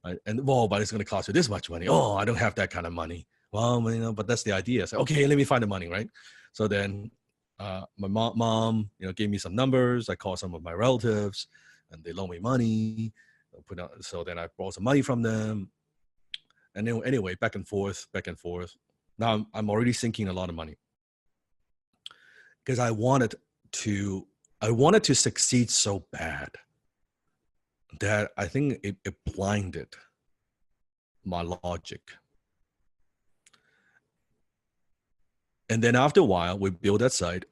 [SPEAKER 3] Right? And but it's going to cost you this much money. Oh, I don't have that kind of money. Well, but that's the idea. So, okay, let me find the money, right? So then my mom, gave me some numbers. I called some of my relatives, and they loaned me money. So then I borrowed some money from them. And then anyway, back and forth. Now I'm already sinking a lot of money because I wanted to succeed so bad that I think it blinded my logic. And then after a while, we built that site.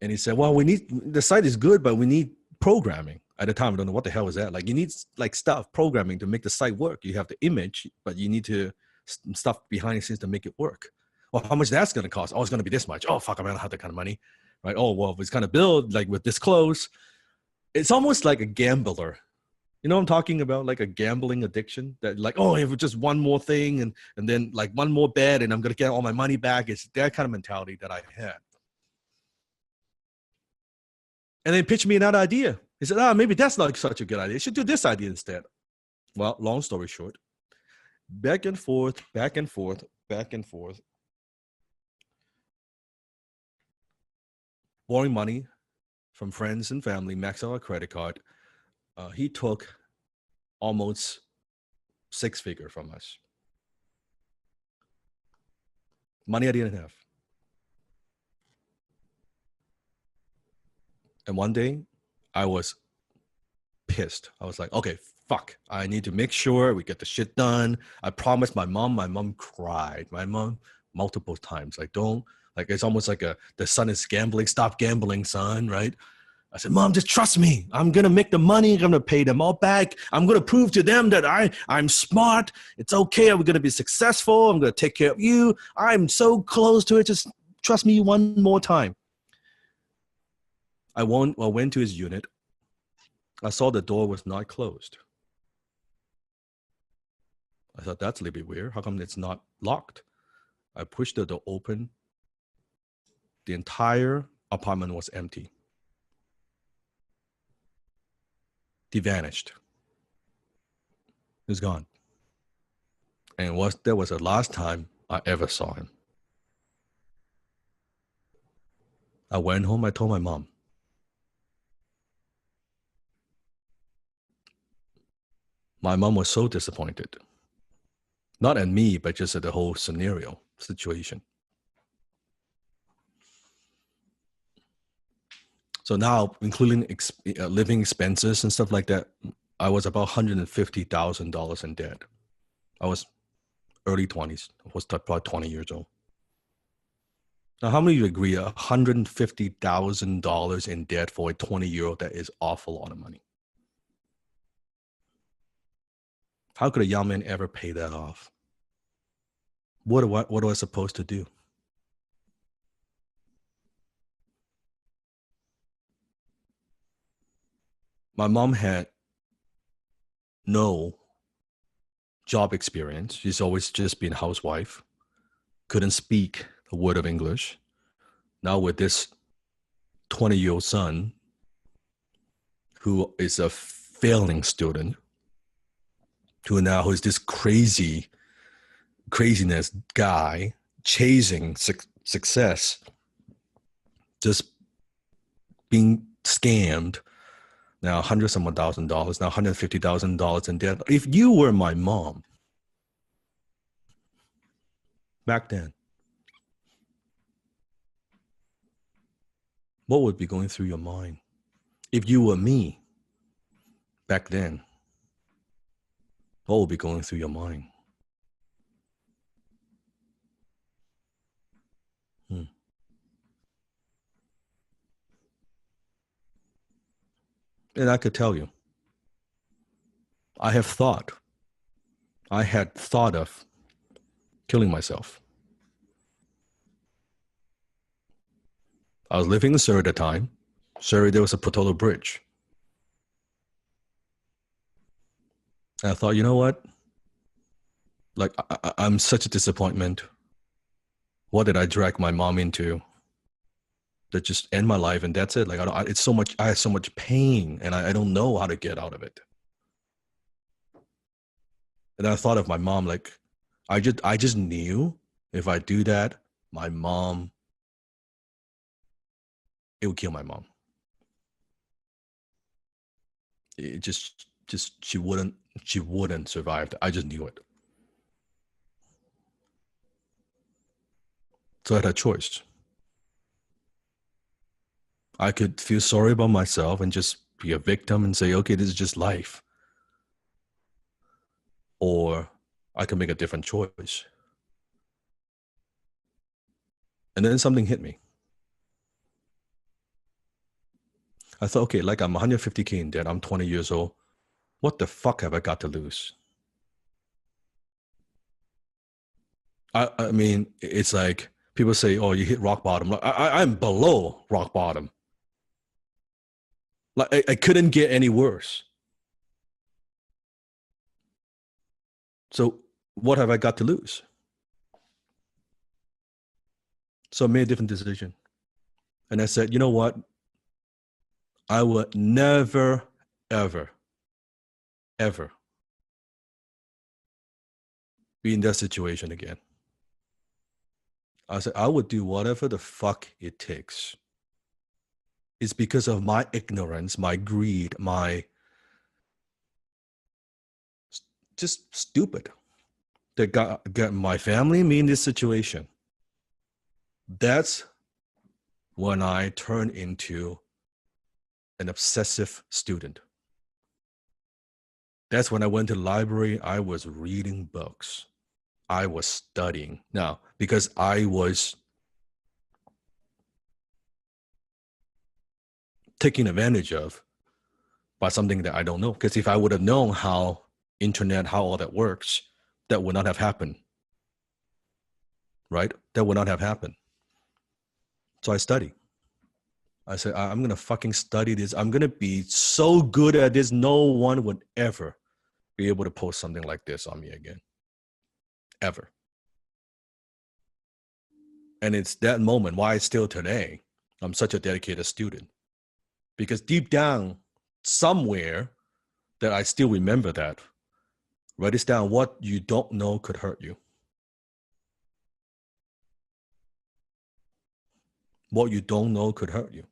[SPEAKER 3] And he said, well, the site is good, but we need programming. At the time, I don't know what the hell is that. Like, you need stuff, programming to make the site work. You have the image, but you need stuff behind the scenes to make it work. Well, how much that's going to cost? Oh, it's going to be this much. Oh, fuck, I don't have that kind of money. Right? Oh, well, if it's going to build like with this close, it's almost like a gambler. You know what I'm talking about? Like a gambling addiction that like, oh, if it's just one more thing and then like one more bet and I'm going to get all my money back. It's that kind of mentality that I had. And they pitched me another idea. He said, maybe that's not such a good idea. You should do this idea instead. Well, long story short, back and forth. Borrowing money from friends and family, max out a credit card. He took almost 6-figure from us. Money I didn't have. And one day I was pissed. I was like, okay, fuck. I need to make sure we get the shit done. I promised my mom. My mom cried. My mom multiple times. Like, it's almost like the son is gambling. Stop gambling, son, right? I said, Mom, just trust me. I'm going to make the money. I'm going to pay them all back. I'm going to prove to them that I'm smart. It's okay. I'm going to be successful. I'm going to take care of you. I'm so close to it. Just trust me one more time. I went to his unit. I saw the door was not closed. I thought, that's a little bit weird. How come it's not locked? I pushed the door open. The entire apartment was empty. He vanished. He was gone. And that was the last time I ever saw him. I went home. I told my mom. My mom was so disappointed. Not at me, but just at the whole situation. So now, including living expenses and stuff like that, I was about $150,000 in debt. I was early 20s. I was probably 20 years old. Now, how many of you agree $150,000 in debt for a 20-year-old, that is awful lot of money? How could a young man ever pay that off? What am I supposed to do? My mom had no job experience. She's always just been a housewife. Couldn't speak a word of English. Now with this 20-year-old son who is a failing student, who is this craziness guy chasing success, just being scammed. Now hundreds of $1,000, now $150,000 in debt. If you were my mom back then, what would be going through your mind? If you were me back then, what would be going through your mind? And I could tell you, I had thought of killing myself. I was living in Surrey at the time. Surrey, there was a Portola Bridge. And I thought, you know what? Like, I'm such a disappointment. What did I drag my mom into? That just end my life and that's it. Like, I have so much pain and I don't know how to get out of it. And I thought of my mom, like, I just knew if I do that, my mom, it would kill my mom. It just she wouldn't survive. I just knew it. So I had a choice. I could feel sorry about myself and just be a victim and say, okay, this is just life. Or I could make a different choice. And then something hit me. I thought, okay, like I'm 150K in debt, I'm 20 years old. What the fuck have I got to lose? I mean, it's like people say, oh, you hit rock bottom. I'm below rock bottom. Like I couldn't get any worse. So what have I got to lose? So I made a different decision. And I said, you know what? I would never, ever, ever be in that situation again. I said, I would do whatever the fuck it takes. It's because of my ignorance, my greed, my just stupid that got my family, me in this situation. That's when I turned into an obsessive student. That's when I went to the library. I was reading books. I was studying. Now, because I was taken advantage of by something that I don't know. Because if I would have known how internet, how all that works, that would not have happened. Right? That would not have happened. So I studied. I said, I'm going to fucking study this. I'm going to be so good at this. No one would ever be able to post something like this on me again. Ever. And it's that moment why still today, I'm such a dedicated student. Because deep down, somewhere, that I still remember that. Write this down. What you don't know could hurt you. What you don't know could hurt you.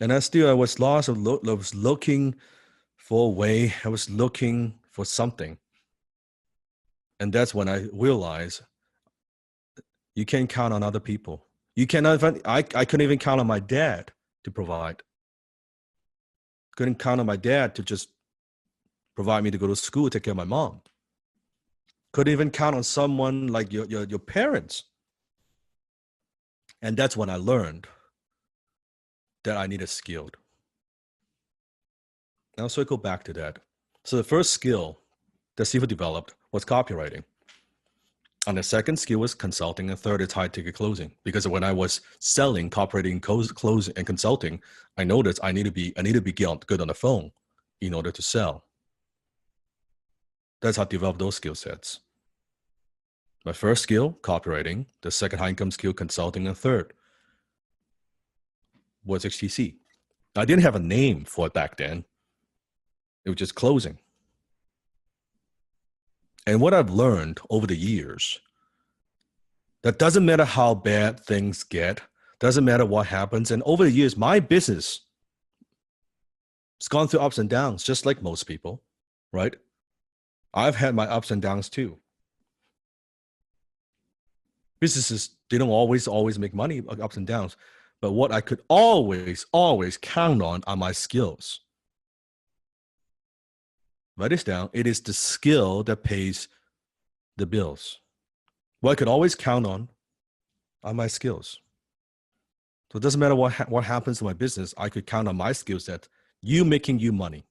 [SPEAKER 3] And I was lost. I was looking for a way. I was looking for something. And that's when I realized you can't count on other people. You cannot even, I couldn't even count on my dad to provide. Couldn't count on my dad to just provide me to go to school, take care of my mom. Couldn't even count on someone like your parents. And that's when I learned that I needed skilled. Now circle back to that. So the first skill that Sifu developed was copywriting. And the second skill was consulting, and third is high ticket closing. Because when I was selling, copywriting, closing, and consulting, I noticed I need to be good on the phone in order to sell. That's how I developed those skill sets. My first skill, copywriting. The second high income skill, consulting, and third was HTC. I didn't have a name for it back then. It was just closing. And what I've learned over the years, that doesn't matter how bad things get, doesn't matter what happens. And over the years, my business has gone through ups and downs, just like most people, right? I've had my ups and downs too. Businesses, they don't always make money, ups and downs. But what I could always count on are my skills. Write this down. It is the skill that pays the bills. What I could always count on are my skills. So it doesn't matter what happens to my business. I could count on my skill set. You making you money.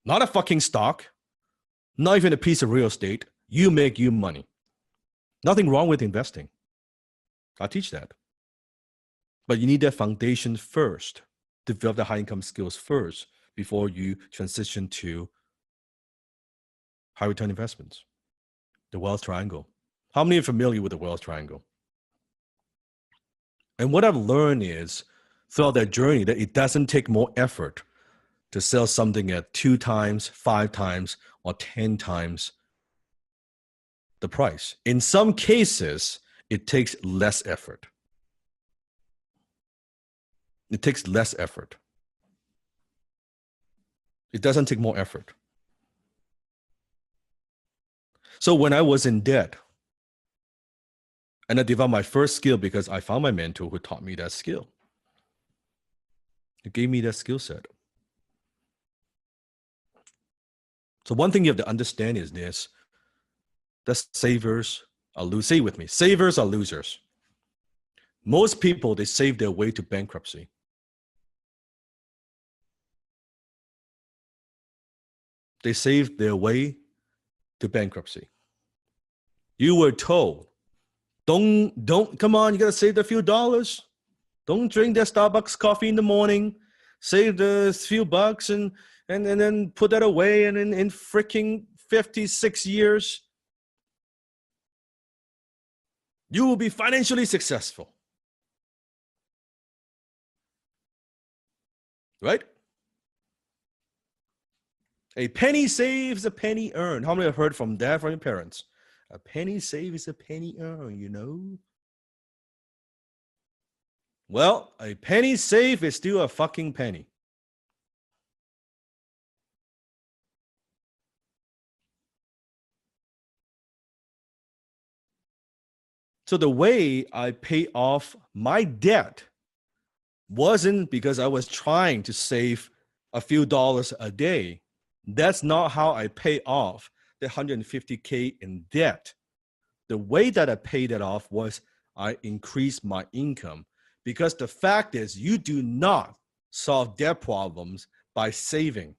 [SPEAKER 3] Not a fucking stock. Not even a piece of real estate. You make you money. Nothing wrong with investing. I teach that. But you need that foundation first. Develop the high income skills first before you transition to high return investments. The wealth triangle. How many are familiar with the wealth triangle? And what I've learned is throughout that journey that it doesn't take more effort to sell something at 2 times, 5 times, or 10 times the price. In some cases, it takes less effort. It takes less effort. It doesn't take more effort. So when I was in debt, and I developed my first skill because I found my mentor who taught me that skill. He gave me that skill set. So one thing you have to understand is this, that savers are losers. Say it with me, savers are losers. Most people, they save their way to bankruptcy. They saved their way to bankruptcy. You were told, don't, come on, you gotta save the few dollars. Don't drink that Starbucks coffee in the morning. Save the few bucks and then put that away. And in freaking 56 years, you will be financially successful. Right? A penny saves, a penny earned. How many have heard from that from your parents? A penny saved is a penny earned, you know? Well, a penny saved is still a fucking penny. So the way I pay off my debt wasn't because I was trying to save a few dollars a day. That's not how I pay off the $150K in debt. The way that I paid it off was I increased my income, because the fact is you do not solve debt problems by saving.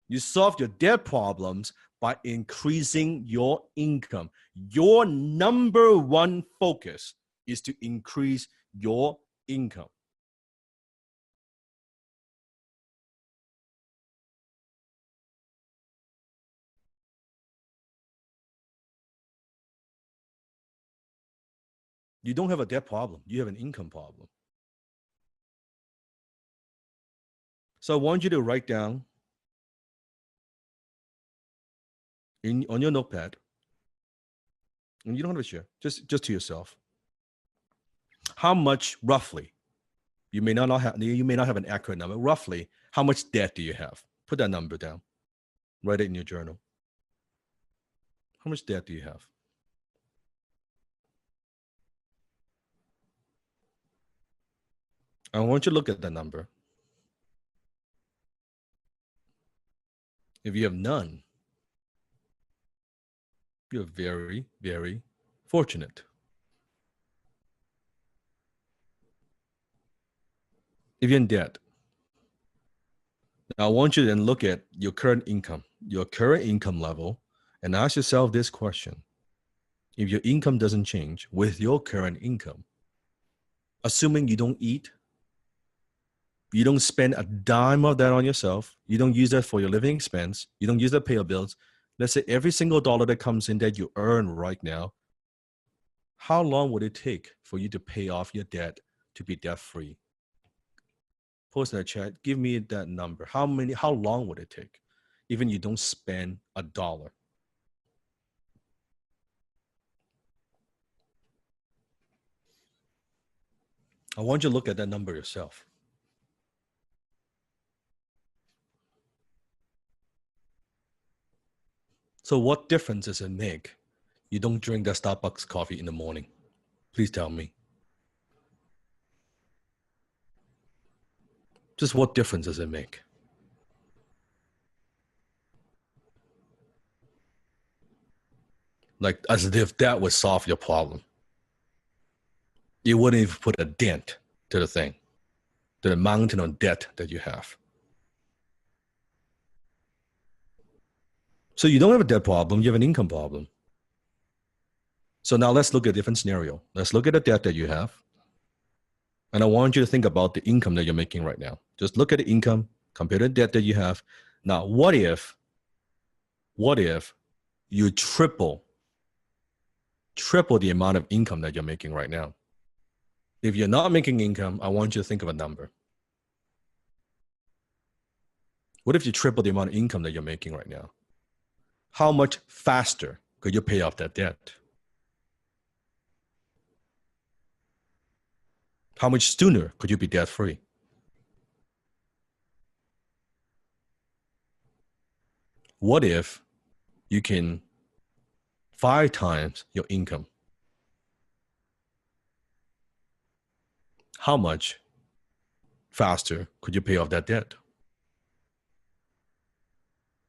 [SPEAKER 3] You solve your debt problems by increasing your income. Your number one focus is to increase your income. You don't have a debt problem. You have an income problem. So I want you to write down on your notepad, and you don't have to share, just to yourself, how much roughly, you may not have an accurate number, roughly how much debt do you have? Put that number down. Write it in your journal. How much debt do you have? I want you to look at that number. If you have none, you're very, very fortunate. If you're in debt, now I want you to then look at your current income level, and ask yourself this question. If your income doesn't change with your current income, assuming you don't eat, you don't spend a dime of that on yourself, you don't use that for your living expense, you don't use that to pay your bills, let's say every single dollar that comes in that you earn right now, how long would it take for you to pay off your debt to be debt free? Post in the chat, give me that number. How long would it take? Even you don't spend a dollar. I want you to look at that number yourself. So what difference does it make? You don't drink that Starbucks coffee in the morning. Please tell me. Just what difference does it make? Like as if that would solve your problem. You wouldn't even put a dent to the thing, to the mountain of debt that you have. So you don't have a debt problem, you have an income problem. So now let's look at a different scenario. Let's look at the debt that you have. And I want you to think about the income that you're making right now. Just look at the income, compare the debt that you have. Now, what if you triple the amount of income that you're making right now? If you're not making income, I want you to think of a number. What if you triple the amount of income that you're making right now? How much faster could you pay off that debt? How much sooner could you be debt free? What if you can 5 times your income? How much faster could you pay off that debt?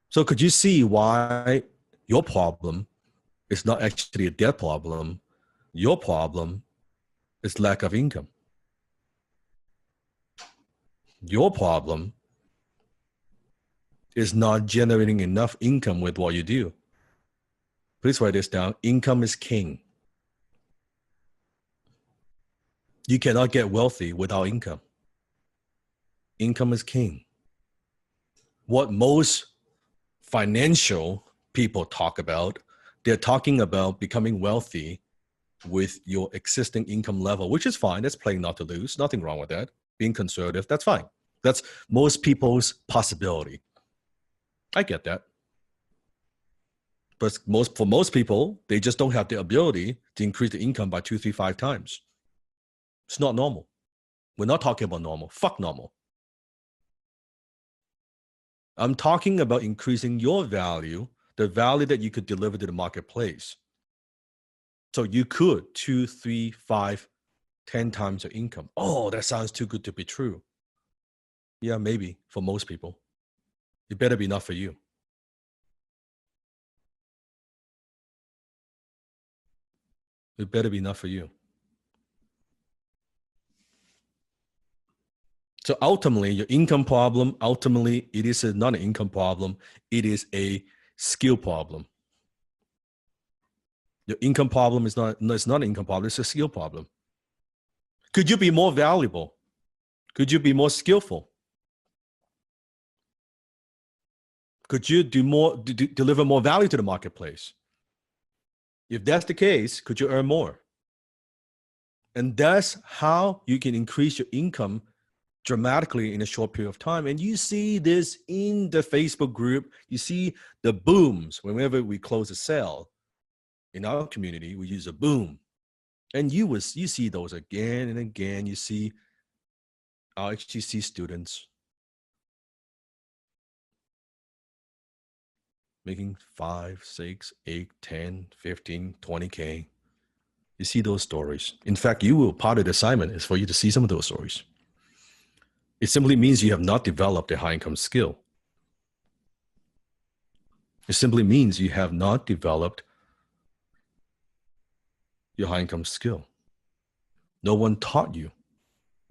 [SPEAKER 3] So could you see why your problem is not actually a debt problem? Your problem is lack of income. Your problem is not generating enough income with what you do. Please write this down. Income is king. You cannot get wealthy without income. Income is king. What most financial people talk about, they're talking about becoming wealthy with your existing income level, which is fine. That's playing not to lose. Nothing wrong with that. Being conservative, that's fine. That's most people's possibility. I get that. But for most people, they just don't have the ability to increase the income by 2, 3, 5 times. It's not normal. We're not talking about normal. Fuck normal. I'm talking about increasing your value, the value that you could deliver to the marketplace. So you could 2, 3, 5, 10 times your income. Oh, that sounds too good to be true. Yeah, maybe for most people. It better be not for you. It better be not for you. So ultimately, your income problem, it is not an income problem. It is a skill problem. Your income problem is not an income problem. It's a skill problem. Could you be more valuable? Could you be more skillful? Could you deliver more value to the marketplace? If that's the case, could you earn more? And that's how you can increase your income dramatically in a short period of time. And you see this in the Facebook group. You see the booms. Whenever we close a sale in our community, we use a boom. And you see those again and again. You see our HTC students making 5, 6, 8, 10, 15, 20K. You see those stories. In fact, part of the assignment is for you to see some of those stories. It simply means you have not developed a high income skill. It simply means you have not developed your high income skill. No one taught you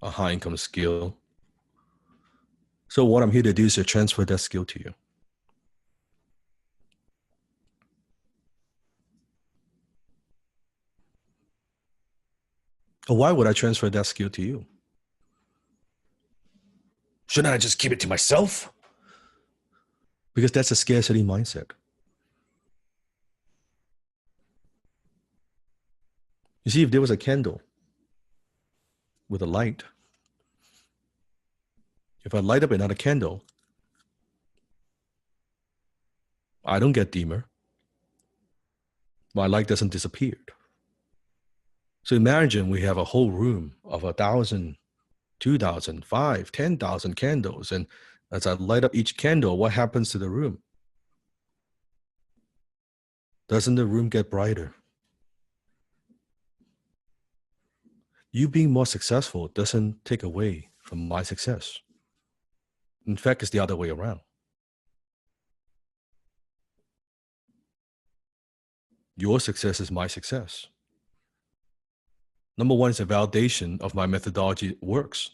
[SPEAKER 3] a high income skill. So what I'm here to do is to transfer that skill to you. Why would I transfer that skill to you? Shouldn't I just keep it to myself? Because that's a scarcity mindset. You see, if there was a candle with a light, if I light up another candle, I don't get dimmer. My light doesn't disappear. So imagine we have a whole room of 1,000, 2,000, 5, 10,000 candles. And as I light up each candle, what happens to the room? Doesn't the room get brighter? You being more successful doesn't take away from my success. In fact, it's the other way around. Your success is my success. Number one is a validation of my methodology works.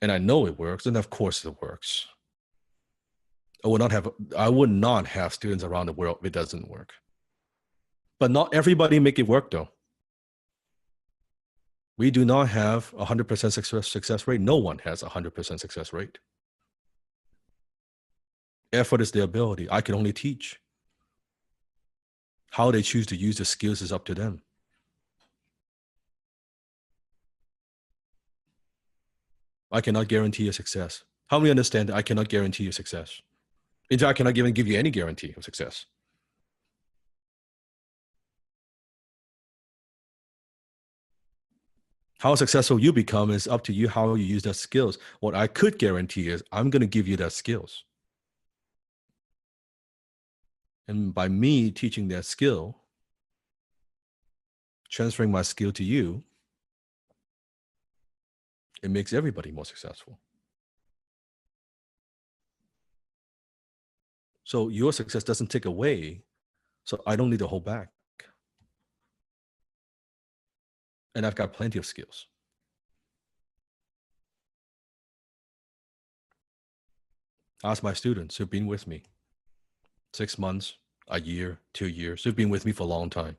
[SPEAKER 3] And I know it works, and of course it works. I would not have students around the world if it doesn't work. But not everybody make it work though. We do not have 100% success rate. No one has 100% success rate. Effort is their ability. I can only teach. How they choose to use the skills is up to them. I cannot guarantee your success. How many understand that I cannot guarantee your success? In fact, I cannot even give you any guarantee of success. How successful you become is up to you, how you use that skills. What I could guarantee is I'm going to give you that skills. And by me teaching that skill, transferring my skill to you, it makes everybody more successful. So your success doesn't take away. So I don't need to hold back. And I've got plenty of skills. Ask my students who've been with me 6 months, a year, 2 years, who've been with me for a long time.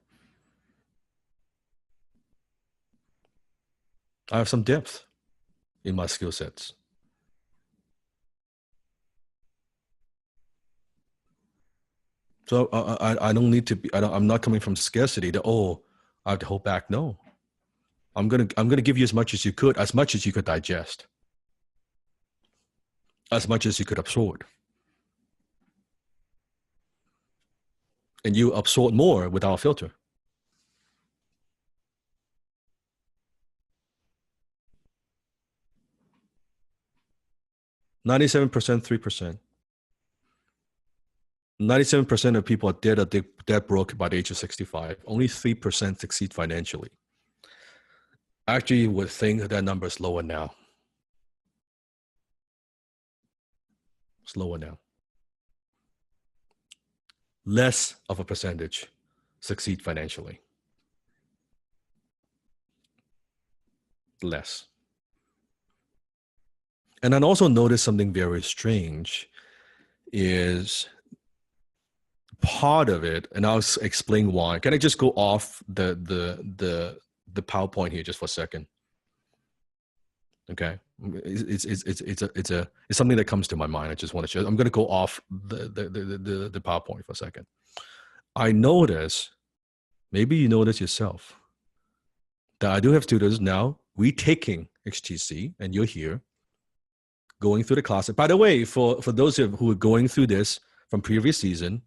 [SPEAKER 3] I have some depth in my skill sets. So I don't need to be, I'm not coming from scarcity that, I have to hold back. No, I'm going to give you as much as you could digest, as much as you could absorb. And you absorb more without a filter. %, 3%. 97% of people are dead broke by the age of 65. Only 3% succeed financially. Actually, you would think that number is lower now. It's lower now. Less of a percentage succeed financially. Less. And I also noticed something very strange is part of it, and I'll explain why. Can I just go off the PowerPoint here just for a second? Okay, it's something that comes to my mind. I just want to share. I'm going to go off the PowerPoint for a second. I notice, maybe you notice yourself, that I do have students now retaking HTC, and you're here going through the class. By the way, for those of who are going through this from previous season,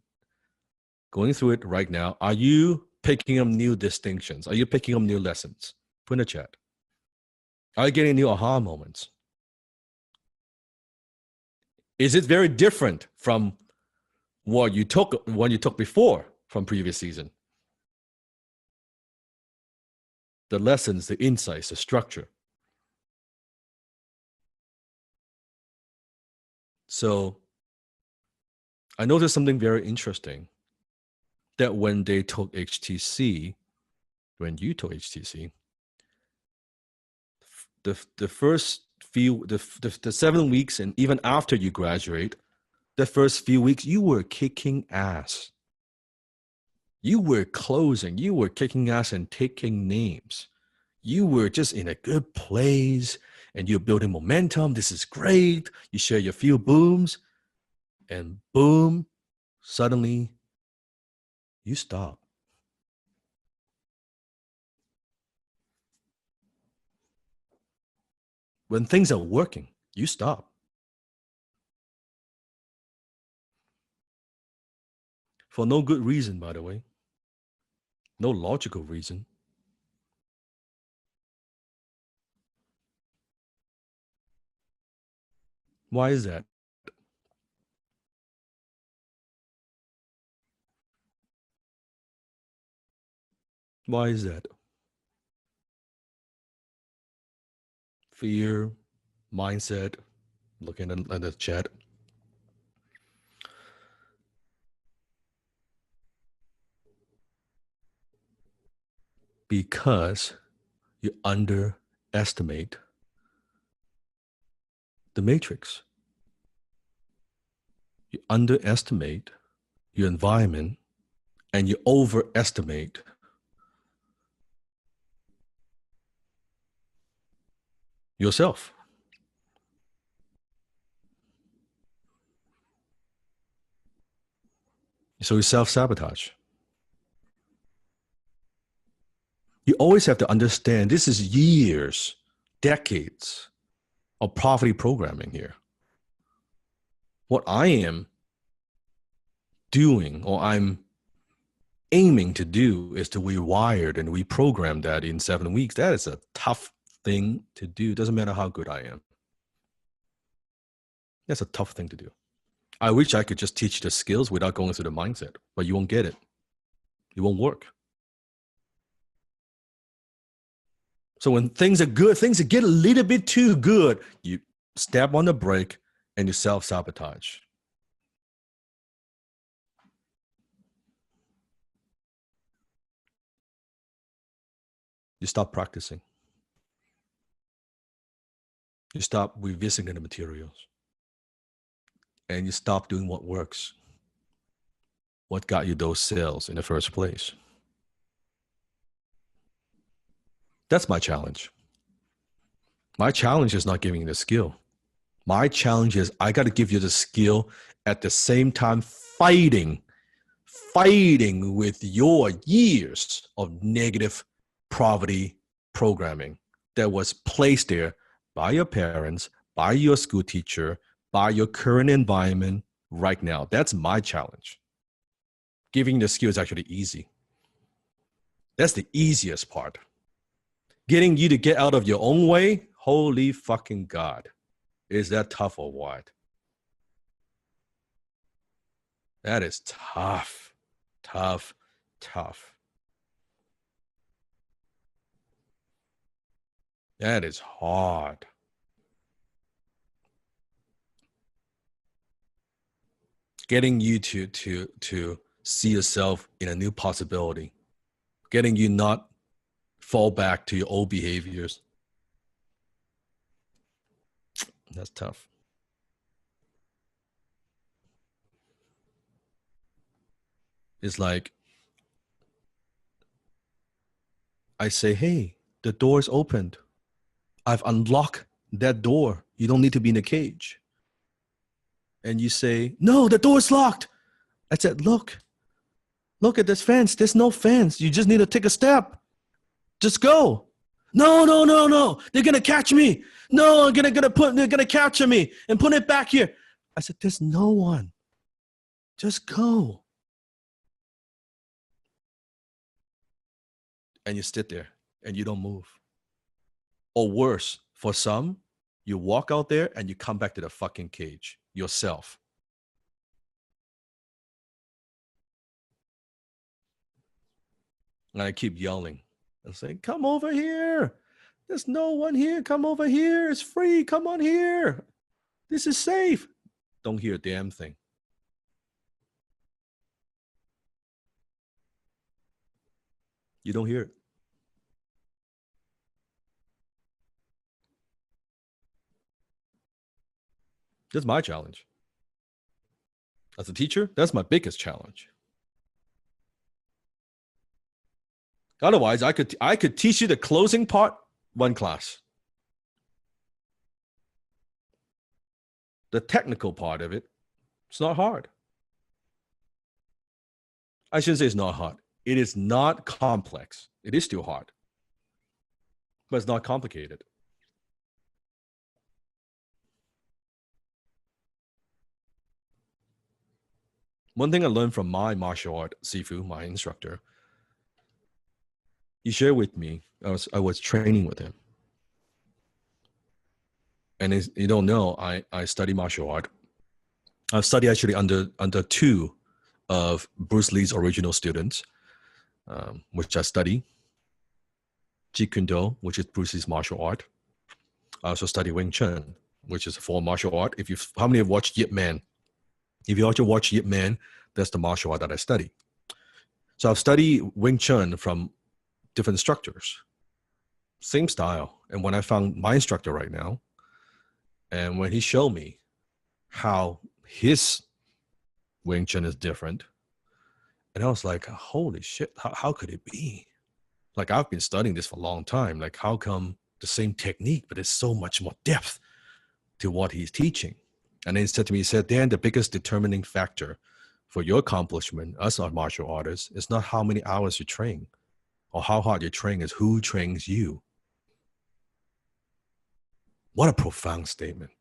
[SPEAKER 3] going through it right now, are you picking up new distinctions? Are you picking up new lessons? Put in the chat. Are you getting new aha moments? Is it very different from what you took before from previous season? The lessons, the insights, the structure. So I noticed something very interesting, that when they took HTC, when you took HTC, the first few, the 7 weeks, and even after you graduate, the first few weeks, you were kicking ass. You were closing, you were kicking ass and taking names. You were just in a good place and you're building momentum. This is great. You share your few booms, and boom, suddenly you stop. When things are working, you stop. For no good reason, by the way. No logical reason. Why is that? Why is that? Fear, mindset, looking at the chat. Because you underestimate the matrix. You underestimate your environment and you overestimate yourself. So you self-sabotage. You always have to understand this is years, decades of poverty programming here. What I am doing, or I'm aiming to do, is to rewire and reprogram that in 7 weeks. That is a tough thing to do. Doesn't matter how good I am. That's a tough thing to do. I wish I could just teach the skills without going through the mindset, but you won't get it. It won't work. So when things are good, things get a little bit too good, you step on the brake and you self-sabotage. You stop practicing. You stop revisiting the materials. And you stop doing what works. What got you those sales in the first place? That's my challenge. My challenge is not giving you the skill. My challenge is I got to give you the skill at the same time fighting with your years of negative poverty programming that was placed there by your parents, by your school teacher, by your current environment right now. That's my challenge. Giving the skill is actually easy. That's the easiest part. Getting you to get out of your own way, holy fucking God. Is that tough or what? That is tough, tough, tough. That is hard. Getting you to see yourself in a new possibility. Getting you not fall back to your old behaviors. That's tough. It's like I say, hey, the door is opened. I've unlocked that door. You don't need to be in a cage. And you say, no, the door is locked. I said, look at this fence. There's no fence. You just need to take a step. Just go. No. They're going to catch me. No, they're going to capture me and put it back here. I said, there's no one. Just go. And you sit there and you don't move. Or worse, for some, you walk out there and you come back to the fucking cage yourself. And I keep yelling and saying, come over here. There's no one here. Come over here. It's free. Come on here. This is safe. Don't hear a damn thing. You don't hear it. That's my challenge. As a teacher, that's my biggest challenge. Otherwise, I could teach you the closing part, one class. The technical part of it, it's not hard. I shouldn't say it's not hard. It is not complex. It is still hard, but it's not complicated. One thing I learned from my martial art Sifu, my instructor, he shared with me, I was training with him. And as you don't know, I study martial art. I've studied actually under two of Bruce Lee's original students, which I study. Jeet Kune Do, which is Bruce Lee's martial art. I also study Wing Chun, which is a form of martial art. How many have watched Yip Man? If you also watch Yip Man, that's the martial art that I study. So I've studied Wing Chun from different instructors, same style. And when I found my instructor right now, and when he showed me how his Wing Chun is different, and I was like, holy shit, how could it be? Like, I've been studying this for a long time. Like, how come the same technique, but there's so much more depth to what he's teaching? And then he said to me, Dan, the biggest determining factor for your accomplishment as a martial artist is not how many hours you train or how hard you train, is who trains you. What a profound statement.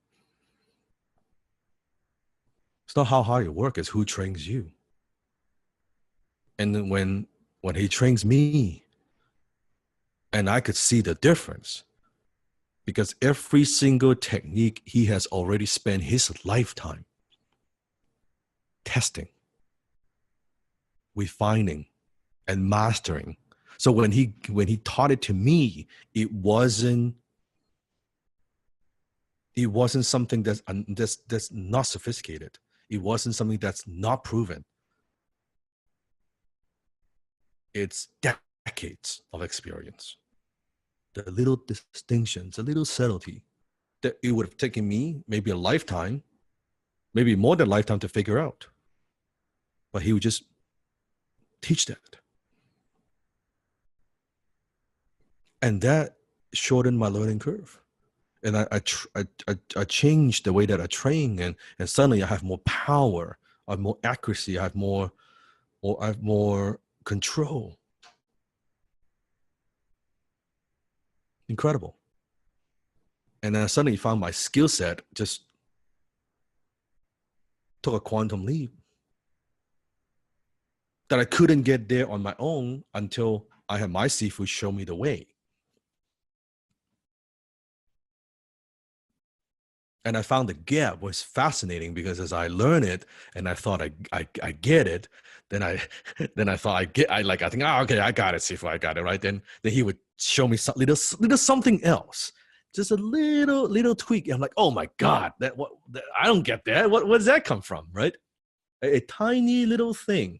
[SPEAKER 3] It's not how hard you work, it's who trains you. And then when he trains me, and I could see the difference, because every single technique he has already spent his lifetime testing, refining, and mastering. So when he taught it to me, it wasn't something that's not sophisticated. It wasn't something that's not proven. It's decades of experience. The little distinctions, the little subtlety that it would have taken me maybe a lifetime, maybe more than a lifetime to figure out. But he would just teach that. And that shortened my learning curve. And I changed the way that I train, and suddenly I have more power, I have more accuracy, I have more control. Incredible. And then I suddenly found my skill set just took a quantum leap that I couldn't get there on my own until I had my Sifu show me the way. And I found the gap was fascinating, because as I learned it and I thought I get it, then I thought I think, okay, I got it, Sifu, I got it, right? Then he would show me some little something else, just a little tweak. I'm like, oh my God, I don't get that. What does that come from, right? A tiny little thing,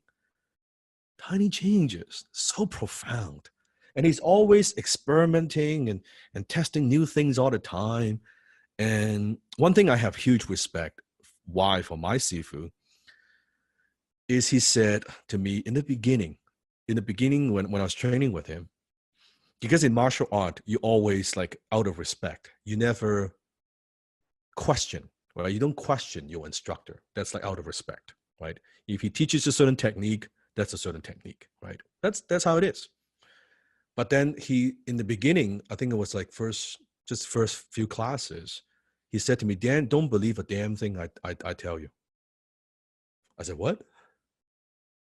[SPEAKER 3] tiny changes, so profound. And he's always experimenting and testing new things all the time. And one thing I have huge respect for my Sifu is he said to me in the beginning when I was training with him, because in martial art, you always, like, out of respect, you never question, right? You don't question your instructor. That's like out of respect, right? If he teaches a certain technique, that's a certain technique, right? That's how it is. But then in the beginning, I think it was like first few classes, he said to me, Dan, don't believe a damn thing I tell you. I said, what? He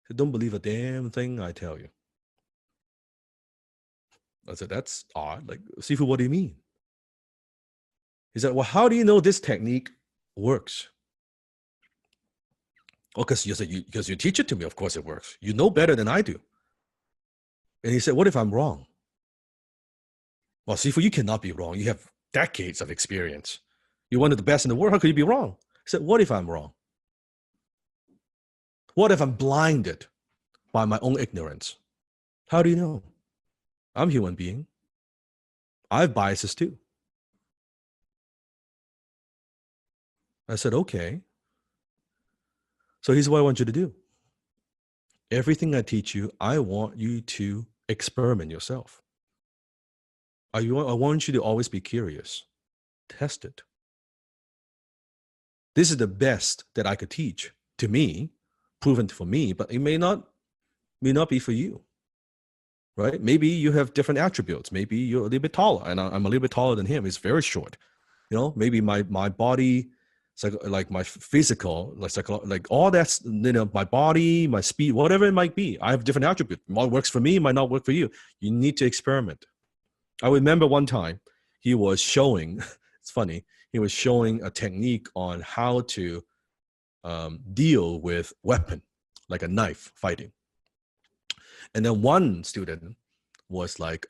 [SPEAKER 3] said, don't believe a damn thing I tell you. I said, that's odd. Like, Sifu, what do you mean? He said, well, how do you know this technique works? Oh, because you teach it to me, of course it works. You know better than I do. And he said, what if I'm wrong? Well, Sifu, you cannot be wrong. You have decades of experience. You're one of the best in the world. How could you be wrong? He said, what if I'm wrong? What if I'm blinded by my own ignorance? How do you know? I'm a human being. I have biases too. I said, okay. So here's what I want you to do. Everything I teach you, I want you to experiment yourself. I want you to always be curious. Test it. This is the best that I could teach to me, proven for me, but it may not be for you. Right? Maybe you have different attributes. Maybe you're a little bit taller, and I'm a little bit taller than him. He's very short. You know, maybe my body, like my physical, like all that's, you know, my body, my speed, whatever it might be. I have different attributes. What works for me might not work for you. You need to experiment. I remember one time he was showing, it's funny, he was showing a technique on how to deal with weapon, like a knife fighting. And then one student was like,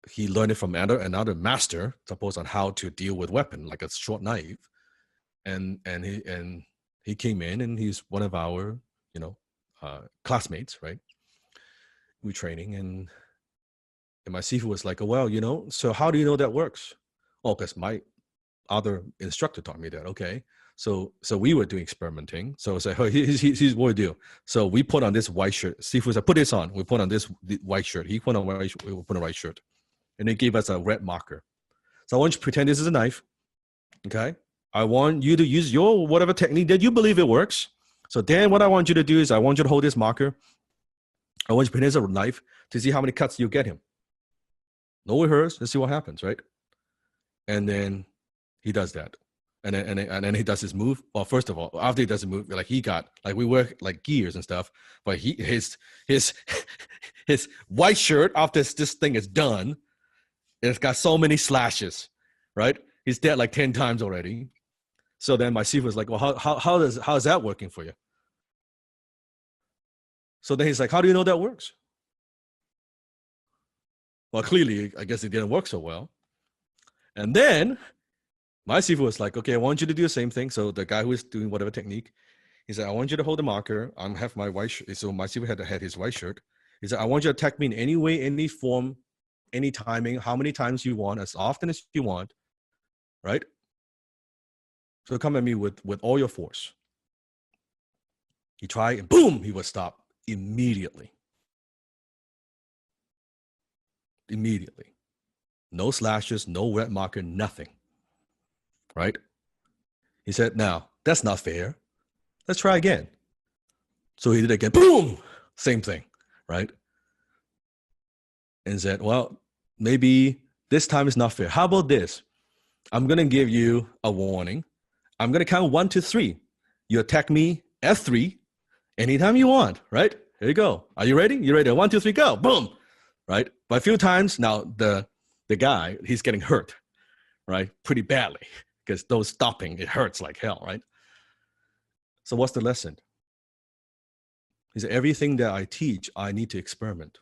[SPEAKER 3] he learned it from another master, suppose, on how to deal with weapon, like a short knife. And he came in, and he's one of our, you know, classmates, right? We training, and my Sifu was like, well, you know, so how do you know that works? Oh, because my other instructor taught me that. Okay. So we were doing experimenting. So it's like, oh, here's what we do. So we put on this white shirt. Sifu said, put this on. We put on this white shirt. He put on white, we put on a white shirt. And they gave us a red marker. So I want you to pretend this is a knife. Okay. I want you to use your whatever technique that you believe it works. So then what I want you to do is I want you to hold this marker. I want you to pretend it's a knife to see how many cuts you get him. No rehearse. Let's see what happens, right? And then he does that. And then he does his move. Well, first of all, after he does the move, like he got, like we work like gears and stuff, but his white shirt after this thing is done, it's got so many slashes, right? He's dead like 10 times already. So then my Sifu was like, well, how is that working for you? So then he's like, how do you know that works? Well, clearly, I guess it didn't work so well. And then my Sifu was like, okay, I want you to do the same thing. So the guy who is doing whatever technique, he said, I want you to hold the marker. I have my white shirt. So my Sifu had his white shirt. He said, I want you to attack me in any way, any form, any timing, how many times you want, as often as you want, right? So come at me with all your force. He tried, and boom, he would stop immediately. Immediately. No slashes, no red marker, nothing. Right? He said, now, that's not fair. Let's try again. So he did it again. Boom! Same thing. Right? And said, well, maybe this time is not fair. How about this? I'm going to give you a warning. I'm going to count 1 to 3. You attack me at 3 anytime you want. Right? Here you go. Are you ready? You ready? 1, 2, 3, go. Boom! Right? But a few times now, the guy, he's getting hurt, right? Pretty badly, because those stopping, it hurts like hell, right? So what's the lesson? He said, everything that I teach, I need to experiment.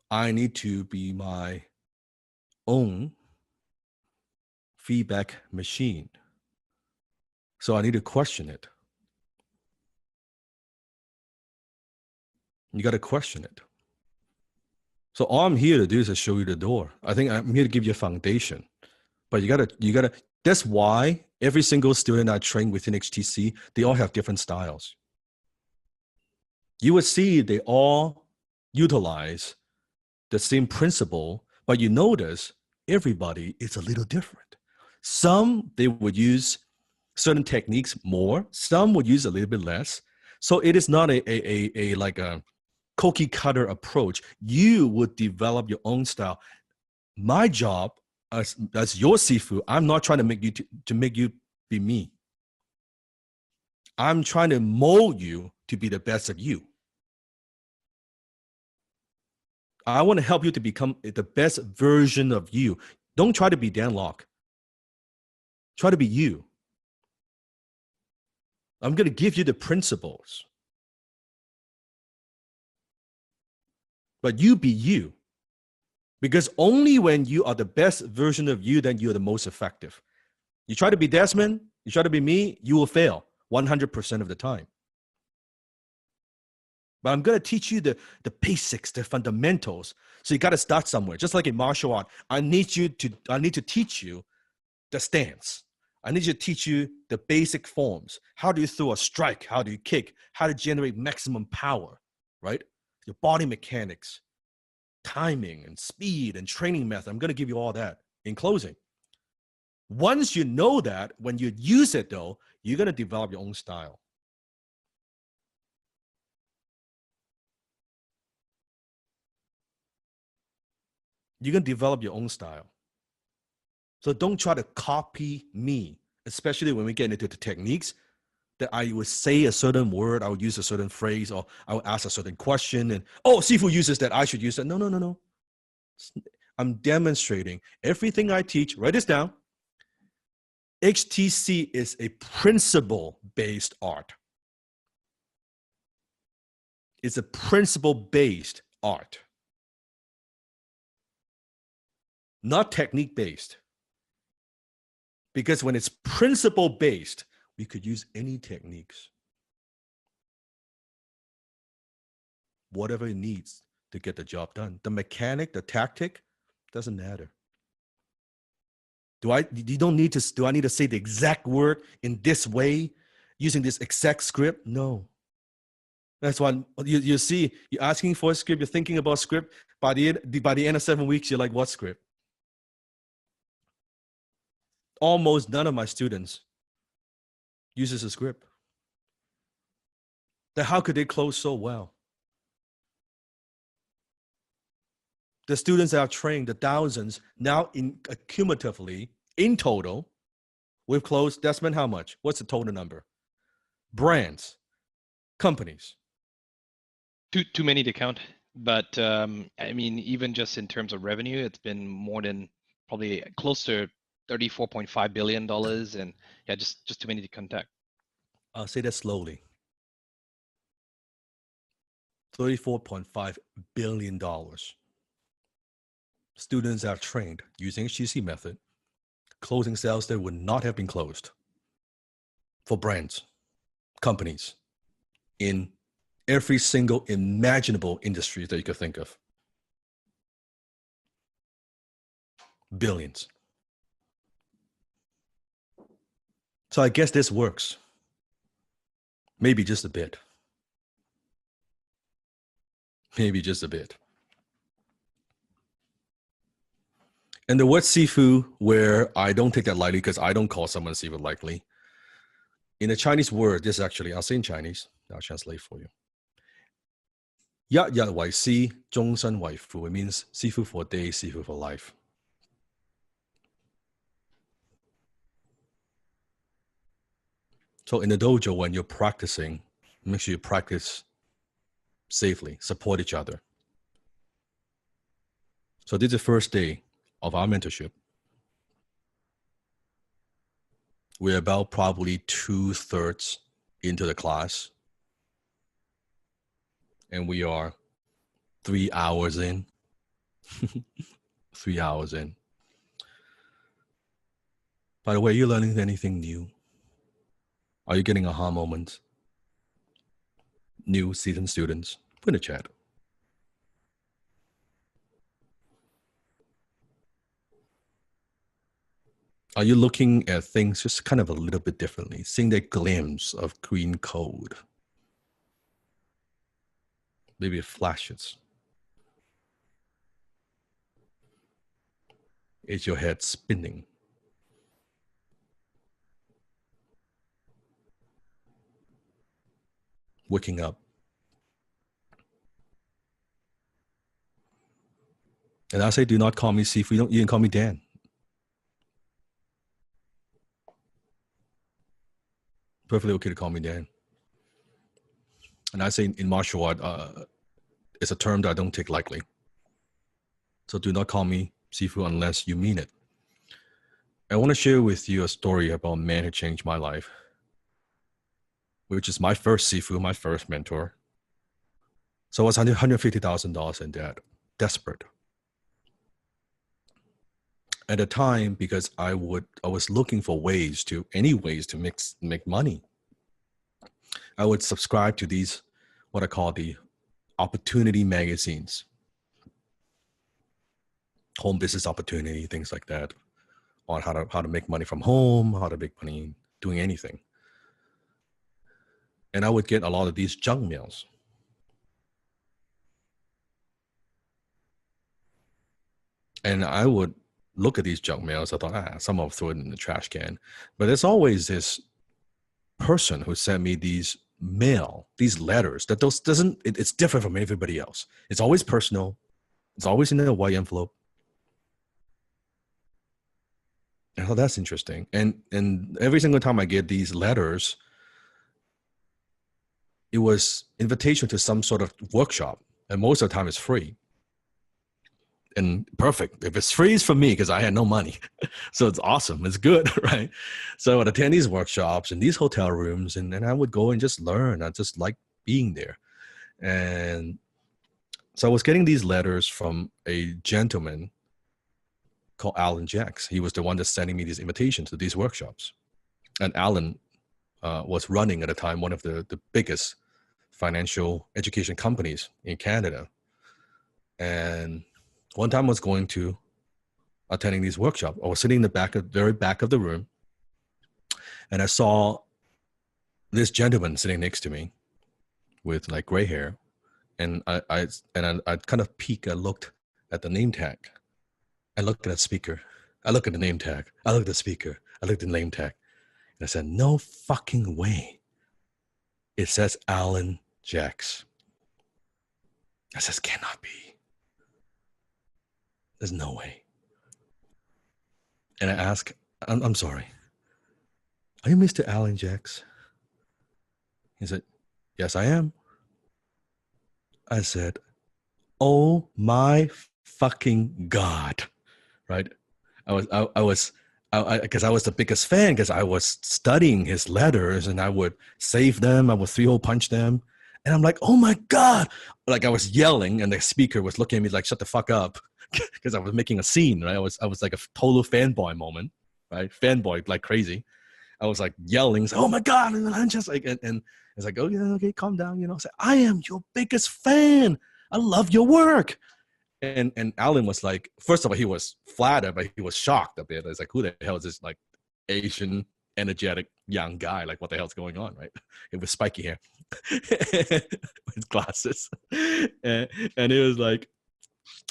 [SPEAKER 3] I need to be my own feedback machine. So I need to question it. You got to question it. So all I'm here to do is to show you the door. I think I'm here to give you a foundation, but you gotta, that's why every single student I train within HTC, they all have different styles. You would see they all utilize the same principle, but you notice everybody is a little different. Some, they would use certain techniques more, some would use a little bit less. So it is not a like a cookie cutter approach. You would develop your own style. My job as your Sifu, I'm not trying to make you to make you be me. I'm trying to mold you to be the best of you. I want to help you to become the best version of you. Don't try to be Dan Lok. Try to be you. I'm going to give you the principles. But you be you. Because only when you are the best version of you, then you're the most effective. You try to be Desmond, you try to be me, you will fail 100% of the time. But I'm going to teach you the basics, the fundamentals. So you got to start somewhere. Just like in martial art, I need to teach you the stance. I need to teach you the basic forms. How do you throw a strike? How do you kick? How to generate maximum power, right? Your body mechanics, timing and speed and training method. I'm going to give you all that in closing. Once you know that, when you use it though, you're going to develop your own style. You can develop your own style. So don't try to copy me, especially when we get into the techniques that I would say a certain word, I would use a certain phrase, or I would ask a certain question, and oh, Sifu uses that, I should use that. No. I'm demonstrating everything I teach. Write this down. HTC is a principle-based art. It's a principle-based art. Not technique-based. Because when it's principle-based, we could use any techniques. Whatever it needs to get the job done. The mechanic, the tactic, doesn't matter. Do I need to say the exact word in this way, using this exact script? No. That's why you see, you're asking for a script, you're thinking about script. By the end of 7 weeks, you're like, what script? Almost none of my students uses a script. Then how could they close so well? The students that I've trained, the thousands, now cumulatively, in total, we've closed, Desmond, how much? What's the total number? Brands, companies.
[SPEAKER 2] Too many to count. But I mean, even just in terms of revenue, it's been more than probably close to $34.5 billion. And yeah, just too many to contact.
[SPEAKER 3] I'll say that slowly. $34.5 billion. Students have trained using HTC method, closing sales that would not have been closed for brands, companies in every single imaginable industry that you could think of. Billions. So I guess this works. Maybe just a bit. Maybe just a bit. And the word Sifu, where I don't take that lightly because I don't call someone Sifu lightly. In a Chinese word, this actually, I'll say in Chinese, I'll translate for you. 一日為師，終身為父. It means Sifu for day, Sifu for life. So in the dojo, when you're practicing, make sure you practice safely, support each other. So this is the first day of our mentorship. We're about probably 2/3 into the class. And we are 3 hours in. 3 hours in. By the way, are you learning anything new? Are you getting aha moments? New seasoned students, put in the chat. Are you looking at things just kind of a little bit differently, seeing that glimpse of green code? Maybe it flashes. Is your head spinning? Waking up. And I say, do not call me Sifu. You can call me Dan. Perfectly okay to call me Dan. And I say in martial art, it's a term that I don't take lightly. So do not call me Sifu unless you mean it. I want to share with you a story about a man who changed my life, which is my first Sifu, my first mentor. So I was $150,000 in debt, desperate. At the time, because I was looking for any ways to make money. I would subscribe to these, what I call the opportunity magazines, home business opportunity, things like that, on how to make money from home, how to make money doing anything. And I would get a lot of these junk mails. And I would look at these junk mails. I thought, some of them throw it in the trash can. But there's always this person who sent me these letters that it's different from everybody else. It's always personal. It's always in a white envelope. And I thought, that's interesting. And every single time I get these letters, it was invitation to some sort of workshop. And most of the time it's free. And perfect. If it's free, it's for me because I had no money. So it's awesome. It's good, right? So I would attend these workshops in these hotel rooms, and I would go and just learn. I just like being there. And so I was getting these letters from a gentleman called Alan Jacks. He was the one that's sending me these invitations to these workshops. And Alan was running at the time one of the biggest financial education companies in Canada. And one time I was going to attending these workshops. I was sitting in the very back of the room, and I saw this gentleman sitting next to me with like gray hair, and I kind of peeked. I looked at the name tag. I looked at the speaker. I looked at the name tag. I looked at the speaker. I looked at the name tag, and I said, "No fucking way! It says Alan Jacks." I says, "Cannot be. There's no way." And I asked, I'm sorry, are you Mr. Alan Jacks? He said, "Yes, I am." I said, "Oh my fucking God," right? Because I was the biggest fan, because I was studying his letters and I would save them. I would 3-hole punch them. And I'm like, "Oh my God." Like I was yelling, and the speaker was looking at me like, "Shut the fuck up." Because I was making a scene, right? I was like a total fanboy moment, right? Fanboy like crazy. I was like yelling, "Oh my God." And I'm just like, and it's like, "Oh yeah, okay, calm down." I said, "I am your biggest fan. I love your work." And Alan was like, first of all, he was flattered, but he was shocked a bit. I was like, "Who the hell is this like Asian, energetic young guy? Like, what the hell's going on?" Right? It was spiky hair with glasses. And it was like,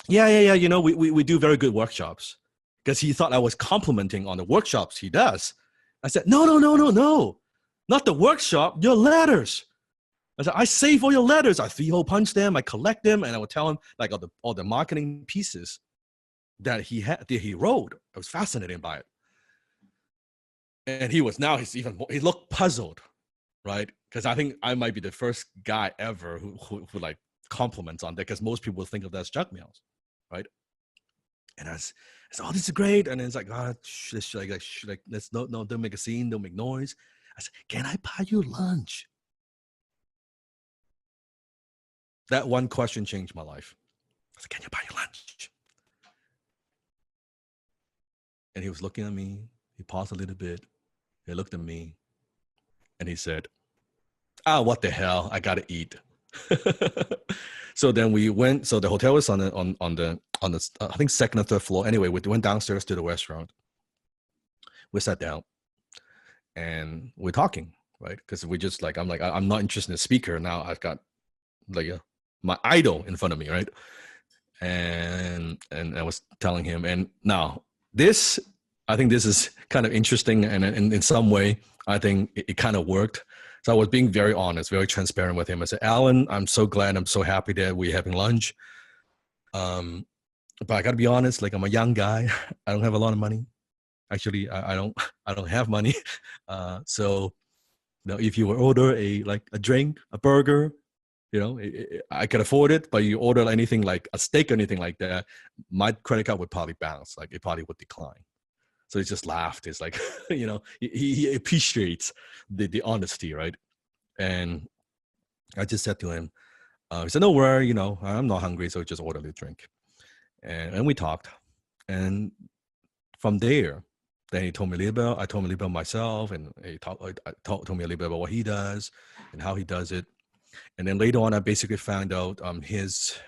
[SPEAKER 3] yeah. We do very good workshops, because he thought I was complimenting on the workshops he does. I said, no, not the workshop, your letters. I said, I save all your letters. I 3-hole punch them. I collect them, and I would tell him like all the marketing pieces that he wrote. I was fascinated by it, and he looked puzzled, right? Because I think I might be the first guy ever who like compliments on that, because most people think of that as junk mails, right? And I said, "Oh, this is great." And it's like, let's don't make a scene, don't make noise. I said, "Can I buy you lunch?" That one question changed my life. I said, "Can you buy you lunch?" And he was looking at me. He paused a little bit. He looked at me, and he said, "What the hell? I gotta eat." So then we went. So the hotel was on the I think second or third floor. Anyway, we went downstairs to the restaurant. We sat down, and we're talking, right? Because we just like, I'm not interested in the speaker now. I've got like my idol in front of me, right? And I was telling him, and now I think this is kind of interesting, and in some way, I think it kind of worked. So I was being very honest, very transparent with him. I said, "Alan, I'm so glad, I'm so happy that we're having lunch. But I gotta be honest, like I'm a young guy. I don't have a lot of money. Actually, I don't have money. So if you would order a drink, a burger, I could afford it, but you order anything like a steak or anything like that, my credit card would probably bounce. Like it probably would decline." So he just laughed. It's like, he appreciates the honesty, right? And I just said to him, he said, "No worry, I'm not hungry, so just order the drink." And we talked. And from there, then he told me a little bit. I told him a little bit about myself, and he told me a little bit about what he does and how he does it. And then later on, I basically found out his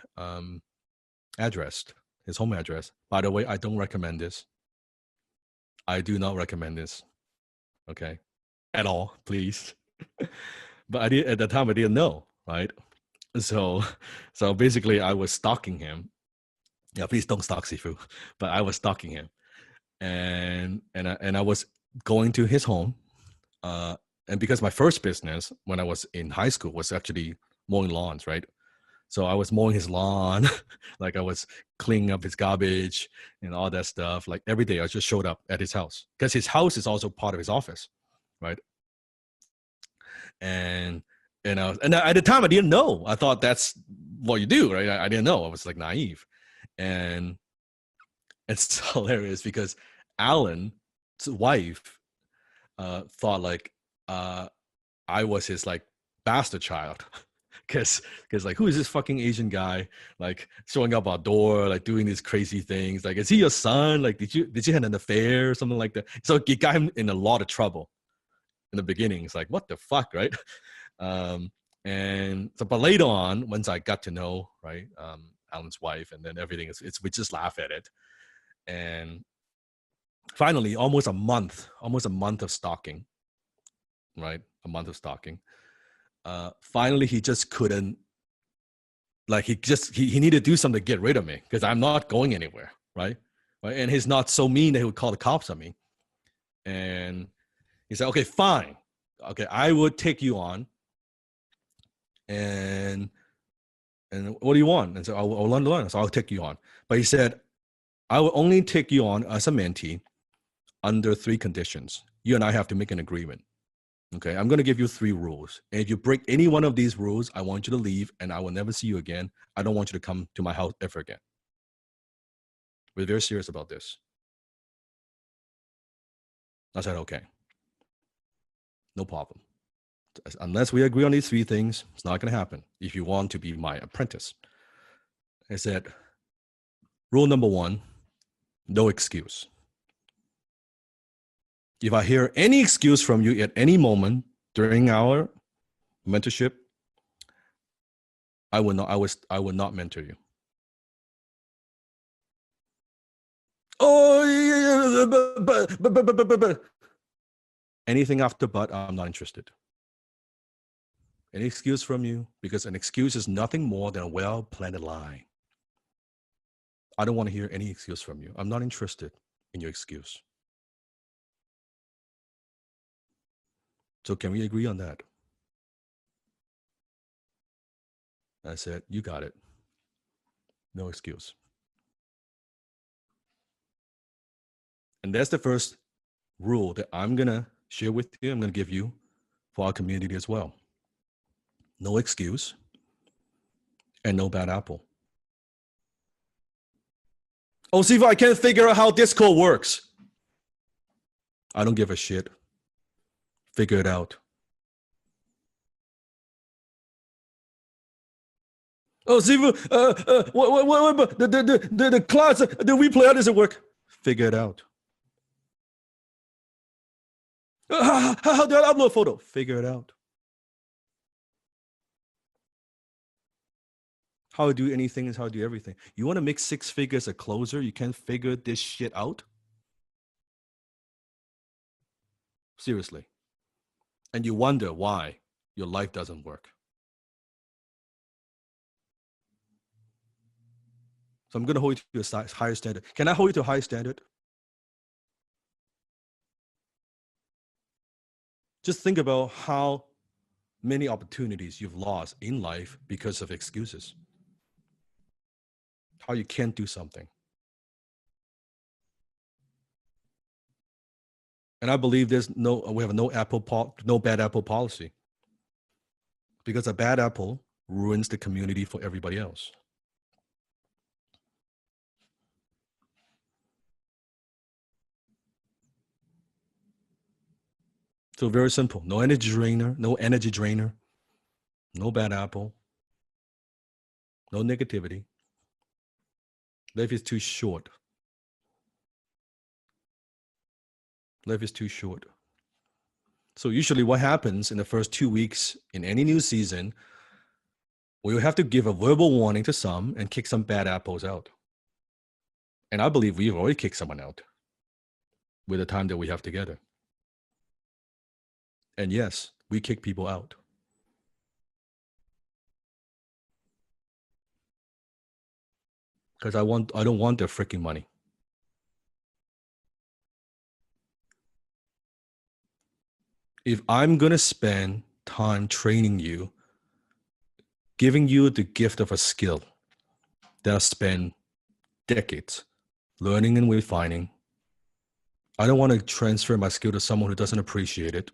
[SPEAKER 3] address, his home address. By the way, I don't recommend this. I do not recommend this. Okay, at all, please. But I did at the time. I didn't know, right? So basically, I was stalking him. Yeah, please don't stalk Sifu. But I was stalking him, and I was going to his home. And because my first business when I was in high school was actually mowing lawns, right? So I was mowing his lawn, like I was cleaning up his garbage and all that stuff. Like every day I just showed up at his house because his house is also part of his office, right? And at the time I didn't know. I thought that's what you do, right? I didn't know. I was like naive. And it's hilarious because Alan's wife thought like I was his like bastard child. Because like, who is this fucking Asian guy like showing up our door, like doing these crazy things? Like, is he your son? Like, did you have an affair or something like that? So it got him in a lot of trouble in the beginning. It's like, what the fuck, right? And so, but later on, once I got to know, right, Alan's wife, and then everything is we just laugh at it. And finally, almost a month of stalking, right? A month of stalking. Finally, he just couldn't, like he needed to do something to get rid of me because I'm not going anywhere, right? And he's not so mean that he would call the cops on me. And he said, okay, fine. Okay, I would take you on. And what do you want? And so I'll learn. So I'll take you on. But he said, I will only take you on as a mentee under 3 conditions. You and I have to make an agreement. Okay, I'm going to give you 3 rules. And if you break any one of these rules, I want you to leave and I will never see you again. I don't want you to come to my house ever again. We're very serious about this. I said, okay, no problem. Unless we agree on these 3 things, it's not going to happen if you want to be my apprentice. I said, rule number 1, no excuse. If I hear any excuse from you at any moment during our mentorship, I will not mentor you. Oh, yeah, but. Anything after but, I'm not interested. Any excuse from you, because an excuse is nothing more than a well-planned lie. I don't want to hear any excuse from you. I'm not interested in your excuse. So can we agree on that? I said, you got it. No excuse. And that's the first rule that I'm going to share with you. I'm going to give you for our community as well. No excuse and no bad apple. Oh, Sifu, I can't figure out how Discord works. I don't give a shit. Figure it out. Oh, Sifu, what the class, the replay, how does it work? Figure it out. How do I upload a photo? Figure it out. How to do anything is how to do everything. You want to make 6 figures a closer? You can't figure this shit out? Seriously. And you wonder why your life doesn't work. So I'm going to hold you to a higher standard. Can I hold you to a higher standard? Just think about how many opportunities you've lost in life because of excuses. How you can't do something. And I believe we have no bad apple policy. Because a bad apple ruins the community for everybody else. So very simple. No energy drainer, no bad apple, no negativity. Life is too short. Life is too short. So usually what happens in the first 2 weeks in any new season, We will have to give a verbal warning to some and kick some bad apples out. And I believe we've already kicked someone out with the time that we have together. And yes, we kick people out. Because I don't want their freaking money. If I'm gonna spend time training you, giving you the gift of a skill that I spent decades learning and refining, I don't want to transfer my skill to someone who doesn't appreciate it.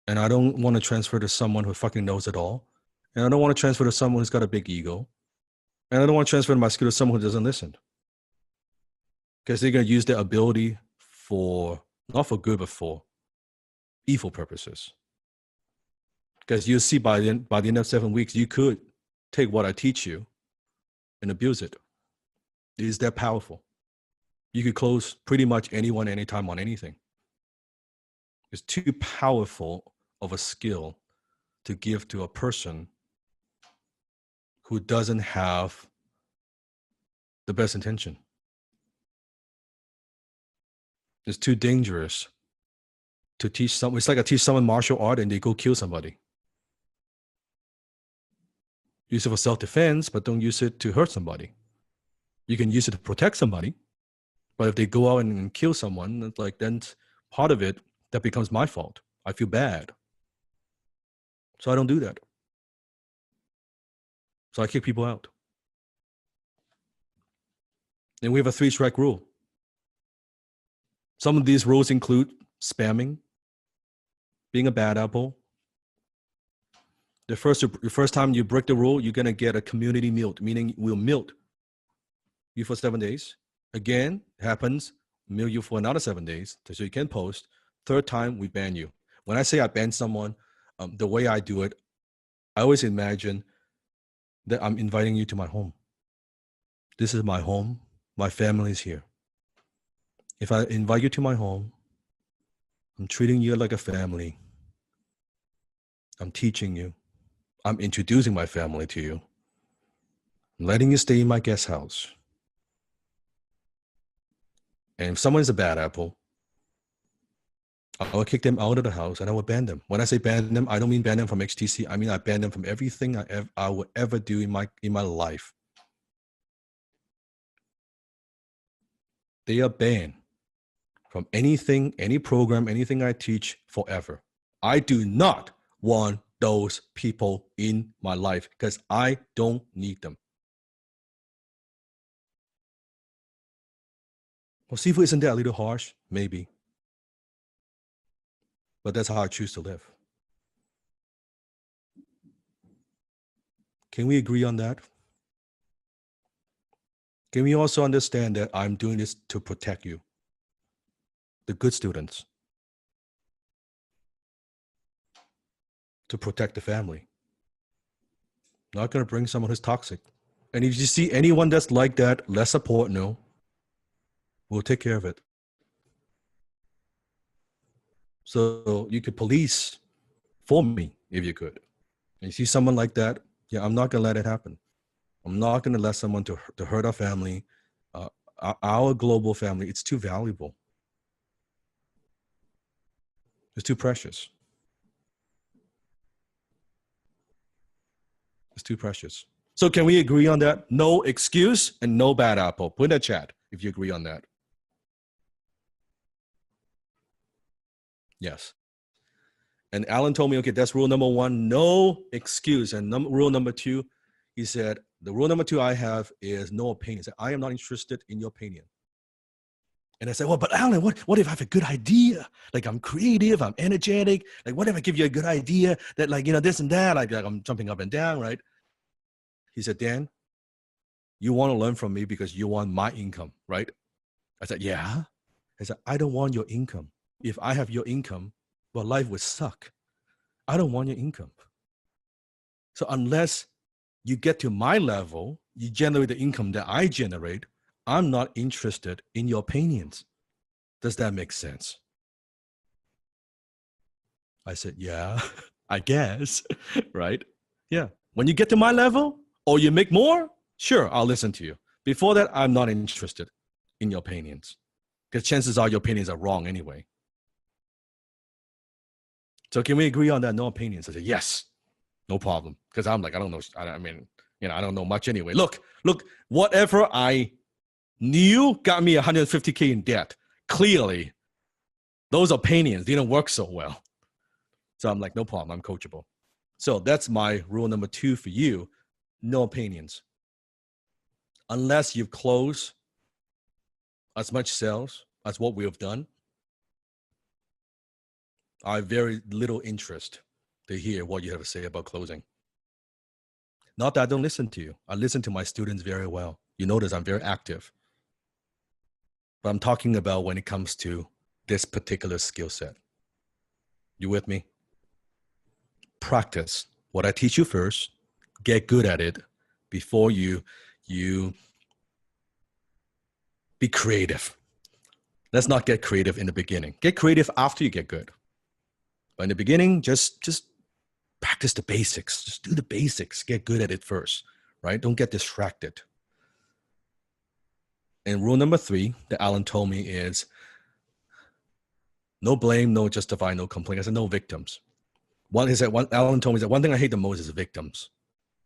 [SPEAKER 3] And I don't want to transfer to someone who fucking knows it all. And I don't want to transfer to someone who's got a big ego. And I don't want to transfer my skill to someone who doesn't listen. Because they're going to use their ability for, not for good, but for evil purposes. Because you'll see by the end of 7 weeks, you could take what I teach you and abuse it. It is that powerful. You could close pretty much anyone, anytime on anything. It's too powerful of a skill to give to a person who doesn't have the best intention. It's too dangerous to teach someone. It's like I teach someone martial art and they go kill somebody. Use it for self-defense, but don't use it to hurt somebody. You can use it to protect somebody, but if they go out and kill someone, it's like then part of it, that becomes my fault. I feel bad. So I don't do that. So I kick people out. And we have a 3-strike rule. Some of these rules include spamming, being a bad apple. The first time you break the rule, you're going to get a community mute, meaning we'll mute you for 7 days. Again, happens, mute you for another 7 days so you can post. Third time, we ban you. When I say I ban someone, the way I do it, I always imagine that I'm inviting you to my home. This is my home. My family is here. If I invite you to my home, I'm treating you like a family. I'm teaching you. I'm introducing my family to you. I'm letting you stay in my guest house. And if someone is a bad apple, I will kick them out of the house and I will ban them. When I say ban them, I don't mean ban them from HTC. I mean I ban them from everything I will ever do in my life. They are banned from anything, any program, anything I teach forever. I do not want those people in my life because I don't need them. Well, Sifu, isn't that a little harsh? Maybe. But that's how I choose to live. Can we agree on that? Can we also understand that I'm doing this to protect you? The good students. To protect the family. Not going to bring someone who's toxic. And if you see anyone that's like that, less support, no. We'll take care of it. So you could police for me if you could. And you see someone like that, yeah, I'm not going to let it happen. I'm not going to let someone to hurt our family, our global family. It's too valuable. It's too precious. It's too precious. So can we agree on that? No excuse and no bad apple. Put in the chat if you agree on that. Yes. And Alan told me, okay, that's rule number 1, no excuse. And rule number 2, he said, the rule number 2 I have is no opinion. He said, I am not interested in your opinion. And I said, well, but Alan, what if I have a good idea? Like I'm creative, I'm energetic. Like what if I give you a good idea that like, this and that, like I'm jumping up and down, right? He said, Dan, you want to learn from me because you want my income, right? I said, yeah. I said, I don't want your income. If I have your income, well, life would suck. I don't want your income. So unless you get to my level, you generate the income that I generate, I'm not interested in your opinions. Does that make sense? I said, yeah, I guess, right? Yeah. When you get to my level or you make more, sure, I'll listen to you. Before that, I'm not interested in your opinions because chances are your opinions are wrong anyway. So can we agree on that? No opinions. I say, yes, no problem. Because I'm like, I don't know. I mean, I don't know much anyway. Look, whatever I knew got me 150K in debt. Clearly, those opinions didn't work so well. So I'm like, no problem. I'm coachable. So that's my rule number 2 for you. No opinions. Unless you've closed as much sales as what we have done, I have very little interest to hear what you have to say about closing. Not that I don't listen to you. I listen to my students very well. You notice I'm very active. But I'm talking about when it comes to this particular skill set. You with me? Practice what I teach you first. Get good at it before you be creative. Let's not get creative in the beginning. Get creative after you get good. But in the beginning, just practice the basics. Just do the basics. Get good at it first, right? Don't get distracted. And rule number 3 that Alan told me is no blame, no justify, no complaint. I said no victims. Alan told me that one thing I hate the most is victims.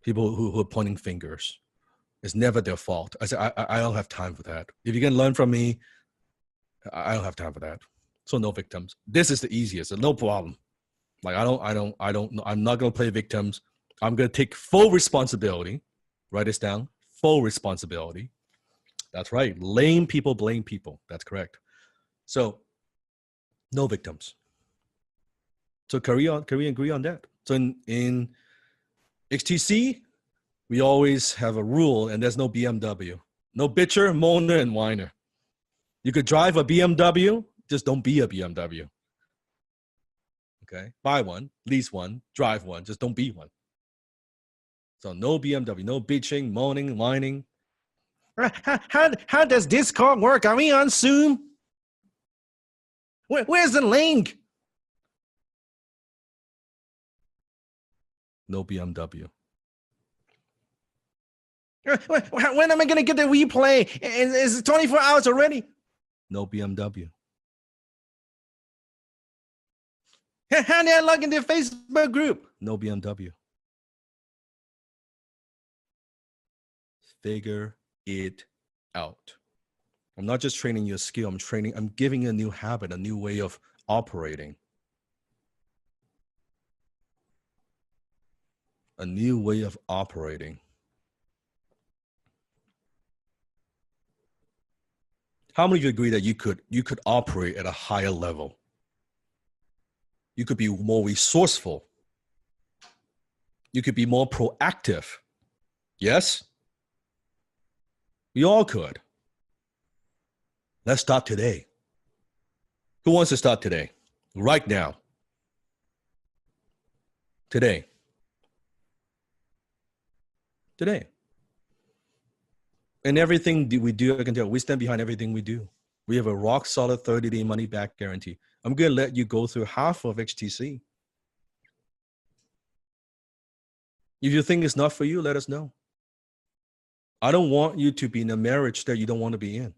[SPEAKER 3] People who are pointing fingers. It's never their fault. I said, I don't have time for that. If you can learn from me, I don't have time for that. So no victims. This is the easiest. So no problem. Like I'm not going to play victims. I'm going to take full responsibility. Write this down. Full responsibility. That's right. Lame people blame people. That's correct. So no victims. So can we agree on that? So in HTC, we always have a rule, and there's no BMW. No bitcher, moaner, and whiner. You could drive a BMW, just don't be a BMW. Okay? Buy one, lease one, drive one, just don't be one. So no BMW, no bitching, moaning, whining. How does Discord work? Are we on Zoom? Where's the link? No BMW. When am I going to get the replay? Is it 24 hours already? No BMW. How do I log into the Facebook group? No BMW. Figure it out. I'm not just training you a skill. I'm giving you a new habit, a new way of operating. A new way of operating. How many of you agree that you could operate at a higher level? You could be more resourceful. You could be more proactive. Yes? We all could. Let's start today. Who wants to start today? Right now. Today. Today. And everything we do, I can tell, we stand behind everything we do. We have a rock solid 30-day money back guarantee. I'm going to let you go through half of HTC. If you think it's not for you, let us know. I don't want you to be in a marriage that you don't want to be in.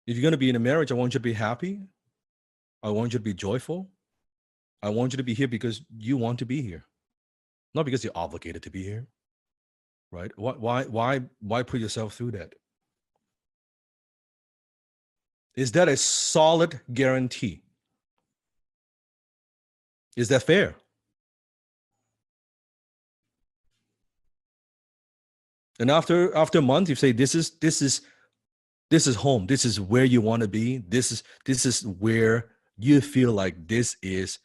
[SPEAKER 3] If you're going to be in a marriage, I want you to be happy. I want you to be joyful. I want you to be here because you want to be here, not because you're obligated to be here, right? Why put yourself through that? Is that a solid guarantee? Is that fair? And after a month, you say, this is home. This is where you want to be. This is where you feel like this is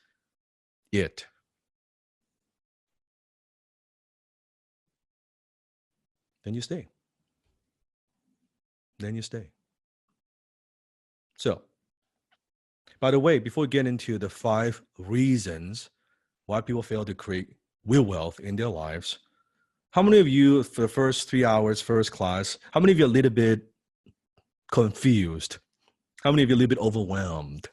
[SPEAKER 3] it. Then you stay. Then you stay. So, by the way, before we get into the 5 reasons why people fail to create real wealth in their lives, how many of you, for the first 3 hours, first class, how many of you are a little bit confused? How many of you are a little bit overwhelmed?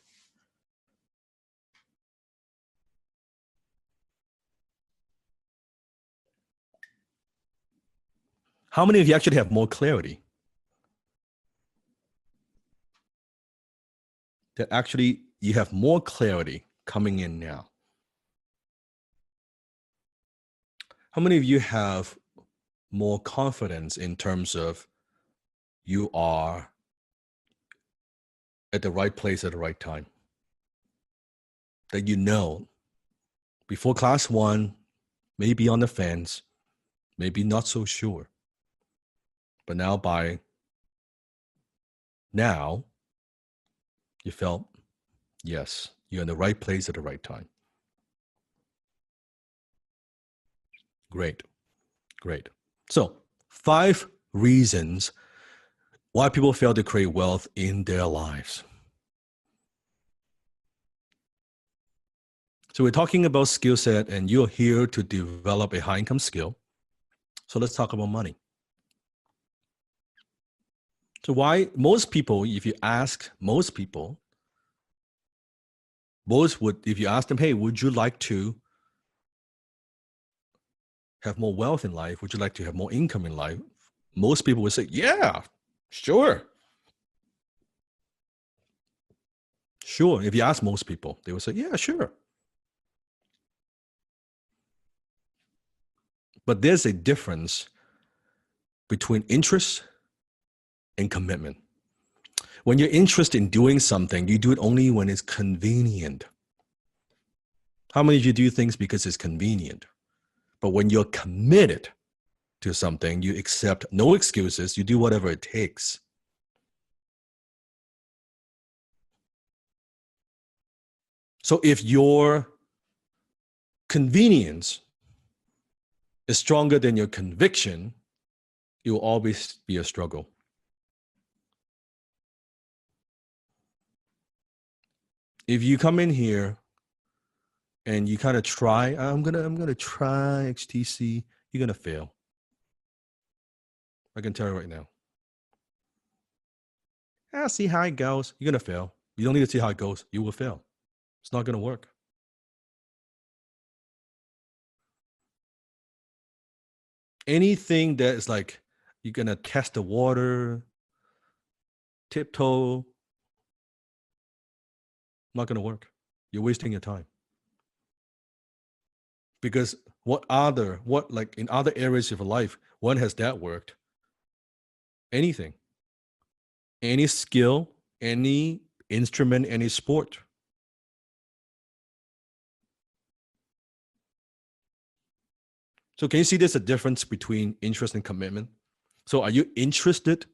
[SPEAKER 3] How many of you actually have more clarity? That actually you have more clarity coming in now. How many of you have more confidence in terms of you are at the right place at the right time? That you know, before class one, maybe on the fence, maybe not so sure. But now by now, you felt, yes, you're in the right place at the right time. Great, great. So 5 reasons why people fail to create wealth in their lives. So we're talking about skill set, and you're here to develop a high income skill. So let's talk about money. So why most people, if you ask most people, if you ask them, hey, would you like to have more wealth in life? Would you like to have more income in life? Most people would say, yeah, sure. Sure. If you ask most people, they would say, yeah, sure. But there's a difference between interest and commitment. When you're interested in doing something, you do it only when it's convenient. How many of you do things because it's convenient? But when you're committed to something, you accept no excuses, you do whatever it takes. So if your convenience is stronger than your conviction, it will always be a struggle. If you come in here and you kind of try, I'm gonna try HTC, you're gonna fail. I can tell you right now. I'll see how it goes. You're gonna fail. You don't need to see how it goes. You will fail. It's not gonna work. Anything that is like you're gonna test the water, tiptoe, not gonna work. You're wasting your time. Because like in other areas of your life, when has that worked? Anything, any skill, any instrument, any sport. So can you see there's a difference between interest and commitment? So are you interested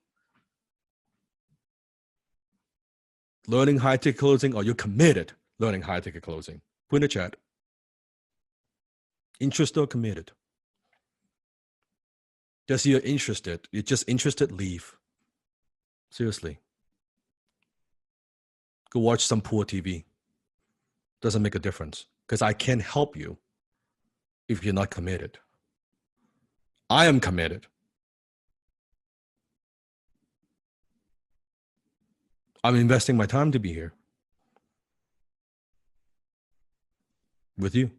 [SPEAKER 3] learning high ticket closing, or you're committed learning high ticket closing? Put in the chat. Interested or committed? Just you're interested. You're just interested, leave. Seriously. Go watch some poor TV. Doesn't make a difference, because I can't help you if you're not committed. I am committed. I'm investing my time to be here with you.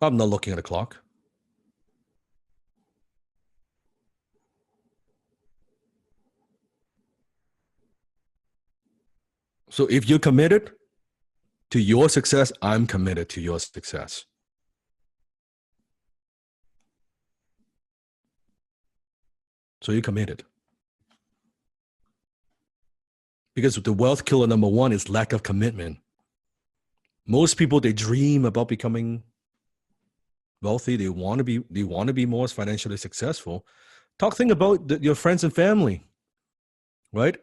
[SPEAKER 3] I'm not looking at the clock. So if you're committed to your success, I'm committed to your success. So you're committed. Because the wealth killer number 1 is lack of commitment. Most people, they dream about becoming wealthy. They want to be more financially successful. Think about your friends and family, right?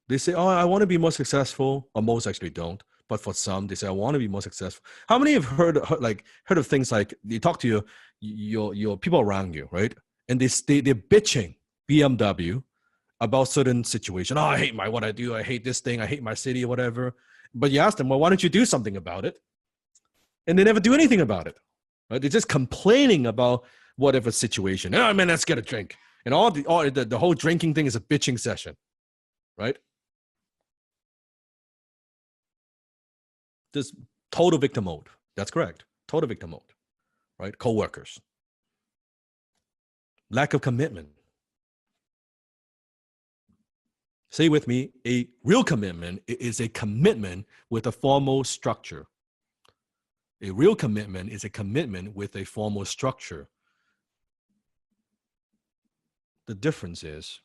[SPEAKER 3] They say, oh, I want to be more successful. Or most actually don't. But for some, they say, I want to be more successful. How many have heard of things like you talk to your people around you, right? And they're bitching BMW about certain situation. Oh, I hate what I do. I hate this thing. I hate my city or whatever. But you ask them, well, why don't you do something about it? And they never do anything about it. Right? They're just complaining about whatever situation. Oh man, let's get a drink. And the whole drinking thing is a bitching session, right? This total victim mode. That's correct. Total victim mode, right? Co-workers. Lack of commitment. Say with me, a real commitment is a commitment with a formal structure. A real commitment is a commitment with a formal structure. The difference is,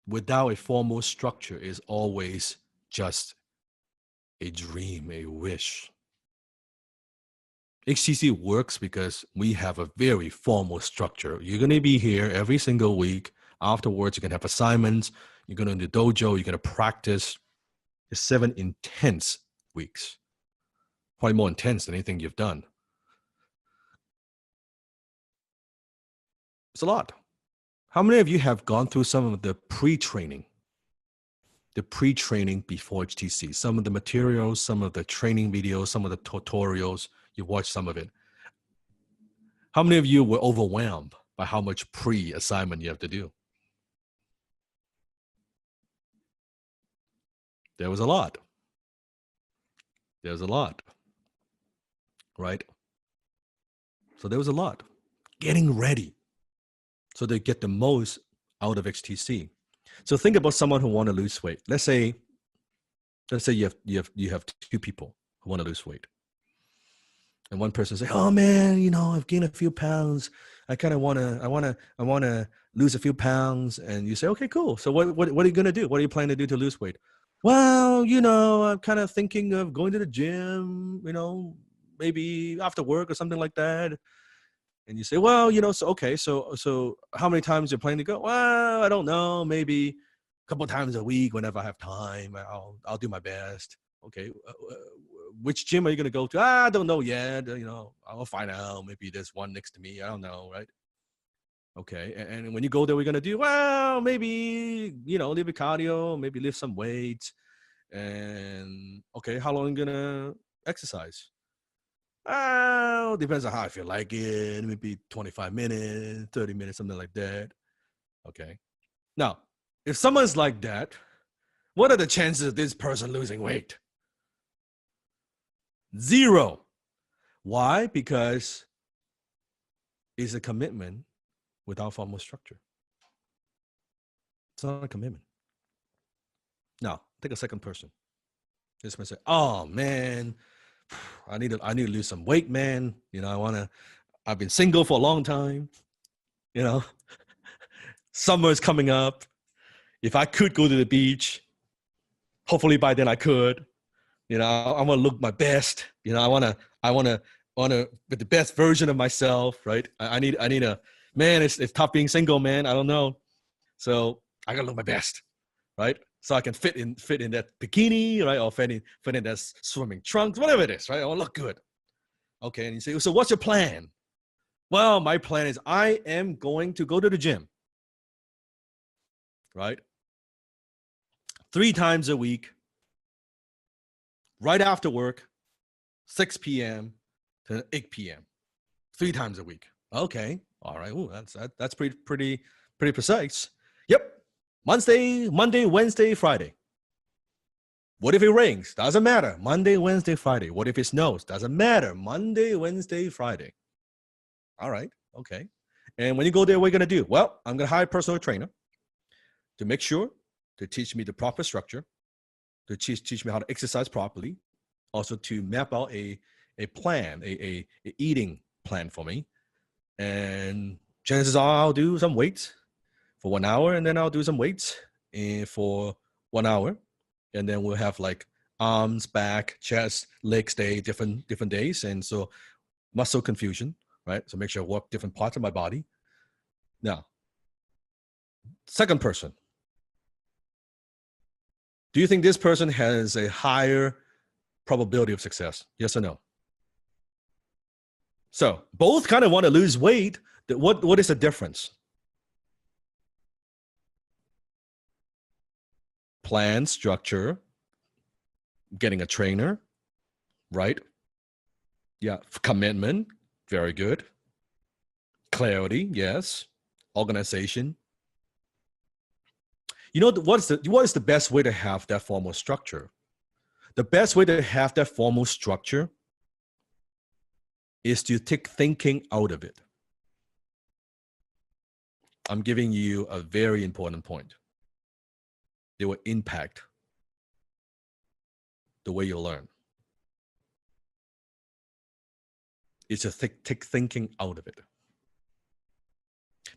[SPEAKER 3] without a formal structure is always just a dream, a wish. HTC works because we have a very formal structure. You're going to be here every single week. Afterwards, you're going to have assignments. You're going to do dojo. You're going to practice. It's 7 intense weeks. Probably more intense than anything you've done. It's a lot. How many of you have gone through some of the pre-training? The pre-training before HTC, some of the materials, some of the training videos, some of the tutorials, you watched some of it. How many of you were overwhelmed by how much pre-assignment you have to do? There was a lot. There's a lot, right? So there was a lot. Getting ready so they get the most out of HTC. So think about someone who want to lose weight. Let's say you have two people who want to lose weight. And one person say, "Oh man, you know, I've gained a few pounds. I want to lose a few pounds." And you say, "Okay, cool. So what are you going to do? What are you planning to do to lose weight?" "Well, you know, I'm kind of thinking of going to the gym, you know, maybe after work or something like that." And you say, "Well, you know, so okay, so how many times you're planning to go?" "Well, I don't know, maybe a couple of times a week whenever I have time. I'll do my best." "Okay, which gym are you going to go to?" "I don't know yet. You know, I'll find out. Maybe there's one next to me. I don't know, right?" "Okay, and when you go there, we're going to do, well, maybe, you know, lift cardio, maybe lift some weights. And okay, how long are you going to exercise?" "Oh, depends on how I feel like it. Maybe 25 minutes, 30 minutes, something like that." Okay. Now, if someone's like that, what are the chances of this person losing weight? 0. Why? Because it's a commitment without formal structure. It's not a commitment. Now, take a second person. This person say, "Oh man, I need to lose some weight, man. You know, I've been single for a long time. You know, summer's coming up. If I could go to the beach, hopefully by then I could. You know, I want to look my best. You know, I want to be the best version of myself, right? I need a, man, it's tough being single, man. I don't know. So I gotta look my best, right? So I can fit in that bikini, right? Or fit in that swimming trunks, whatever it is, right? I want to look good. Okay, and you say, "So what's your plan?" "Well, my plan is I am going to go to the gym, right? 3 times a week, right after work, 6 p.m. to 8 p.m. 3 times a week." "Okay, all right. Ooh, that's pretty precise." "Yep. Monday, Wednesday, Friday." "What if it rains?" "Doesn't matter. Monday, Wednesday, Friday." "What if it snows?" "Doesn't matter. Monday, Wednesday, Friday." "All right. Okay. And when you go there, what are you going to do?" "Well, I'm going to hire a personal trainer to make sure to teach me the proper structure, to teach me how to exercise properly, also to map out a plan, a eating plan for me. And chances are I'll do some weights for 1 hour, and then I'll do some weights for 1 hour. And then we'll have like arms, back, chest, legs day, different days. And so muscle confusion, right? So make sure I work different parts of my body. Now, second person. Do you think this person has a higher probability of success? Yes or no? So both kind of want to lose weight. What is the difference? Plan, structure, getting a trainer, right? Yeah. Commitment, very good. Clarity, yes. Organization. You know, what is the best way to have that formal structure? The best way to have that formal structure is to take thinking out of it. I'm giving you a very important point. They will impact the way you learn. It's to take thinking out of it.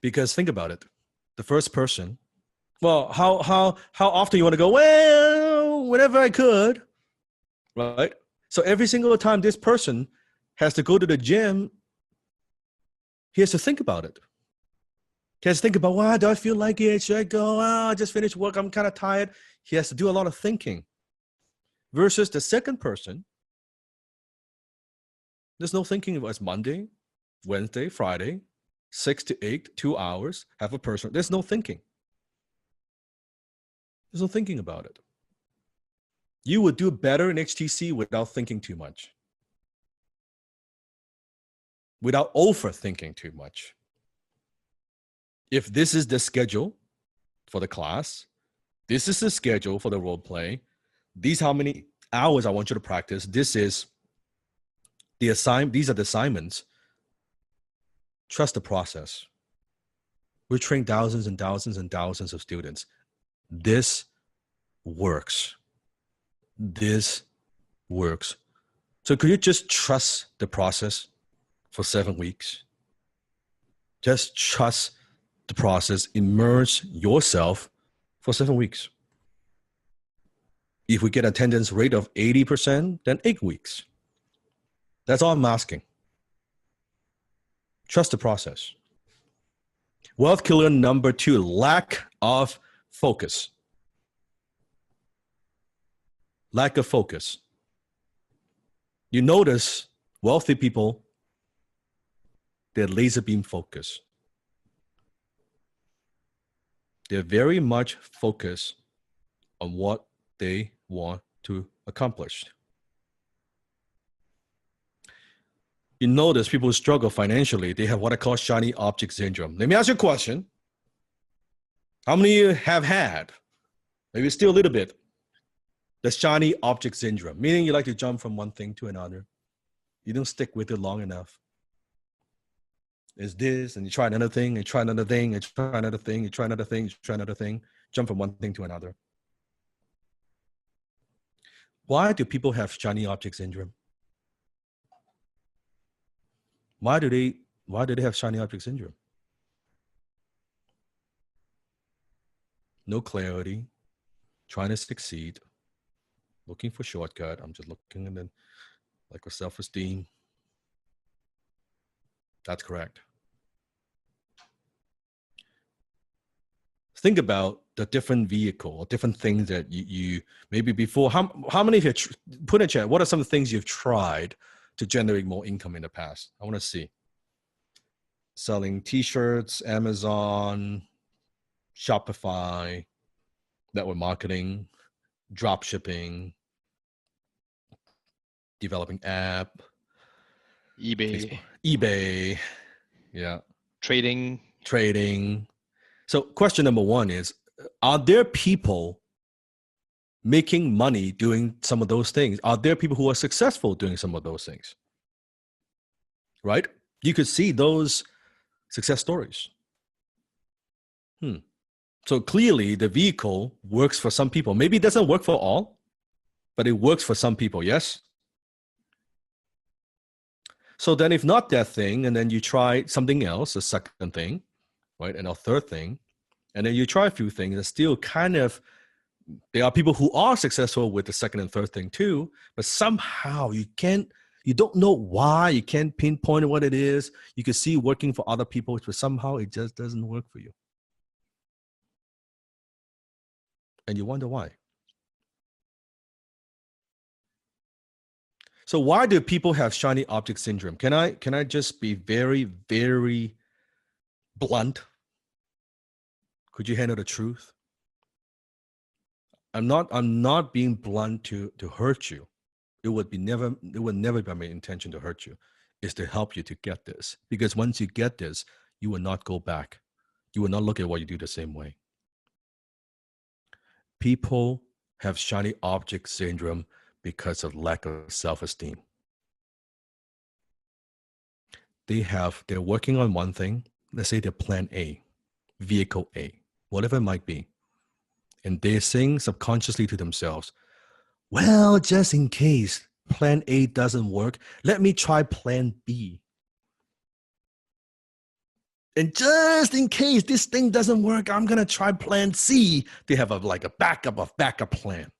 [SPEAKER 3] Because think about it. The first person, well, how often you want to go, well, whenever I could, right? So every single time this person has to go to the gym, he has to think about it. He has to think about, wow, do I feel like it? Should I go? Oh, I just finished work. I'm kind of tired. He has to do a lot of thinking. Versus the second person, there's no thinking. It's Monday, Wednesday, Friday, 6 to 8, 2 hours, have a person. There's no thinking. There's no thinking about it. You would do better in HTC without thinking too much. Without overthinking too much. If this is the schedule for the class, this is the schedule for the role play, these how many hours I want you to practice, this is the these are the assignments. Trust the process. We train thousands and thousands and thousands of students. This works. This works. So could you just trust the process for 7 weeks? Just trust the process. Immerse yourself for 7 weeks. If we get attendance rate of 80%, then 8 weeks. That's all I'm asking. Trust the process. Wealth killer number 2, lack of focus. Lack of focus. You notice wealthy people, they're laser beam focused. They're very much focused on what they want to accomplish. You notice people who struggle financially, they have what I call shiny object syndrome. Let me ask you a question. How many of you have had, maybe still a little bit, the shiny object syndrome? Meaning you like to jump from one thing to another. You don't stick with it long enough. It's this, and you try another thing, and try another thing, and try another thing, and try another thing, and try another thing. Jump from one thing to another. Why do people have shiny object syndrome? Why do they have shiny object syndrome? No clarity, trying to succeed, looking for shortcut. I'm just looking and then like a self-esteem. That's correct. Think about the different vehicle or different things that you maybe before. How many of you put in a chat? What are some of the things you've tried to generate more income in the past? I want to see. Selling T-shirts, Amazon, Shopify, network marketing, drop shipping, developing app, eBay, yeah,
[SPEAKER 2] trading. So question number 1 is, are there people making money doing some of those things? Are there people who are successful doing some of those things? Right? You could see those success stories. So clearly the vehicle works for some people. Maybe it doesn't work for all, but it works for some people, yes? So then if not that thing, and then you try something else, a second thing, right? And a third thing, and then you try a few things, and still kind of, there are people who are successful with the second and third thing too, but somehow you don't know why, you can't pinpoint what it is. You can see working for other people, but somehow it just doesn't work for you. And you wonder why. So why do people have shiny object syndrome? Can I just be very, very blunt? Could you handle the truth? I'm not being blunt to hurt you. It would never be my intention to hurt you. It's to help you to get this. Because once you get this, you will not go back. You will not look at what you do the same way. People have shiny object syndrome because of lack of self-esteem.
[SPEAKER 3] they're working on one thing. Let's say they're plan A, vehicle A, whatever it might be. And they're saying subconsciously to themselves, well, just in case plan A doesn't work, let me try plan B. And just in case this thing doesn't work, I'm going to try plan C. They have a backup plan.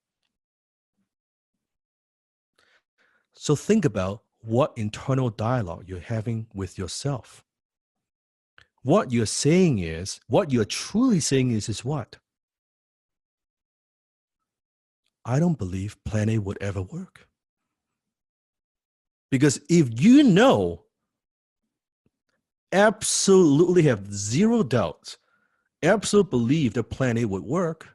[SPEAKER 3] So think about what internal dialogue you're having with yourself. What you're truly saying is what? I don't believe plan A would ever work. Because if you know, absolutely have zero doubts, absolute belief that plan A would work,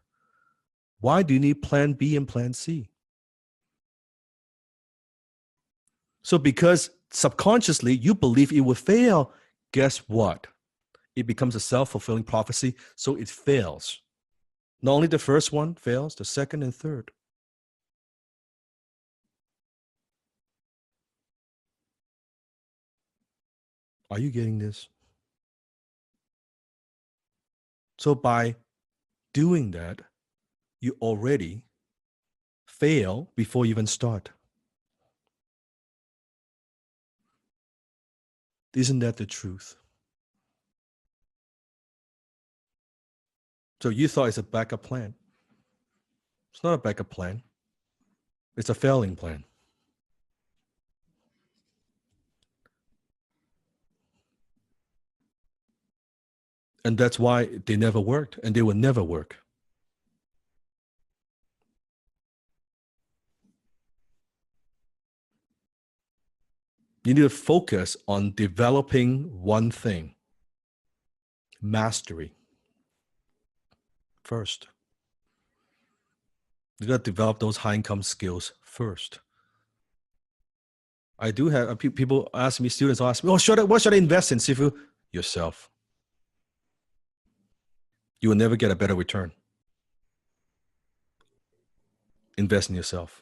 [SPEAKER 3] why do you need plan B and plan C? So because subconsciously you believe it would fail, guess what? It becomes a self-fulfilling prophecy, so it fails. Not only the first one fails, the second and third. Are you getting this? So by doing that, you already fail before you even start. Isn't that the truth? So you thought it's a backup plan. It's not a backup plan. It's a failing plan. And that's why they never worked, and they will never work. You need to focus on developing one thing. Mastery. First. You got to develop those high income skills first. I do have people ask me, students ask me, what should I invest in, Sifu? Yourself. You will never get a better return. Invest in yourself.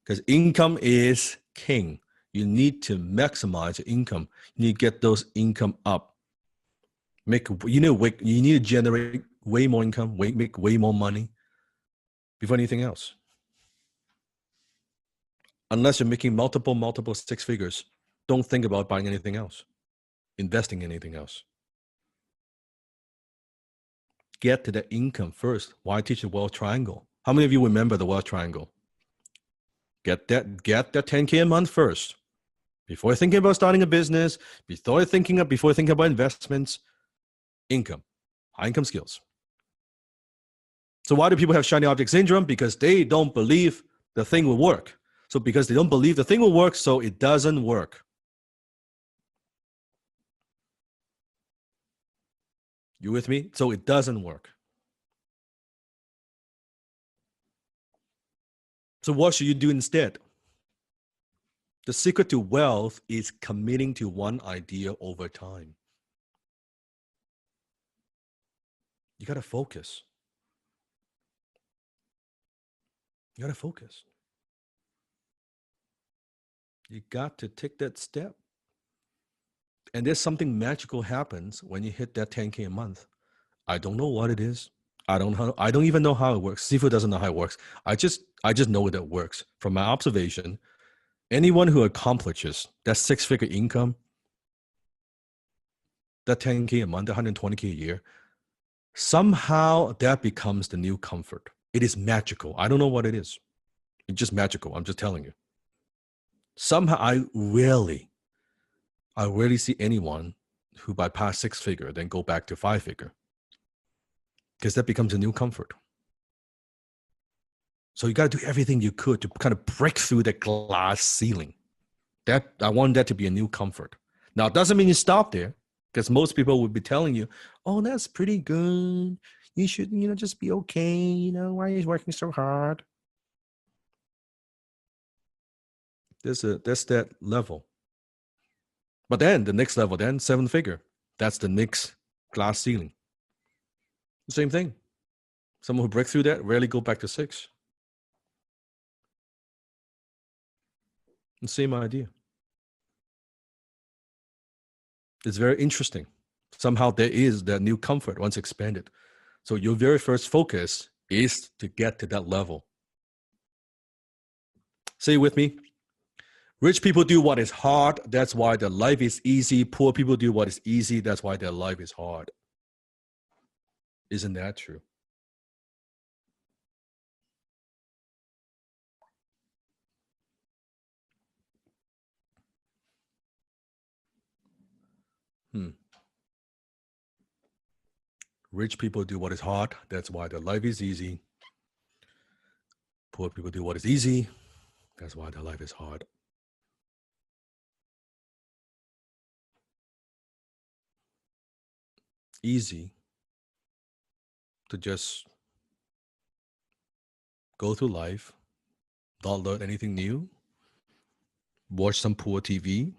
[SPEAKER 3] Because income is king. You need to maximize your income. You need to get those income up. You need to generate way more income, make way more money before anything else. Unless you're making multiple six figures, don't think about buying anything else, investing in anything else. Get to the income first. Why teach the wealth triangle? How many of you remember the wealth triangle? Get that 10K a month first. Before thinking about starting a business, before thinking about investments, income, high income skills. So why do people have shiny object syndrome? Because they don't believe the thing will work. So because they don't believe the thing will work, so it doesn't work. You with me? So it doesn't work. So what should you do instead? The secret to wealth is committing to one idea over time. You got to focus. You got to focus. You got to take that step. And there's something magical happens when you hit that 10K a month. I don't know what it is. I don't even know how it works. Sifu doesn't know how it works. I just know that it works. From my observation, anyone who accomplishes that six-figure income, that 10K a month, 120K a year, somehow that becomes the new comfort. It is magical. I don't know what it is. It's just magical. I'm just telling you. Somehow I rarely see anyone who bypass six-figure then go back to five-figure, because that becomes a new comfort. So you got to do everything you could to kind of break through the glass ceiling. I want that to be a new comfort. Now, it doesn't mean you stop there, because most people would be telling you, oh, that's pretty good. You should, just be okay. Why are you working so hard? There's that level. But then the next level, then seven-figure. That's the next glass ceiling. The same thing. Someone who breaks through that rarely go back to six. The same idea. It's very interesting. Somehow there is that new comfort once expanded. So your very first focus is to get to that level. Say it with me. Rich people do what is hard. That's why their life is easy. Poor people do what is easy. That's why their life is hard. Isn't that true? Rich people do what is hard. That's why their life is easy. Poor people do what is easy. That's why their life is hard. Easy to just go through life, not learn anything new, watch some poor TV.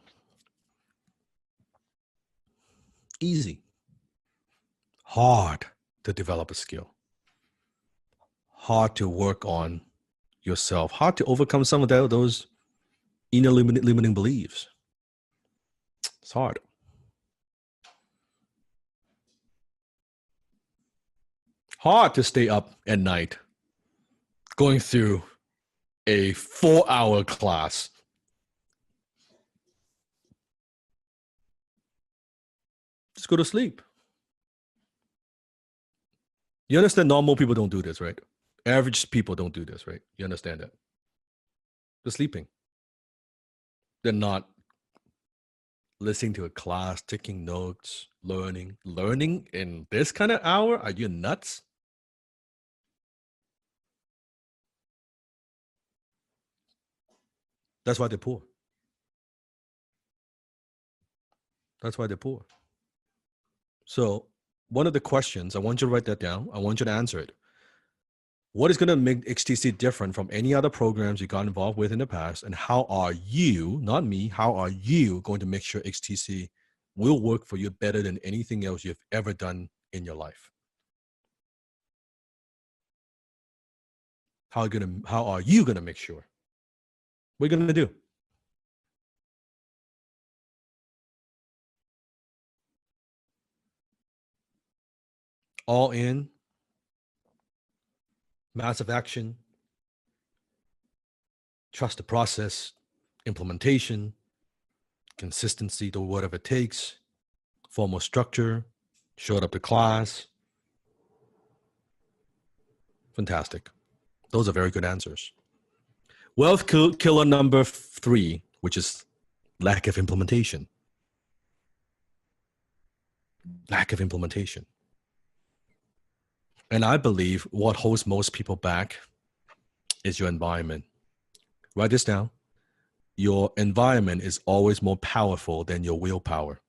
[SPEAKER 3] Easy. Hard to develop a skill. Hard to work on yourself. Hard to overcome some of those inner limiting beliefs. It's hard. Hard to stay up at night going through a 4-hour class. Just go to sleep. You understand normal people don't do this, right? Average people don't do this, right? You understand that? They're sleeping. They're not listening to a class, taking notes, learning. Learning in this kind of hour? Are you nuts? That's why they're poor. That's why they're poor. So one of the questions, I want you to write that down. I want you to answer it. What is going to make XTC different from any other programs you got involved with in the past? And how are you, not me, how are you going to make sure XTC will work for you better than anything else you've ever done in your life? How are you going to make sure? What are you going to do? All in, massive action, trust the process, implementation, consistency to whatever it takes, formal structure, showed up to class. Fantastic. Those are very good answers. Wealth killer number 3, which is lack of implementation. Lack of implementation. And I believe what holds most people back is your environment. Write this down. Your environment is always more powerful than your willpower.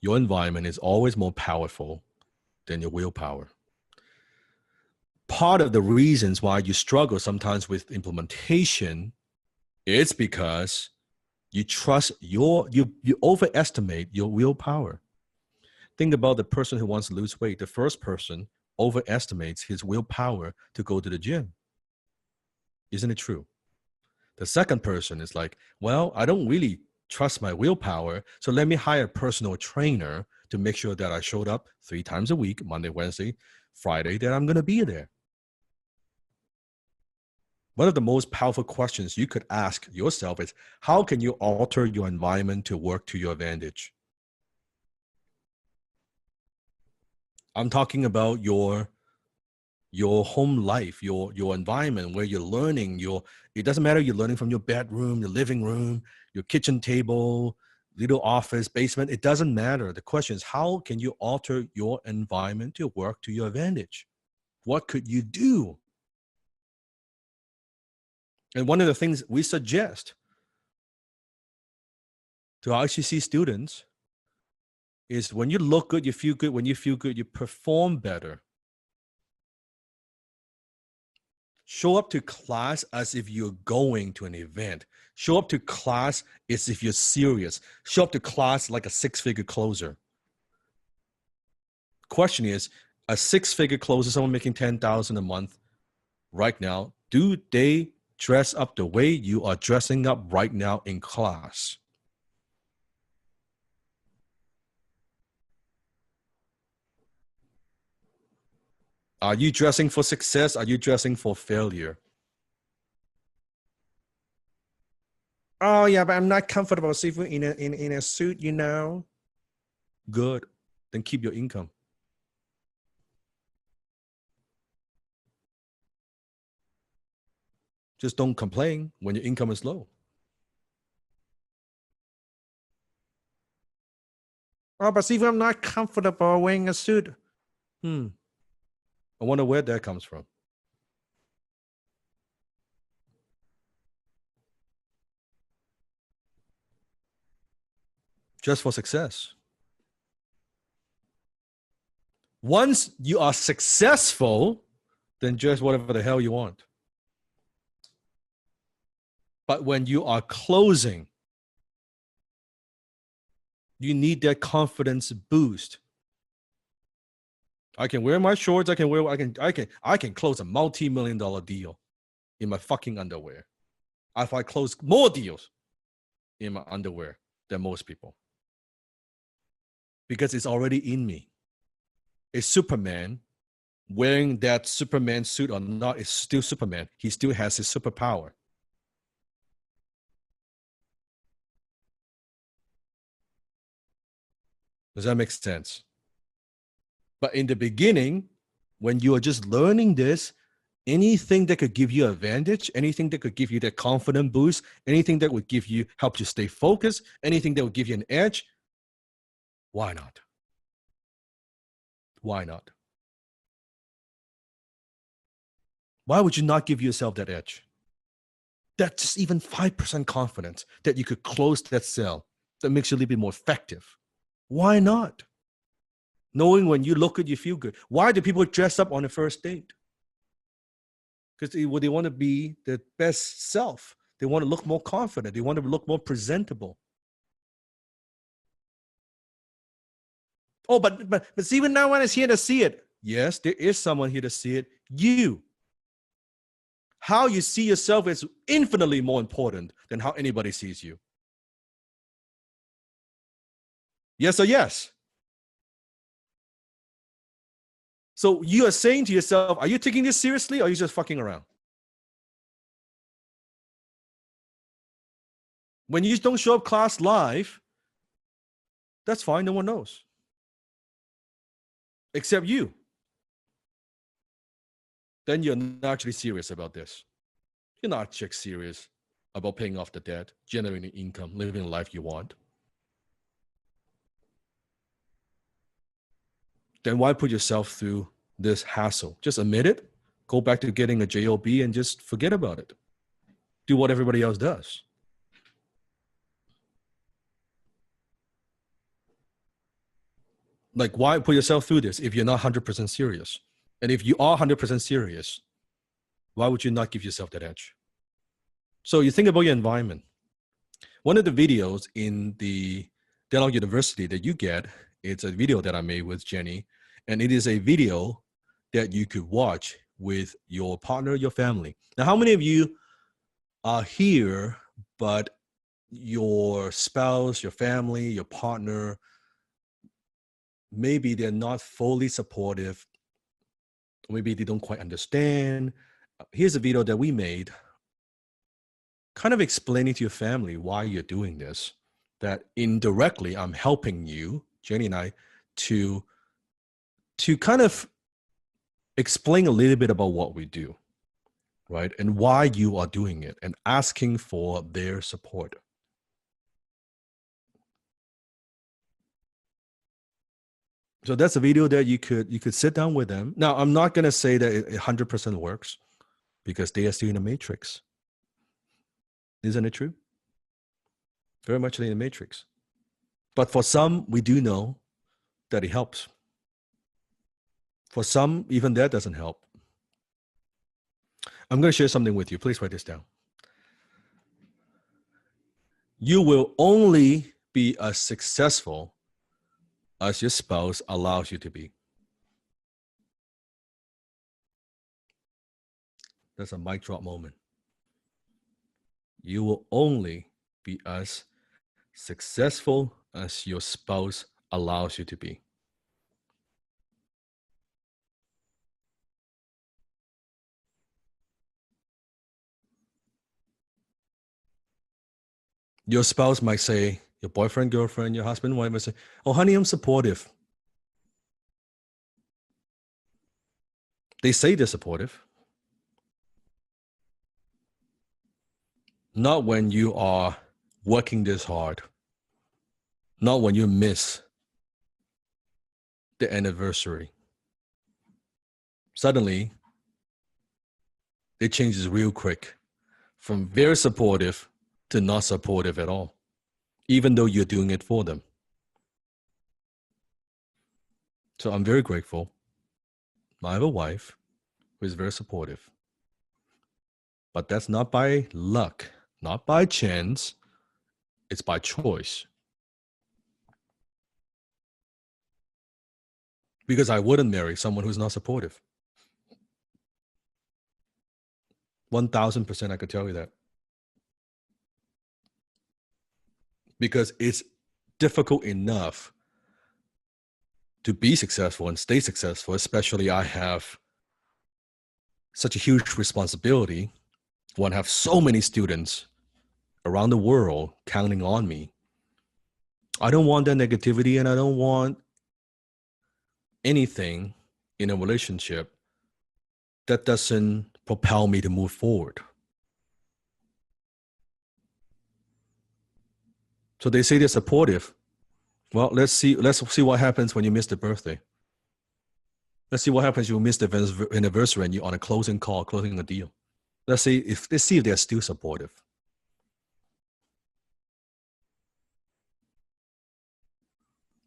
[SPEAKER 3] Your environment is always more powerful than your willpower. Part of the reasons why you struggle sometimes with implementation is because you overestimate your willpower. Think about the person who wants to lose weight. The first person overestimates his willpower to go to the gym. Isn't it true? The second person is like, well, I don't really trust my willpower, so let me hire a personal trainer to make sure that I showed up 3 times a week, Monday, Wednesday, Friday, that I'm going to be there. One of the most powerful questions you could ask yourself is, how can you alter your environment to work to your advantage? I'm talking about your home life, your environment where you're learning. It doesn't matter you're learning from your bedroom, your living room, your kitchen table, little office, basement. It doesn't matter. The question is, how can you alter your environment to work to your advantage? What could you do? And one of the things we suggest to our HTC students is when you look good, you feel good. When you feel good, you perform better. Show up to class as if you're going to an event. Show up to class as if you're serious. Show up to class like a 6-figure closer. Question is, a 6-figure closer, someone making $10,000 a month right now, do they dress up the way you are dressing up right now in class. Are you dressing for success? Are you dressing for failure? Oh yeah, but I'm not comfortable, Sifu, in a suit, you know. Good. Then keep your income. Just don't complain when your income is low. Oh, but Sifu, I'm not comfortable wearing a suit. I wonder where that comes from. Just for success. Once you are successful, then dress whatever the hell you want. But when you are closing, you need that confidence boost. I can wear my shorts. I can close a multi-million-dollar deal in my fucking underwear. If I close more deals in my underwear than most people, because it's already in me. A Superman wearing that Superman suit or not is still Superman. He still has his superpower. Does that make sense? But in the beginning, when you are just learning this, anything that could give you advantage, anything that could give you that confident boost, anything that would help you stay focused, anything that would give you an edge, why not? Why not? Why would you not give yourself that edge? That's just even 5% confidence that you could close that sale that makes you a little bit more effective. Why not? Knowing when you look good, you feel good. Why do people dress up on a first date? Because they want to be their best self. They want to look more confident. They want to look more presentable. Oh, but even no one is here to see it. Yes, there is someone here to see it. You. How you see yourself is infinitely more important than how anybody sees you. Yes or yes? So you are saying to yourself, are you taking this seriously or are you just fucking around? When you don't show up class live, that's fine, no one knows. Except you. Then you're not actually serious about this. You're not serious about paying off the debt, generating income, living the life you want. Then why put yourself through this hassle? Just admit it, go back to getting a job and just forget about it. Do what everybody else does. Like, why put yourself through this if you're not 100% serious? And if you are 100% serious, why would you not give yourself that edge? So you think about your environment. One of the videos in the Delaware University that you get, it's a video that I made with Jenny, and it is a video that you could watch with your partner, your family. Now, how many of you are here, but your spouse, your family, your partner, maybe they're not fully supportive, maybe they don't quite understand? Here's a video that we made, kind of explaining to your family why you're doing this, that indirectly I'm helping you, Jenny and I, to kind of explain a little bit about what we do, right? And why you are doing it and asking for their support. So that's a video that you could sit down with them. Now, I'm not going to say that it 100% works because they are still in the matrix. Isn't it true? Very much in the matrix. But for some, we do know that it helps. For some, even that doesn't help. I'm going to share something with you. Please write this down. You will only be as successful as your spouse allows you to be. That's a mic drop moment. You will only be as successful as your spouse allows you to be. Your spouse might say, your boyfriend, girlfriend, your husband, wife might say, oh, honey, I'm supportive. They say they're supportive. Not when you are working this hard. Not when you miss the anniversary. Suddenly, it changes real quick from very supportive to not supportive at all, even though you're doing it for them. So I'm very grateful. I have a wife who is very supportive. But that's not by luck, not by chance. It's by choice. Because I wouldn't marry someone who's not supportive. 1000% I could tell you that. Because it's difficult enough to be successful and stay successful, especially I have such a huge responsibility when I have so many students around the world counting on me. I don't want that negativity, and I don't want anything in a relationship that doesn't propel me to move forward. So they say they're supportive. Well, let's see what happens when you miss the birthday. Let's see what happens when you miss the anniversary and you're on a closing call, closing a deal. Let's see if they're still supportive.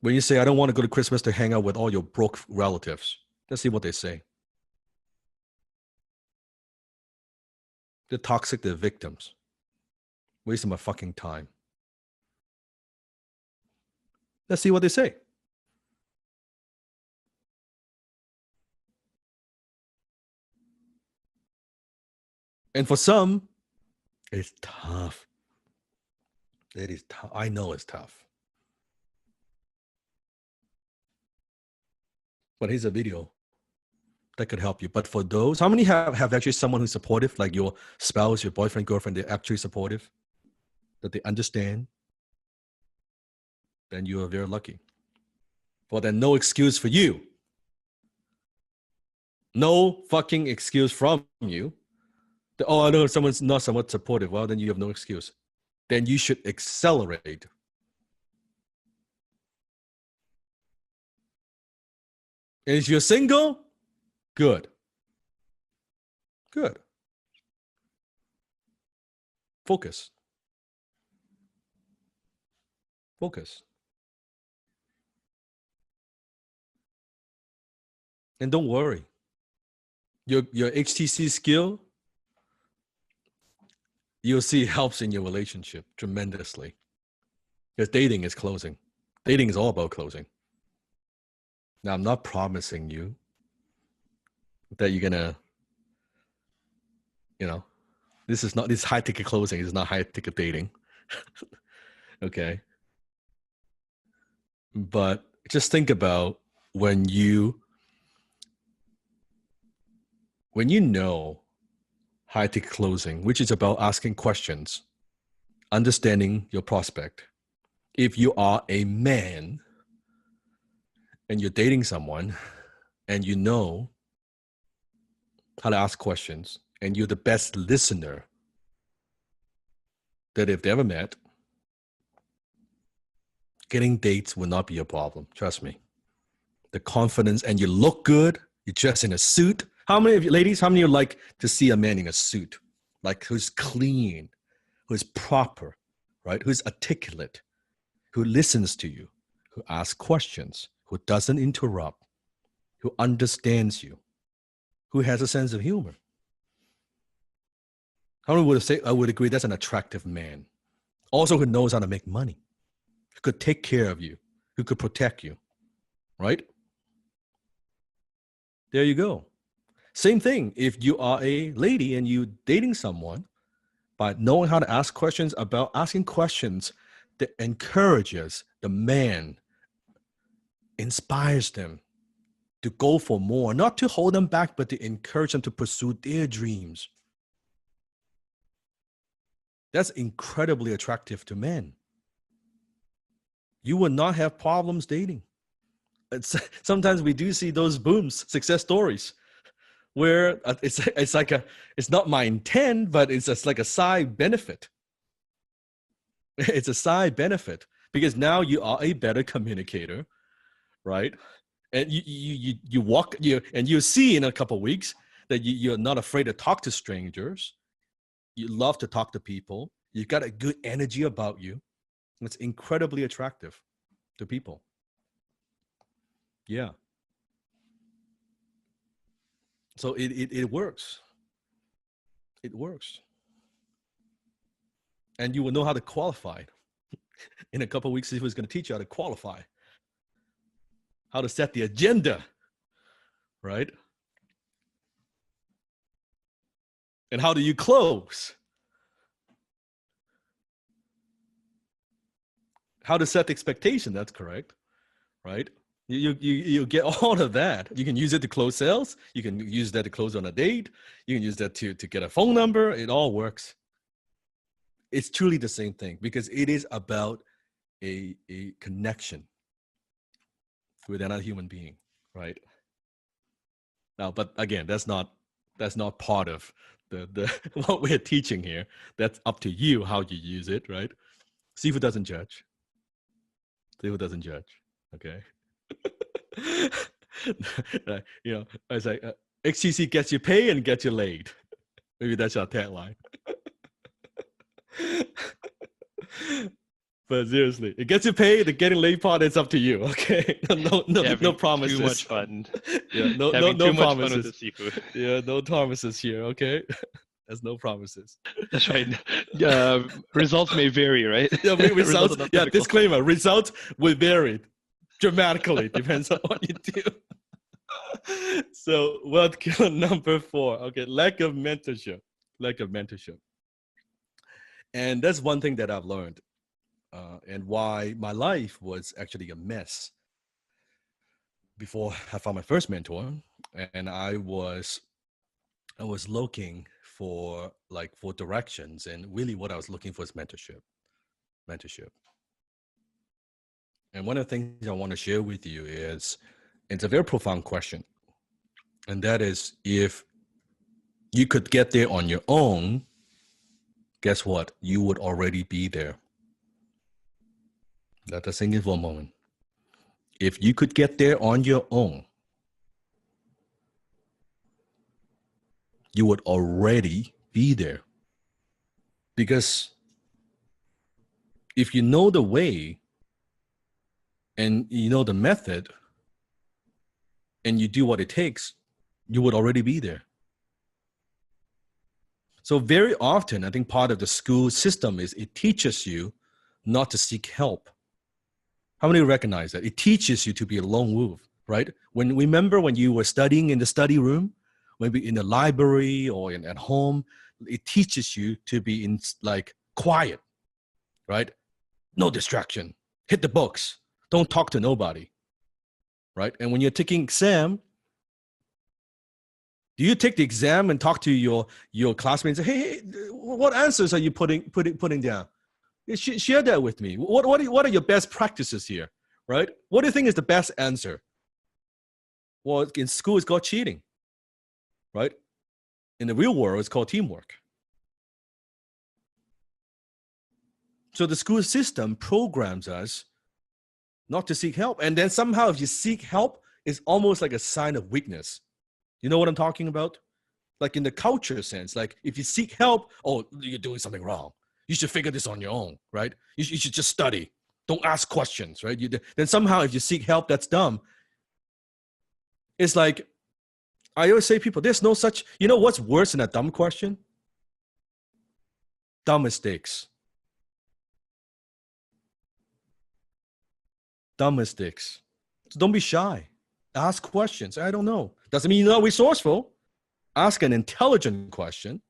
[SPEAKER 3] When you say, I don't want to go to Christmas to hang out with all your broke relatives, let's see what they say. They're toxic, they're victims. Wasting my fucking time. Let's see what they say. And for some, it's tough. It is tough. I know it's tough. But here's a video that could help you. But for those, how many have actually someone who's supportive, like your spouse, your boyfriend, girlfriend, they're actually supportive, that they understand? Then you are very lucky. Well, then no excuse for you. No fucking excuse from you. Oh, I know someone's not somewhat supportive. Well, then you have no excuse. Then you should accelerate. And if you're single, good. Good. Focus. Focus. And don't worry. Your HTC skill, you'll see helps in your relationship tremendously. Because dating is closing. Dating is all about closing. Now, I'm not promising you that you're gonna, this high ticket closing. It's not high ticket dating. Okay. But just think about when you know high ticket closing, which is about asking questions, understanding your prospect. If you are a man and you're dating someone and you know how to ask questions and you're the best listener that they've ever met, getting dates will not be a problem. Trust me. The confidence, and you look good, you're dressed in a suit. How many of you ladies, how many of you like to see a man in a suit? Like who's clean, who's proper, right? Who's articulate, who listens to you, who asks questions, who doesn't interrupt, who understands you, who has a sense of humor. How many would say, I would agree that's an attractive man. Also who knows how to make money, who could take care of you, who could protect you, right? There you go. Same thing. If you are a lady and you're dating someone by knowing how to ask questions, about asking questions that encourages the man, inspires them to go for more, not to hold them back, but to encourage them to pursue their dreams. That's incredibly attractive to men. You will not have problems dating. Sometimes we do see those booms, success stories, where it's not my intent, but it's just like a side benefit. It's a side benefit because now you are a better communicator, right? And you see in a couple of weeks that you're not afraid to talk to strangers. You love to talk to people. You got a good energy about you. It's incredibly attractive to people. Yeah. So it works. It works. And you will know how to qualify. In a couple of weeks, he was going to teach you how to qualify, how to set the agenda, right? And how do you close? How to set the expectation, that's correct, right? You get all of that. You can use it to close sales. You can use that to close on a date. You can use that to get a phone number. It all works. It's truly the same thing because it is about a connection with another human being, right? Now, but again, that's not part of the what we're teaching here. That's up to you how you use it, right? Sifu doesn't judge. Sifu doesn't judge. Okay. You know, I was like, XTC gets you paid and gets you laid. Maybe that's our tagline. But seriously, it gets you paid. The getting laid part is up to you. Okay, no promises.
[SPEAKER 2] Too much fun.
[SPEAKER 3] Yeah, no promises. Yeah, no promises here. Okay, there's no promises.
[SPEAKER 2] That's right. Results may vary, right?
[SPEAKER 3] Yeah, results. Yeah, disclaimer: results will vary dramatically. Depends on what you do. So, word killer number 4. Okay, lack of mentorship. Lack of mentorship. And that's one thing that I've learned, and why my life was actually a mess before I found my first mentor. And I was looking for directions, and really what I was looking for is mentorship. And one of the things I want to share with you is, it's a very profound question, and that is, if you could get there on your own, guess what? You would already be there. Let us sink in for a moment. If you could get there on your own, you would already be there. Because if you know the way and you know the method and you do what it takes, you would already be there. So very often, I think part of the school system is it teaches you not to seek help. How many recognize that? It teaches you to be a lone wolf, right? Remember when you were studying in the study room, maybe in the library or at home, it teaches you to be in quiet, right? No distraction. Hit the books. Don't talk to nobody, right? And when you're taking exam, do you take the exam and talk to your classmates and say, hey, what answers are you putting down? Share that with me. What are your best practices here, right? What do you think is the best answer? Well, in school, it's called cheating, right? In the real world, it's called teamwork. So the school system programs us not to seek help. And then somehow if you seek help, it's almost like a sign of weakness. You know what I'm talking about? Like in the culture sense, like if you seek help, oh, you're doing something wrong. You should figure this on your own, right? You should just study. Don't ask questions, right? Then somehow if you seek help, that's dumb. It's like, I always say people, there's no such, you know what's worse than a dumb question? Dumb mistakes. Dumb mistakes. So don't be shy. Ask questions. I don't know. Doesn't mean you're not resourceful. Ask an intelligent question.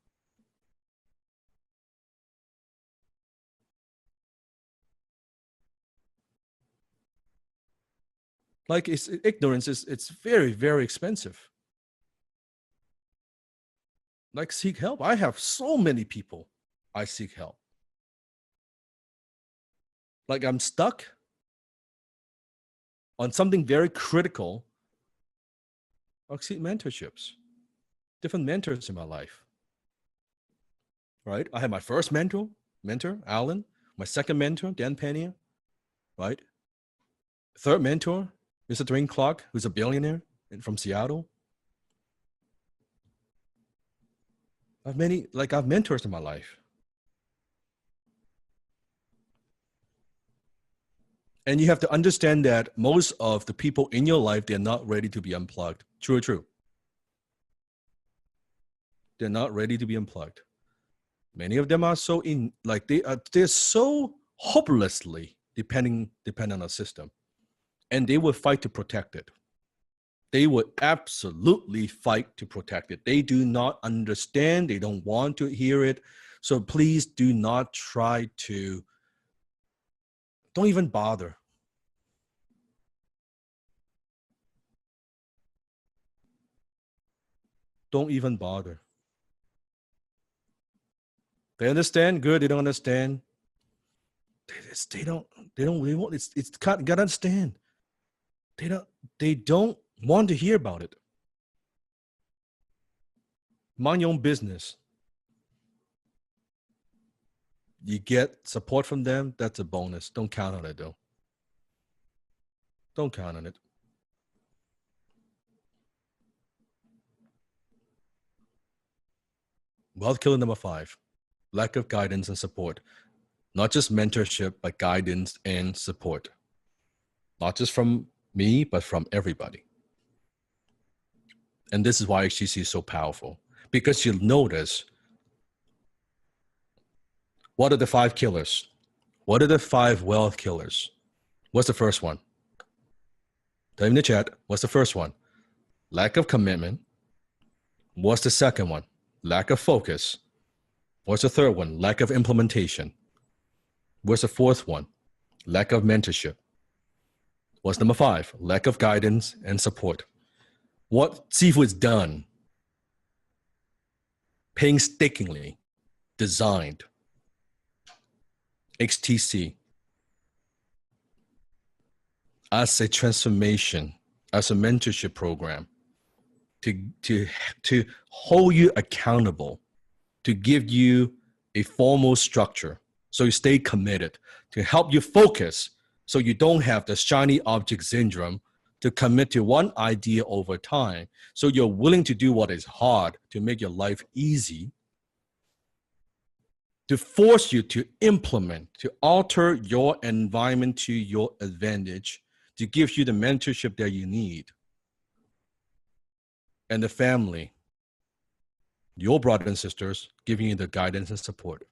[SPEAKER 3] Like ignorance it's very, very expensive. Like seek help. I have so many people I seek help. Like I'm stuck on something very critical. I'll seek mentorships, different mentors in my life. Right? I had my first mentor, Alan. My second mentor, Dan Pena. Right? Third mentor, Mr. Dwayne Clark, who's a billionaire from Seattle. I have mentors in my life. And you have to understand that most of the people in your life, they're not ready to be unplugged. True or true? They're not ready to be unplugged. Many of them are so they're so hopelessly dependent on a system. And they will fight to protect it. They would absolutely fight to protect it. They do not understand. They don't want to hear it. So please do not try to, don't even bother. Don't even bother. They understand, good. They don't understand. They don't really want, it's gotta understand. They don't want to hear about it. Mind your own business. You get support from them, that's a bonus. Don't count on it though. Don't count on it. Wealth killer number 5, lack of guidance and support. Not just mentorship, but guidance and support. Not just from me, but from everybody. And this is why HTC is so powerful. Because you'll notice, what are the 5 killers? What are the 5 wealth killers? What's the first one? Type in the chat. What's the first one? Lack of commitment. What's the second one? Lack of focus. What's the third one? Lack of implementation. What's the fourth one? Lack of mentorship. What's number 5? Lack of guidance and support. What Sifu's done, painstakingly designed XTC as a transformation, as a mentorship program to hold you accountable, to give you a formal structure so you stay committed, to help you focus so you don't have the shiny object syndrome, to commit to one idea over time, so you're willing to do what is hard to make your life easy, to force you to implement, to alter your environment to your advantage, to give you the mentorship that you need. And the family, your brothers and sisters, giving you the guidance and support.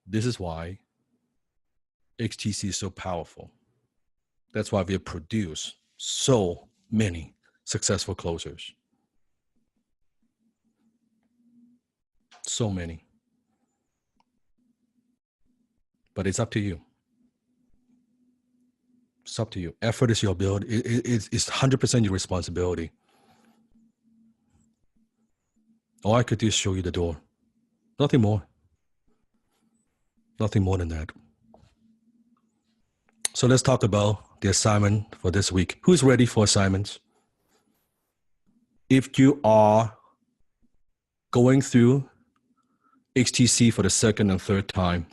[SPEAKER 3] This is why XTC is so powerful. That's why we produce so many successful closers. So many. But it's up to you. It's up to you. Effort is your ability. It's 100% your responsibility. All I could do is show you the door. Nothing more. Nothing more than that. So let's talk about the assignment for this week. Who's ready for assignments? If you are going through HTC for the second and third time,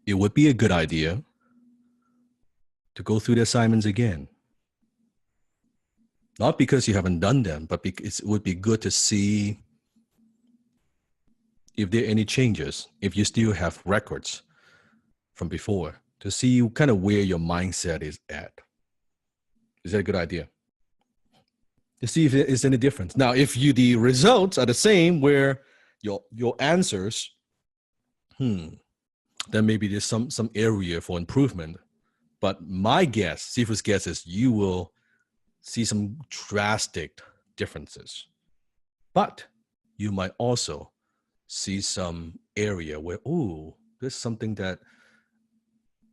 [SPEAKER 3] it would be a good idea to go through the assignments again. Not because you haven't done them, but because it would be good to see if there are any changes, if you still have records from before, to see kind of where your mindset is at. Is that a good idea? To see if there is any difference. Now, if the results are the same, where your answers, then maybe there's some area for improvement. But my guess, Sifu's guess, is you will see some drastic differences. But you might also see some area where, there's something that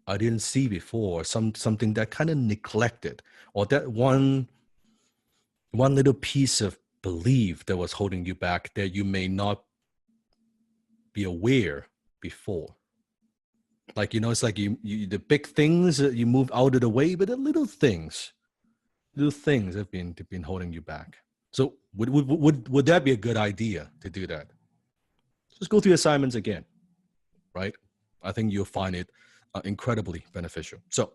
[SPEAKER 3] I didn't see before, something that kind of neglected, or that one little piece of belief that was holding you back that you may not be aware before. Like, it's like you the big things you move out of the way, but the little things have been holding you back. So would that be a good idea to do that? Just go through the assignments again, right? I think you'll find it incredibly beneficial. So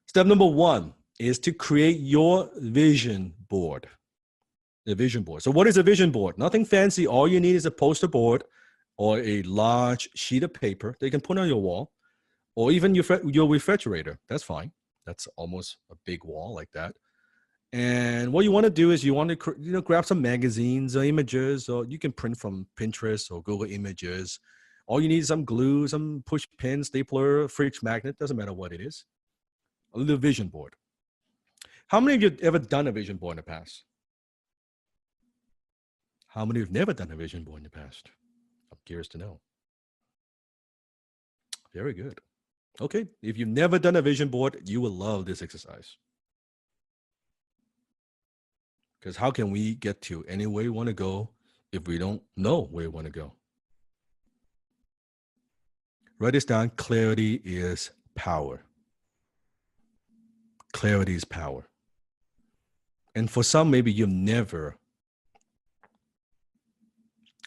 [SPEAKER 3] step number 1 is to create your vision board. The vision board. So what is a vision board? Nothing fancy. All you need is a poster board or a large sheet of paper that you can put on your wall, or even your refrigerator. That's fine. That's almost a big wall like that. And what you want to do is you want to grab some magazines or images, or you can print from Pinterest or Google Images. All you need is some glue, some push pin, stapler, fridge magnet, doesn't matter what it is. A little vision board. How many of you have ever done a vision board in the past? How many have never done a vision board in the past? I'm curious to know. Very good. Okay, if you've never done a vision board, you will love this exercise. Because how can we get to anywhere we want to go if we don't know where we want to go? Write this down. Clarity is power. Clarity is power. And for some, maybe you've never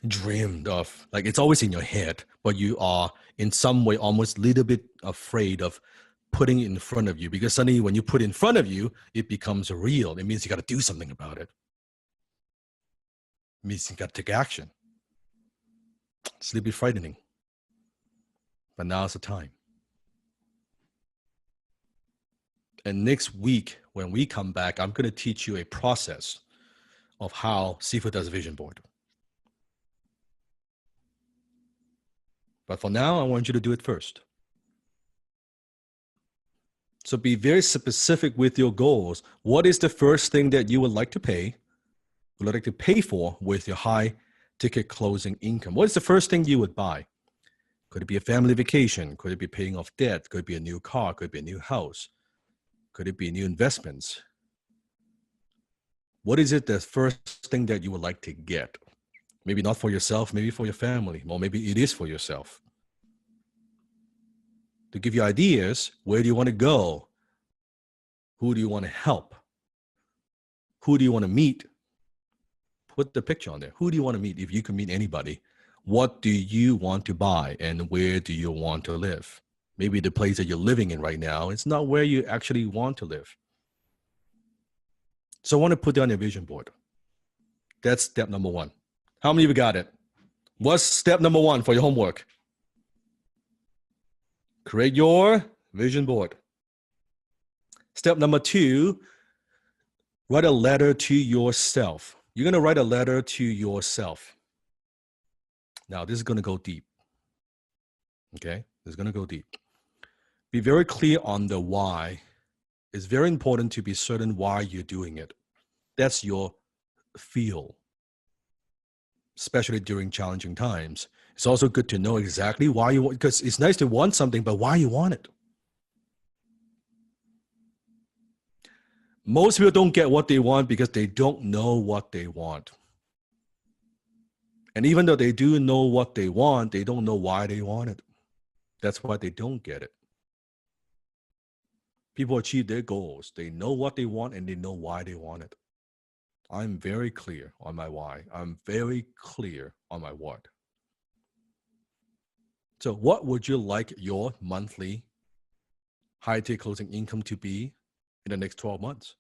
[SPEAKER 3] dreamed of, like, it's always in your head, but you are in some way almost a little bit afraid of putting it in front of you, because suddenly when you put it in front of you, it becomes real. It means you got to do something about it. It means you got to take action. It's a little bit frightening, but now's the time. And next week, when we come back, I'm going to teach you a process of how Sifu does a vision board. But for now, I want you to do it first. So be very specific with your goals. What is the first thing that you would like to pay for with your high ticket closing income? What is the first thing you would buy? Could it be a family vacation? Could it be paying off debt? Could it be a new car? Could it be a new house? Could it be new investments? What is it the first thing that you would like to get? Maybe not for yourself, maybe for your family, or maybe it is for yourself. To give you ideas, where do you want to go? Who do you want to help? Who do you want to meet? Put the picture on there. Who do you want to meet? If you can meet anybody, what do you want to buy and where do you want to live? Maybe the place that you're living in right now is not where you actually want to live. So I want to put that on your vision board. That's step number 1. How many of you got it? What's step number 1 for your homework? Create your vision board. Step number 2, write a letter to yourself. You're going to write a letter to yourself. Now, this is going to go deep. Okay? This is going to go deep. Be very clear on the why. It's very important to be certain why you're doing it. That's your feel, especially during challenging times. It's also good to know exactly why you want, because it's nice to want something, but why you want it. Most people don't get what they want because they don't know what they want. And even though they do know what they want, they don't know why they want it. That's why they don't get it. People achieve their goals. They know what they want and they know why they want it. I'm very clear on my why. I'm very clear on my what. So what would you like your monthly high-ticket closing income to be in the next 12 months?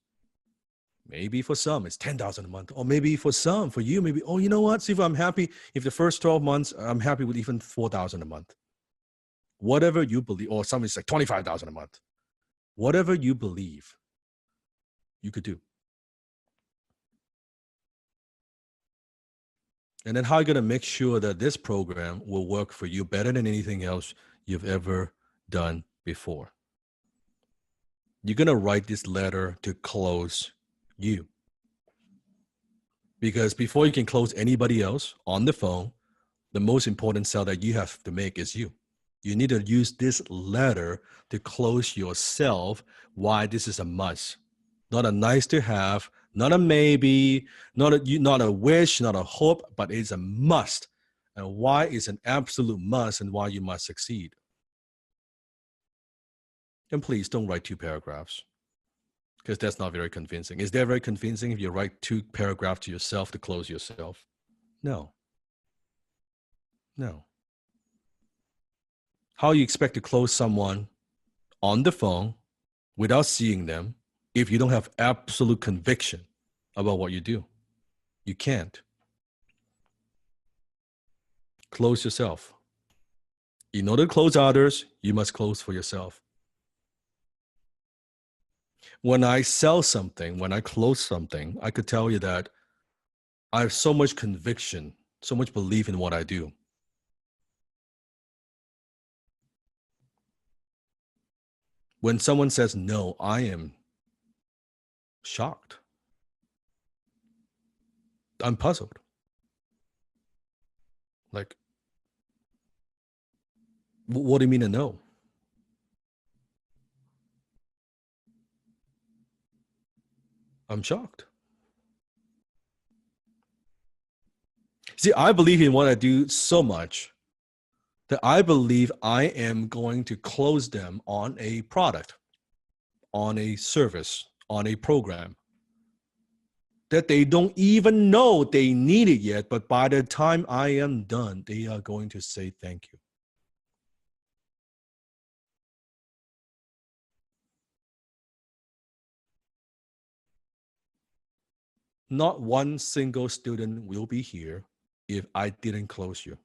[SPEAKER 3] Maybe for some, it's $10,000 a month. Or maybe for some, for you, maybe, oh, you know what, Sifu, I'm happy. If the first 12 months, I'm happy with even $4,000 a month. Whatever you believe, or some is like $25,000 a month. Whatever you believe, you could do. And then how are you going to make sure that this program will work for you better than anything else you've ever done before? You're going to write this letter to close you. Because before you can close anybody else on the phone, the most important sale that you have to make is you. You need to use this letter to close yourself why this is a must. Not a nice to have, not a maybe, not a wish, not a hope, but it's a must. And why is an absolute must and why you must succeed. And please don't write 2 paragraphs because that's not very convincing. Is that very convincing if you write 2 paragraphs to yourself to close yourself? No. No. How you expect to close someone on the phone without seeing them if you don't have absolute conviction about what you do? You can't. Close yourself. In order to close others, you must close for yourself. When I sell something, when I close something, I could tell you that I have so much conviction, so much belief in what I do. When someone says no, I am shocked. I'm puzzled. Like, what do you mean a no? I'm shocked. See, I believe in what I do so much that I believe I am going to close them on a product, on a service, on a program that they don't even know they need it yet, but by the time I am done, they are going to say thank you. Not one single student will be here if I didn't close you.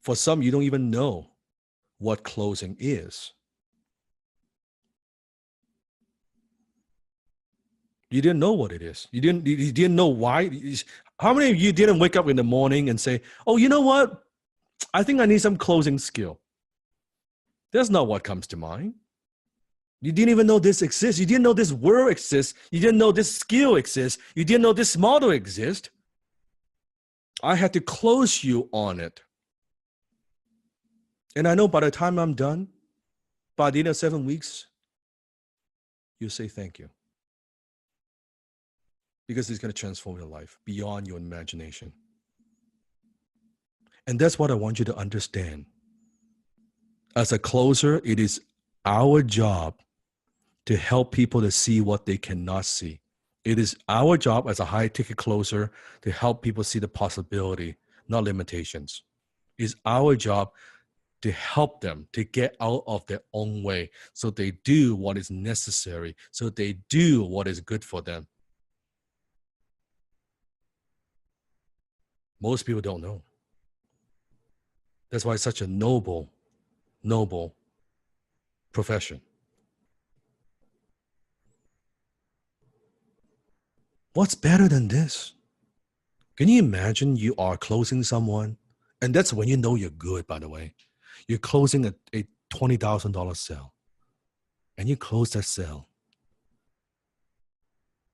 [SPEAKER 3] For some, you don't even know what closing is. You didn't know what it is. You didn't know why. How many of you didn't wake up in the morning and say, oh, you know what? I think I need some closing skill. That's not what comes to mind. You didn't even know this exists. You didn't know this word exists. You didn't know this skill exists. You didn't know this model exists. I had to close you on it. And I know by the time I'm done, by the end of 7 weeks, you say thank you. Because it's going to transform your life beyond your imagination. And that's what I want you to understand. As a closer, it is our job to help people to see what they cannot see. It is our job as a high-ticket closer to help people see the possibility, not limitations. It's our job to help them to get out of their own way so they do what is necessary, so they do what is good for them. Most people don't know. That's why it's such a noble profession. What's better than this? Can you imagine you are closing someone? And that's when you know you're good, by the way. You're closing a $20,000 sale. And you close that sale.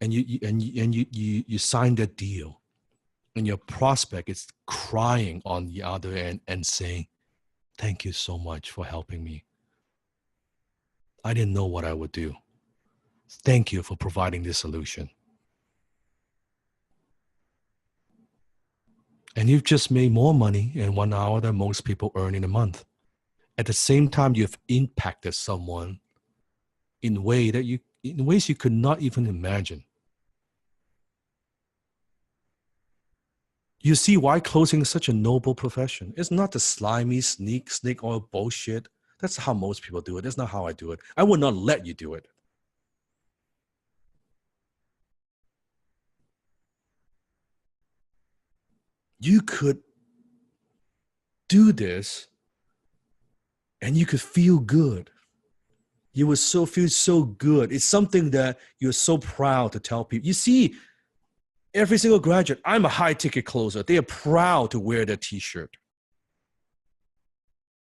[SPEAKER 3] And you sign that deal. And your prospect is crying on the other end and saying, thank you so much for helping me. I didn't know what I would do. Thank you for providing this solution. And you've just made more money in 1 hour than most people earn in a month. At the same time, you've impacted someone in ways you could not even imagine. You see why closing is such a noble profession. It's not the slimy snake oil bullshit. That's how most people do it. That's not how I do it. I would not let you do it. You could do this and you could feel good. You would feel so good. It's something that you're so proud to tell people. You see, every single graduate, I'm a high ticket closer. They are proud to wear their t-shirt.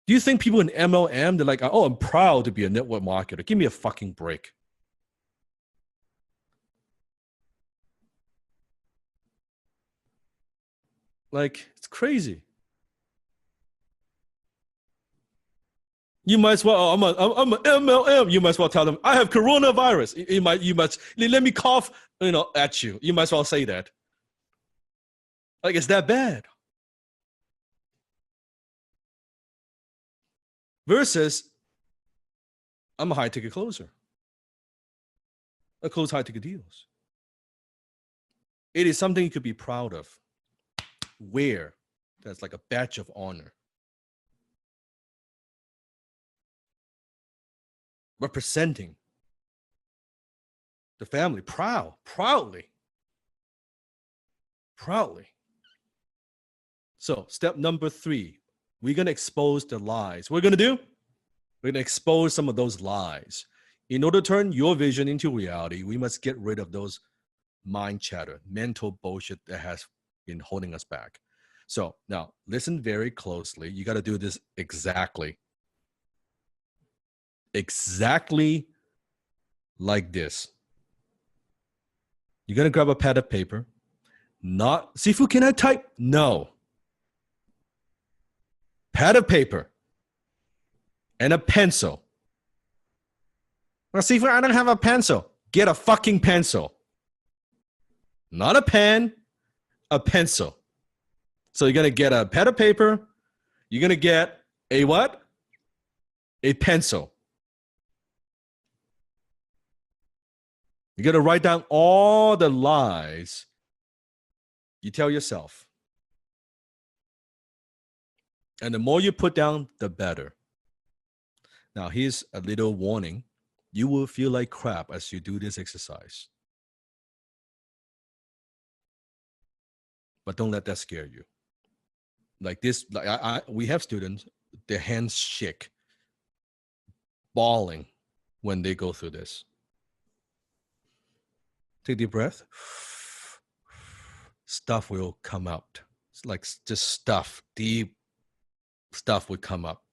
[SPEAKER 3] Do you think people in MLM, they're like, oh, I'm proud to be a network marketer. Give me a fucking break. Like, it's crazy. You might as well, I'm a MLM. You might as well tell them, I have coronavirus. You must, let me cough, at you. You might as well say that. Like, it's that bad. Versus, I'm a high ticket closer. I close high ticket deals. It is something you could be proud of. Wear. That's like a badge of honor. Representing the family, proudly. So step number 3, we're going to expose the lies. What we're going to do? We're going to expose some of those lies. In order to turn your vision into reality, we must get rid of those mind chatter, mental bullshit that has been holding us back. So now listen very closely. You got to do this exactly like this. You're going to grab a pad of paper. Not, Sifu, can I type? No. Pad of paper and a pencil. Well, Sifu, I don't have a pencil. Get a fucking pencil. Not a pen, a pencil. So you're going to get a pad of paper. You're going to get a what? A pencil. You're going to write down all the lies you tell yourself. And the more you put down, the better. Now, here's a little warning. You will feel like crap as you do this exercise. But don't let that scare you. Like this, we have students, their hands shake, bawling when they go through this. Take a deep breath. Stuff will come out. It's like just stuff, deep stuff would come up.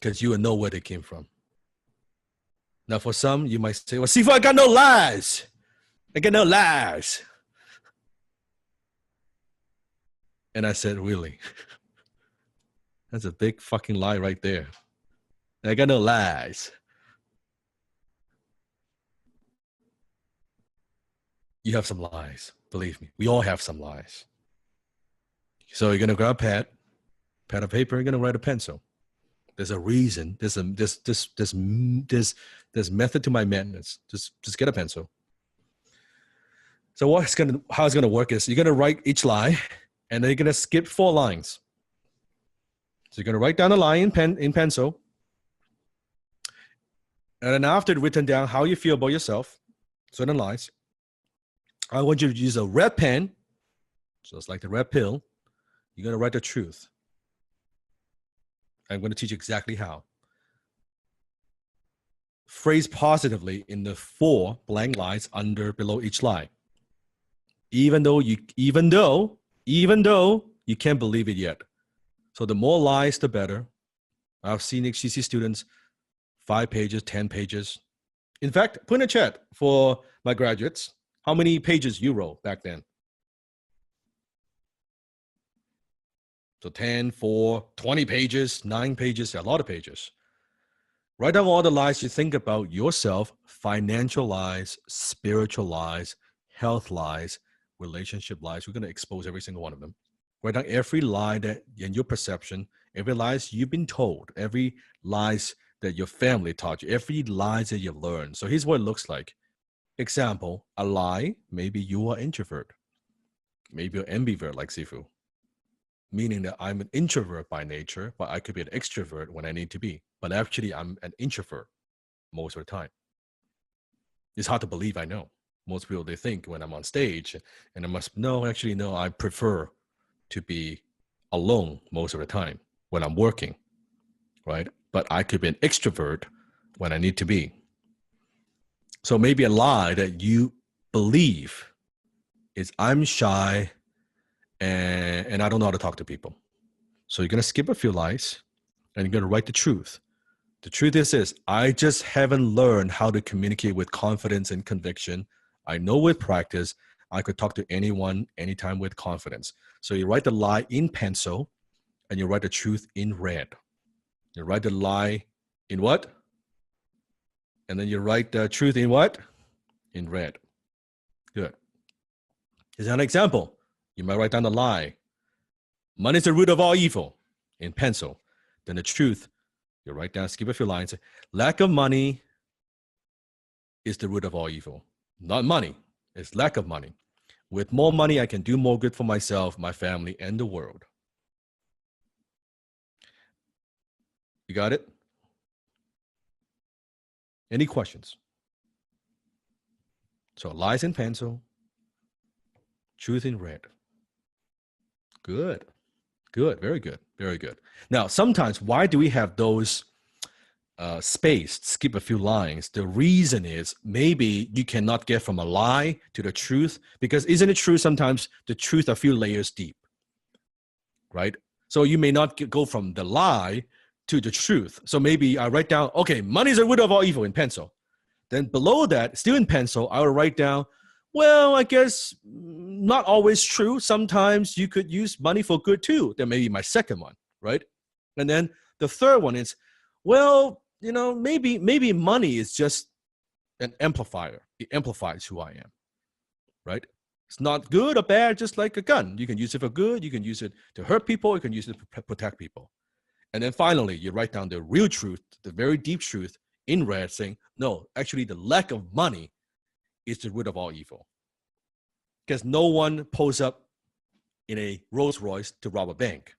[SPEAKER 3] Because you will know where they came from. Now, for some, you might say, well, Sifu, I got no lies. I got no lies. And I said, really? That's a big fucking lie right there. I got no lies. You have some lies. Believe me. We all have some lies. So you're going to grab a pad of paper, you're going to write a pencil. There's a reason. There's method to my madness. Just get a pencil. So how it's going to work is you're going to write each lie, and then you're going to skip 4 lines. So you're going to write down a line in pencil. And then after written down how you feel about yourself, certain lies, I want you to use a red pen, so it's like the red pill. You're going to write the truth. I'm going to teach you exactly how. Phrase positively in the 4 blank lines below each line. Even though you can't believe it yet. So the more lies, the better. I've seen HTC students 5 pages, 10 pages. In fact, put in a chat for my graduates, how many pages you wrote back then? So 10, 4, 20 pages, 9 pages, a lot of pages. Write down all the lies you think about yourself, financial lies, spiritual lies, health lies, relationship lies. We're going to expose every single one of them. Write down every lie that in your perception, every lies you've been told, every lies that your family taught you, every lies that you've learned. So here's what it looks like. Example, a lie, maybe you are introvert. Maybe you're ambivert like Sifu. Meaning that I'm an introvert by nature, but I could be an extrovert when I need to be. But actually, I'm an introvert most of the time. It's hard to believe, I know. Most people, they think when I'm on stage, and I prefer to be alone most of the time when I'm working, right? But I could be an extrovert when I need to be. So maybe a lie that you believe is I'm shy, and I don't know how to talk to people. So you're going to skip a few lies and you're going to write the truth. The truth is I just haven't learned how to communicate with confidence and conviction. I know with practice, I could talk to anyone, anytime with confidence. So you write the lie in pencil and you write the truth in red. You write the lie in what? And then you write the truth in what? In red. Good. Here's an example. You might write down the lie. Money is the root of all evil in pencil. Then the truth, you write down, skip a few lines. Lack of money is the root of all evil. Not money. It's lack of money. With more money, I can do more good for myself, my family, and the world. You got it? Any questions? So lies in pencil, truth in red. Good. Good. Very good. Very good. Now, sometimes why do we have those spaced, skip a few lines? The reason is maybe you cannot get from a lie to the truth, because isn't it true sometimes the truth a few layers deep, right? So you may not go from the lie to the truth. So maybe I write down, okay, money is the root of all evil in pencil. Then below that, still in pencil, I will write down, well, I guess not always true. Sometimes you could use money for good too. That may be my second one, right? And then the third one is, well, you know, maybe money is just an amplifier. It amplifies who I am, right? It's not good or bad, just like a gun. You can use it for good. You can use it to hurt people. You can use it to protect people. And then finally, you write down the real truth, the very deep truth in red, saying, no, actually the lack of money is the root of all evil. Because no one pulls up in a Rolls Royce to rob a bank.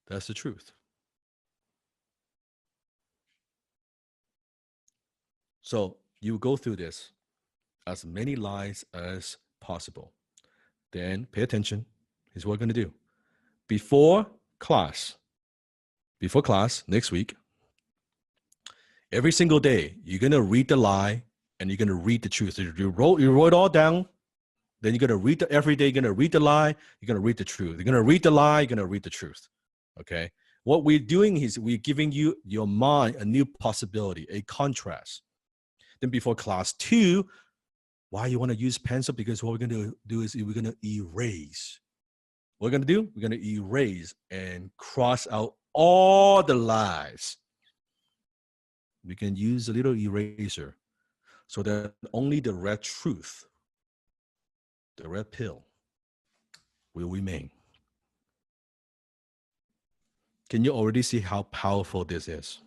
[SPEAKER 3] That's the truth. So you go through this as many lies as possible. Then pay attention. Here's what we're going to do. Before class next week, every single day, you're going to read the lie and you're going to read the truth. You wrote it all down. Then you're going to read every day. You're going to read the lie. You're going to read the truth. You're going to read the lie. You're going to read the truth. Okay. What we're doing is we're giving you, your mind, a new possibility, a contrast. Then before class 2, why you want to use pencil? Because what we're going to do is we're going to erase. What we're going to do? We're going to erase and cross out all the lies. We can use a little eraser so that only the red truth, the red pill, will remain. Can you already see how powerful this is?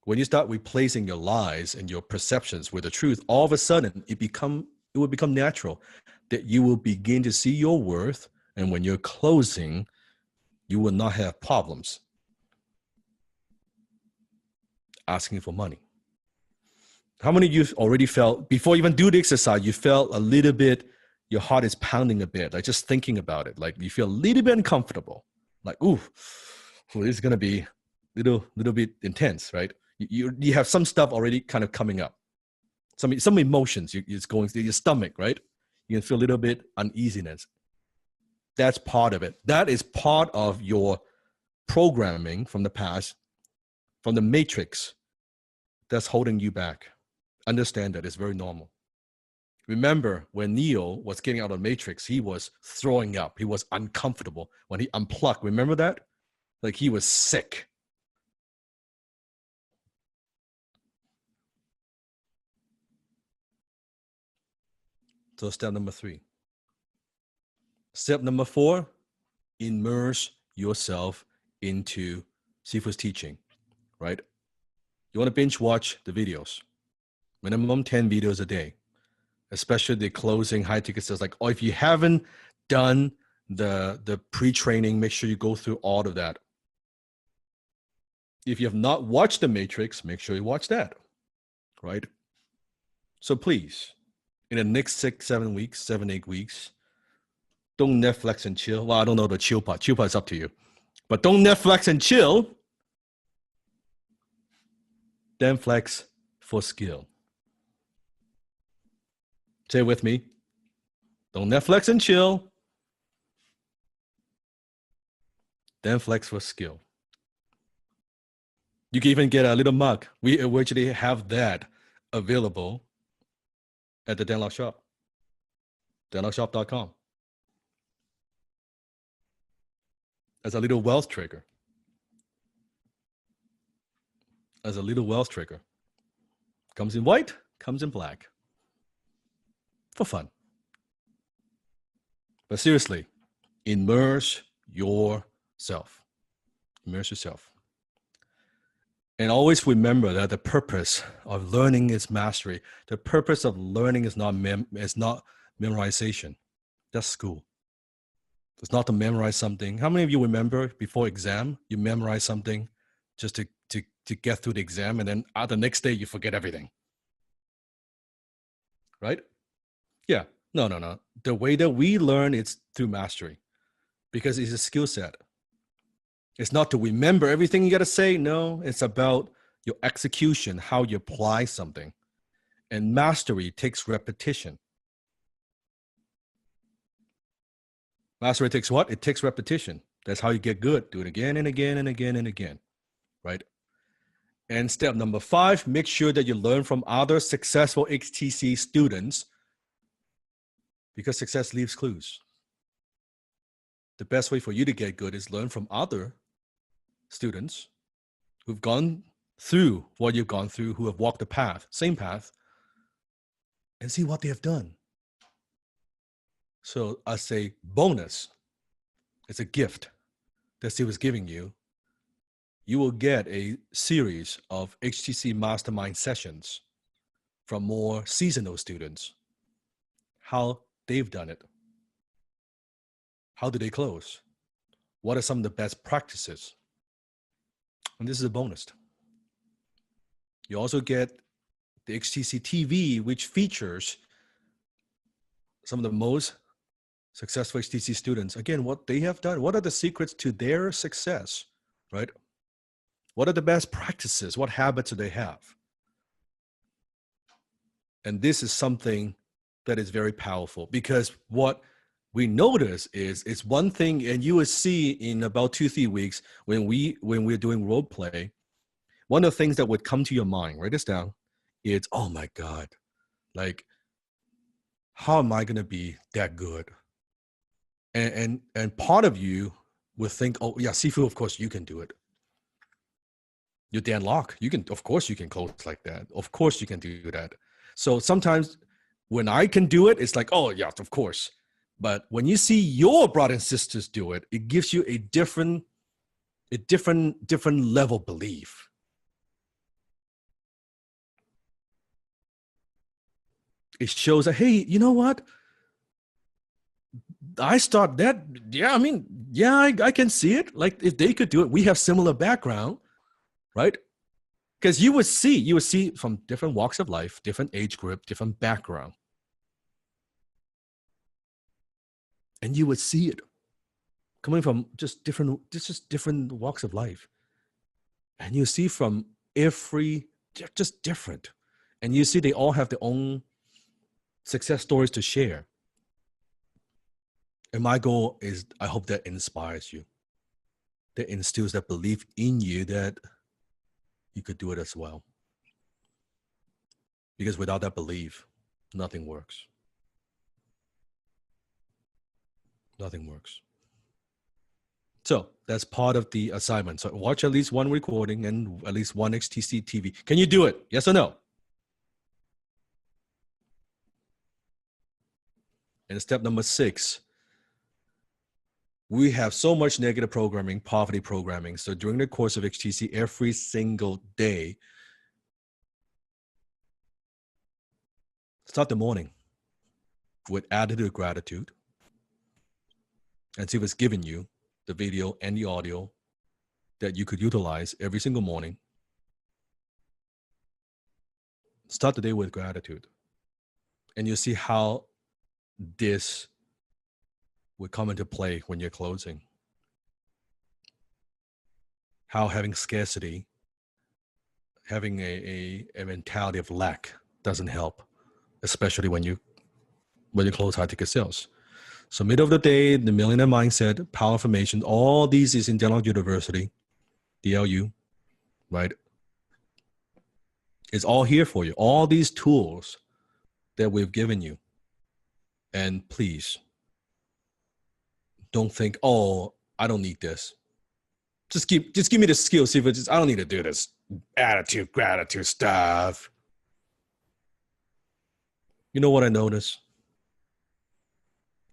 [SPEAKER 3] When you start replacing your lies and your perceptions with the truth, all of a sudden it will become natural that you will begin to see your worth, and when you're closing, you will not have problems asking for money. How many of you already felt, before you even do the exercise, you felt a little bit, your heart is pounding a bit, like just thinking about it, like you feel a little bit uncomfortable, like, ooh, this is going to be little bit intense, right? You have some stuff already kind of coming up. Some emotions, it's going through your stomach, right? You can feel a little bit uneasiness. That's part of it. That is part of your programming from the past, from the matrix that's holding you back. Understand that it's very normal. Remember when Neo was getting out of the matrix, he was throwing up. He was uncomfortable when he unplugged. Remember that? Like he was sick. So step number 3. Step number 4, immerse yourself into Sifu's teaching, right? You want to binge watch the videos, minimum 10 videos a day, especially the closing high ticket sales. Like, if you haven't done the pre-training, make sure you go through all of that. If you have not watched The Matrix, make sure you watch that, right? So please, in the next 6, 7 weeks, 7, 8 weeks, don't Netflix and chill. Well, I don't know the chill part. Chill part is up to you. But don't Netflix and chill. Then flex for skill. Say it with me. Don't Netflix and chill. Then flex for skill. You can even get a little mug. We actually have that available at the Dan Lau shop. dentalshop.com. As a little wealth trigger. As a little wealth trigger. Comes in white, comes in black. For fun. But seriously, immerse yourself. Immerse yourself. And always remember that the purpose of learning is mastery. The purpose of learning is not memorization. That's school. It's not to memorize something. How many of you remember before exam, you memorize something just to get through the exam, and then the next day you forget everything? Right? Yeah. No. The way that we learn is through mastery, because it's a skill set. It's not to remember everything you got to say. No, it's about your execution, how you apply something. And mastery takes repetition. Mastery takes what? It takes repetition. That's how you get good. Do it again and again and again and again, right? And step number 5, make sure that you learn from other successful HTC students, because success leaves clues. The best way for you to get good is learn from other students who've gone through what you've gone through, who have walked the path, same path, and see what they have done. So as a bonus, it's a gift that Steve is giving you. You will get a series of HTC Mastermind sessions from more seasonal students, how they've done it. How do they close? What are some of the best practices? And this is a bonus. You also get the HTC TV, which features some of the most successful HTC students. Again, what they have done, what are the secrets to their success, right? What are the best practices? What habits do they have? And this is something that is very powerful, because what we notice is it's one thing, and you will see in about 2-3 weeks when we're doing role play, one of the things that would come to your mind, write this down, is, oh my God, like, how am I going to be that good? And part of you will think, oh yeah, Sifu, of course you can do it. You're Dan Lok. Of course you can close like that. Of course you can do that. So sometimes when I can do it, it's like, oh yeah, of course. But when you see your brothers and sisters do it, it gives you a different level belief. It shows that, hey, you know what? I start that. Yeah, I mean, yeah, I can see it. Like, if they could do it, we have similar background, right? Because you would see from different walks of life, different age group, different background. And you would see it coming from just different walks of life. And you see from just different. And you see they all have their own success stories to share. And my goal is, I hope that inspires you, that instills that belief in you that you could do it as well. Because without that belief, nothing works. Nothing works. So that's part of the assignment. So watch at least one recording and at least one HTC TV. Can you do it? Yes or no? And step number 6, we have so much negative programming, poverty programming. So during the course of HTC, every single day, start the morning with attitude of gratitude. And see if it's giving you the video and the audio that you could utilize every single morning. Start the day with gratitude. And you'll see how this would come into play when you're closing. How having scarcity, having a mentality of lack doesn't help, especially when you close high ticket sales. So middle of the day, the millionaire mindset, power information, all these is in Dental University, DLU, right? It's all here for you. All these tools that we've given you And please don't think, oh, I don't need this. Just give me the skills. See if it's just, I don't need to do this attitude, gratitude stuff. You know what I notice?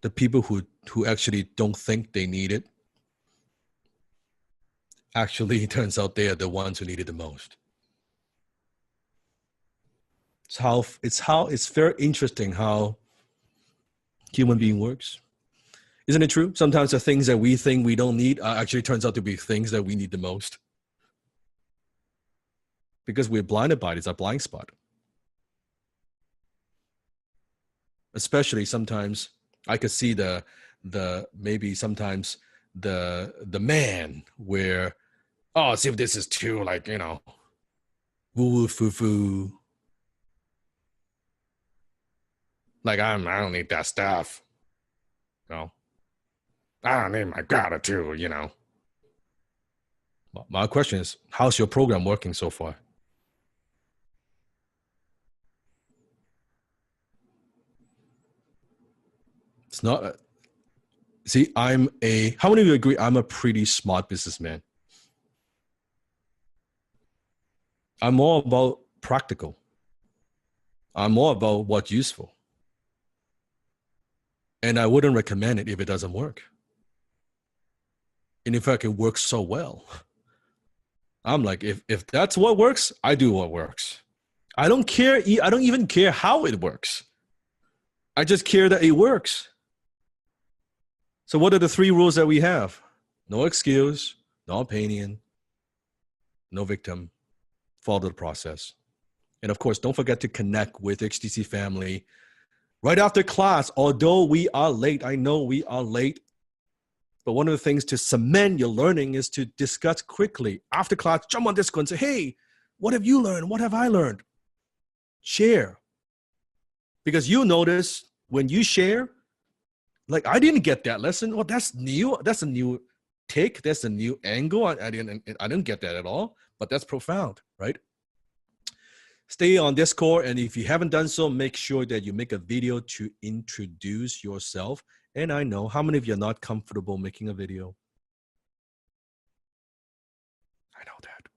[SPEAKER 3] The people who actually don't think they need it, actually, it turns out they are the ones who need it the most. It's very interesting how human being works. Isn't it true? Sometimes the things that we think we don't need actually turns out to be things that we need the most. Because we're blinded by it. It's our blind spot. Especially sometimes I could see maybe sometimes the man where, oh, see if this is too like, woo foo foo. Like I don't need that stuff. I don't need my gratitude, My question is, how's your program working so far? It's not. See, how many of you agree I'm a pretty smart businessman? I'm more about practical. I'm more about what's useful. And I wouldn't recommend it if it doesn't work. And in fact, it works so well. I'm like, if that's what works, I do what works. I don't care. I don't even care how it works. I just care that it works. So what are the 3 rules that we have? No excuse, no opinion, no victim, follow the process. And of course, don't forget to connect with HTC family right after class. Although we are late, I know we are late. But one of the things to cement your learning is to discuss quickly. After class, jump on Discord and say, hey, what have you learned? What have I learned? Share. Because you notice when you share, like, I didn't get that lesson. Well, that's new. That's a new take. That's a new angle. I didn't get that at all, but that's profound, right? Stay on Discord. And if you haven't done so, make sure that you make a video to introduce yourself. And I know how many of you are not comfortable making a video. I know that.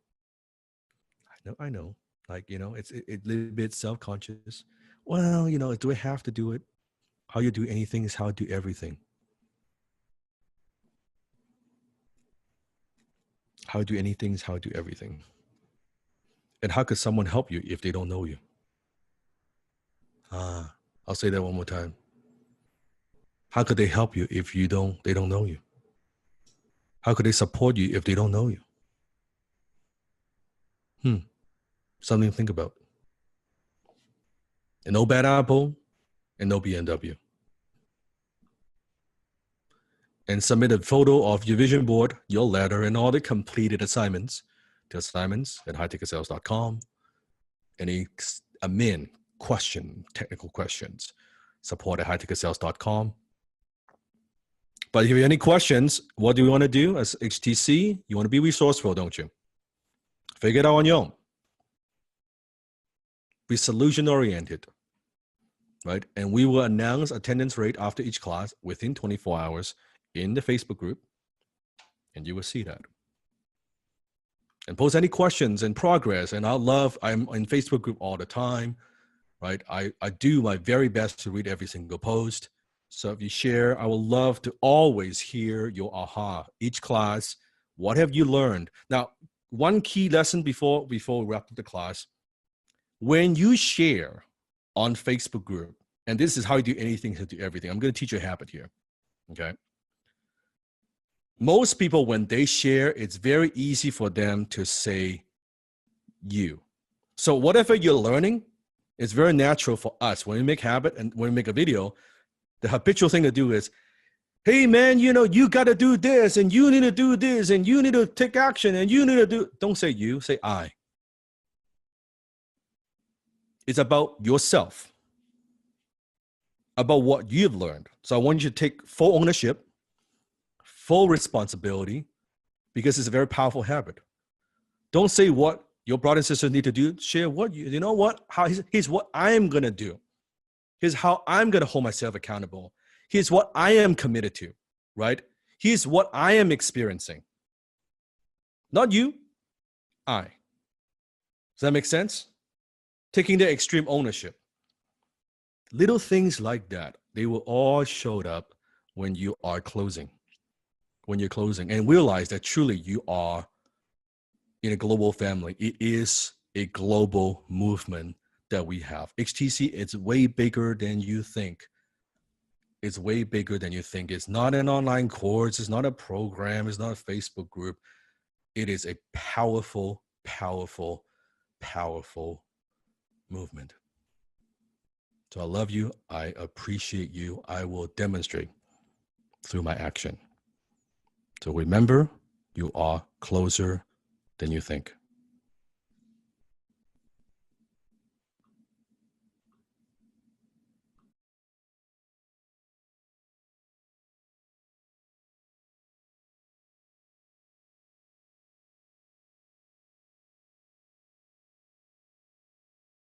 [SPEAKER 3] I know. Like, it's a little bit self-conscious. Well, do I have to do it? How you do anything is how I do everything. How I do anything is how I do everything. And how could someone help you if they don't know you? I'll say that one more time. How could they help you if they don't know you? How could they support you if they don't know you? Something to think about. And no bad apple and no BMW. And submit a photo of your vision board, your letter, and all the completed assignments to assignments@highticketsales.com. Any admin technical questions, support@highticketsales.com. But if you have any questions, what do you want to do as HTC? You want to be resourceful, don't you? Figure it out on your own. Be solution-oriented, right? And we will announce attendance rate after each class within 24 hours in the Facebook group, and you will see that. And post any questions and progress, and I'm in Facebook group all the time, right? I do my very best to read every single post. So if you share, I would love to always hear your aha. Each class, what have you learned? Now, one key lesson before we wrap up the class, when you share on Facebook group, and this is how you do anything to do everything. I'm going to teach you a habit here, okay? Most people, when they share, it's very easy for them to say you. So whatever you're learning, it's very natural for us. When we make habit and when we make a video, the habitual thing to do is, hey man, you got to do this and you need to do this and you need to take action and you need to do, don't say you, say I. It's about yourself, about what you've learned. So I want you to take full ownership, full responsibility, because it's a very powerful habit. Don't say what your brother and sister need to do. Share what here's what I'm going to do. Here's how I'm going to hold myself accountable. Here's what I am committed to, right? Here's what I am experiencing. Not you, I. Does that make sense? Taking the extreme ownership. Little things like that, they will all show up when you are closing. When you're closing and realize that truly you are in a global family. It is a global movement that we have. HTC is way bigger than you think. It's way bigger than you think. It's not an online course. It's not a program. It's not a Facebook group. It is a powerful, powerful, powerful movement. So I love you. I appreciate you. I will demonstrate through my action. So remember, you are closer than you think.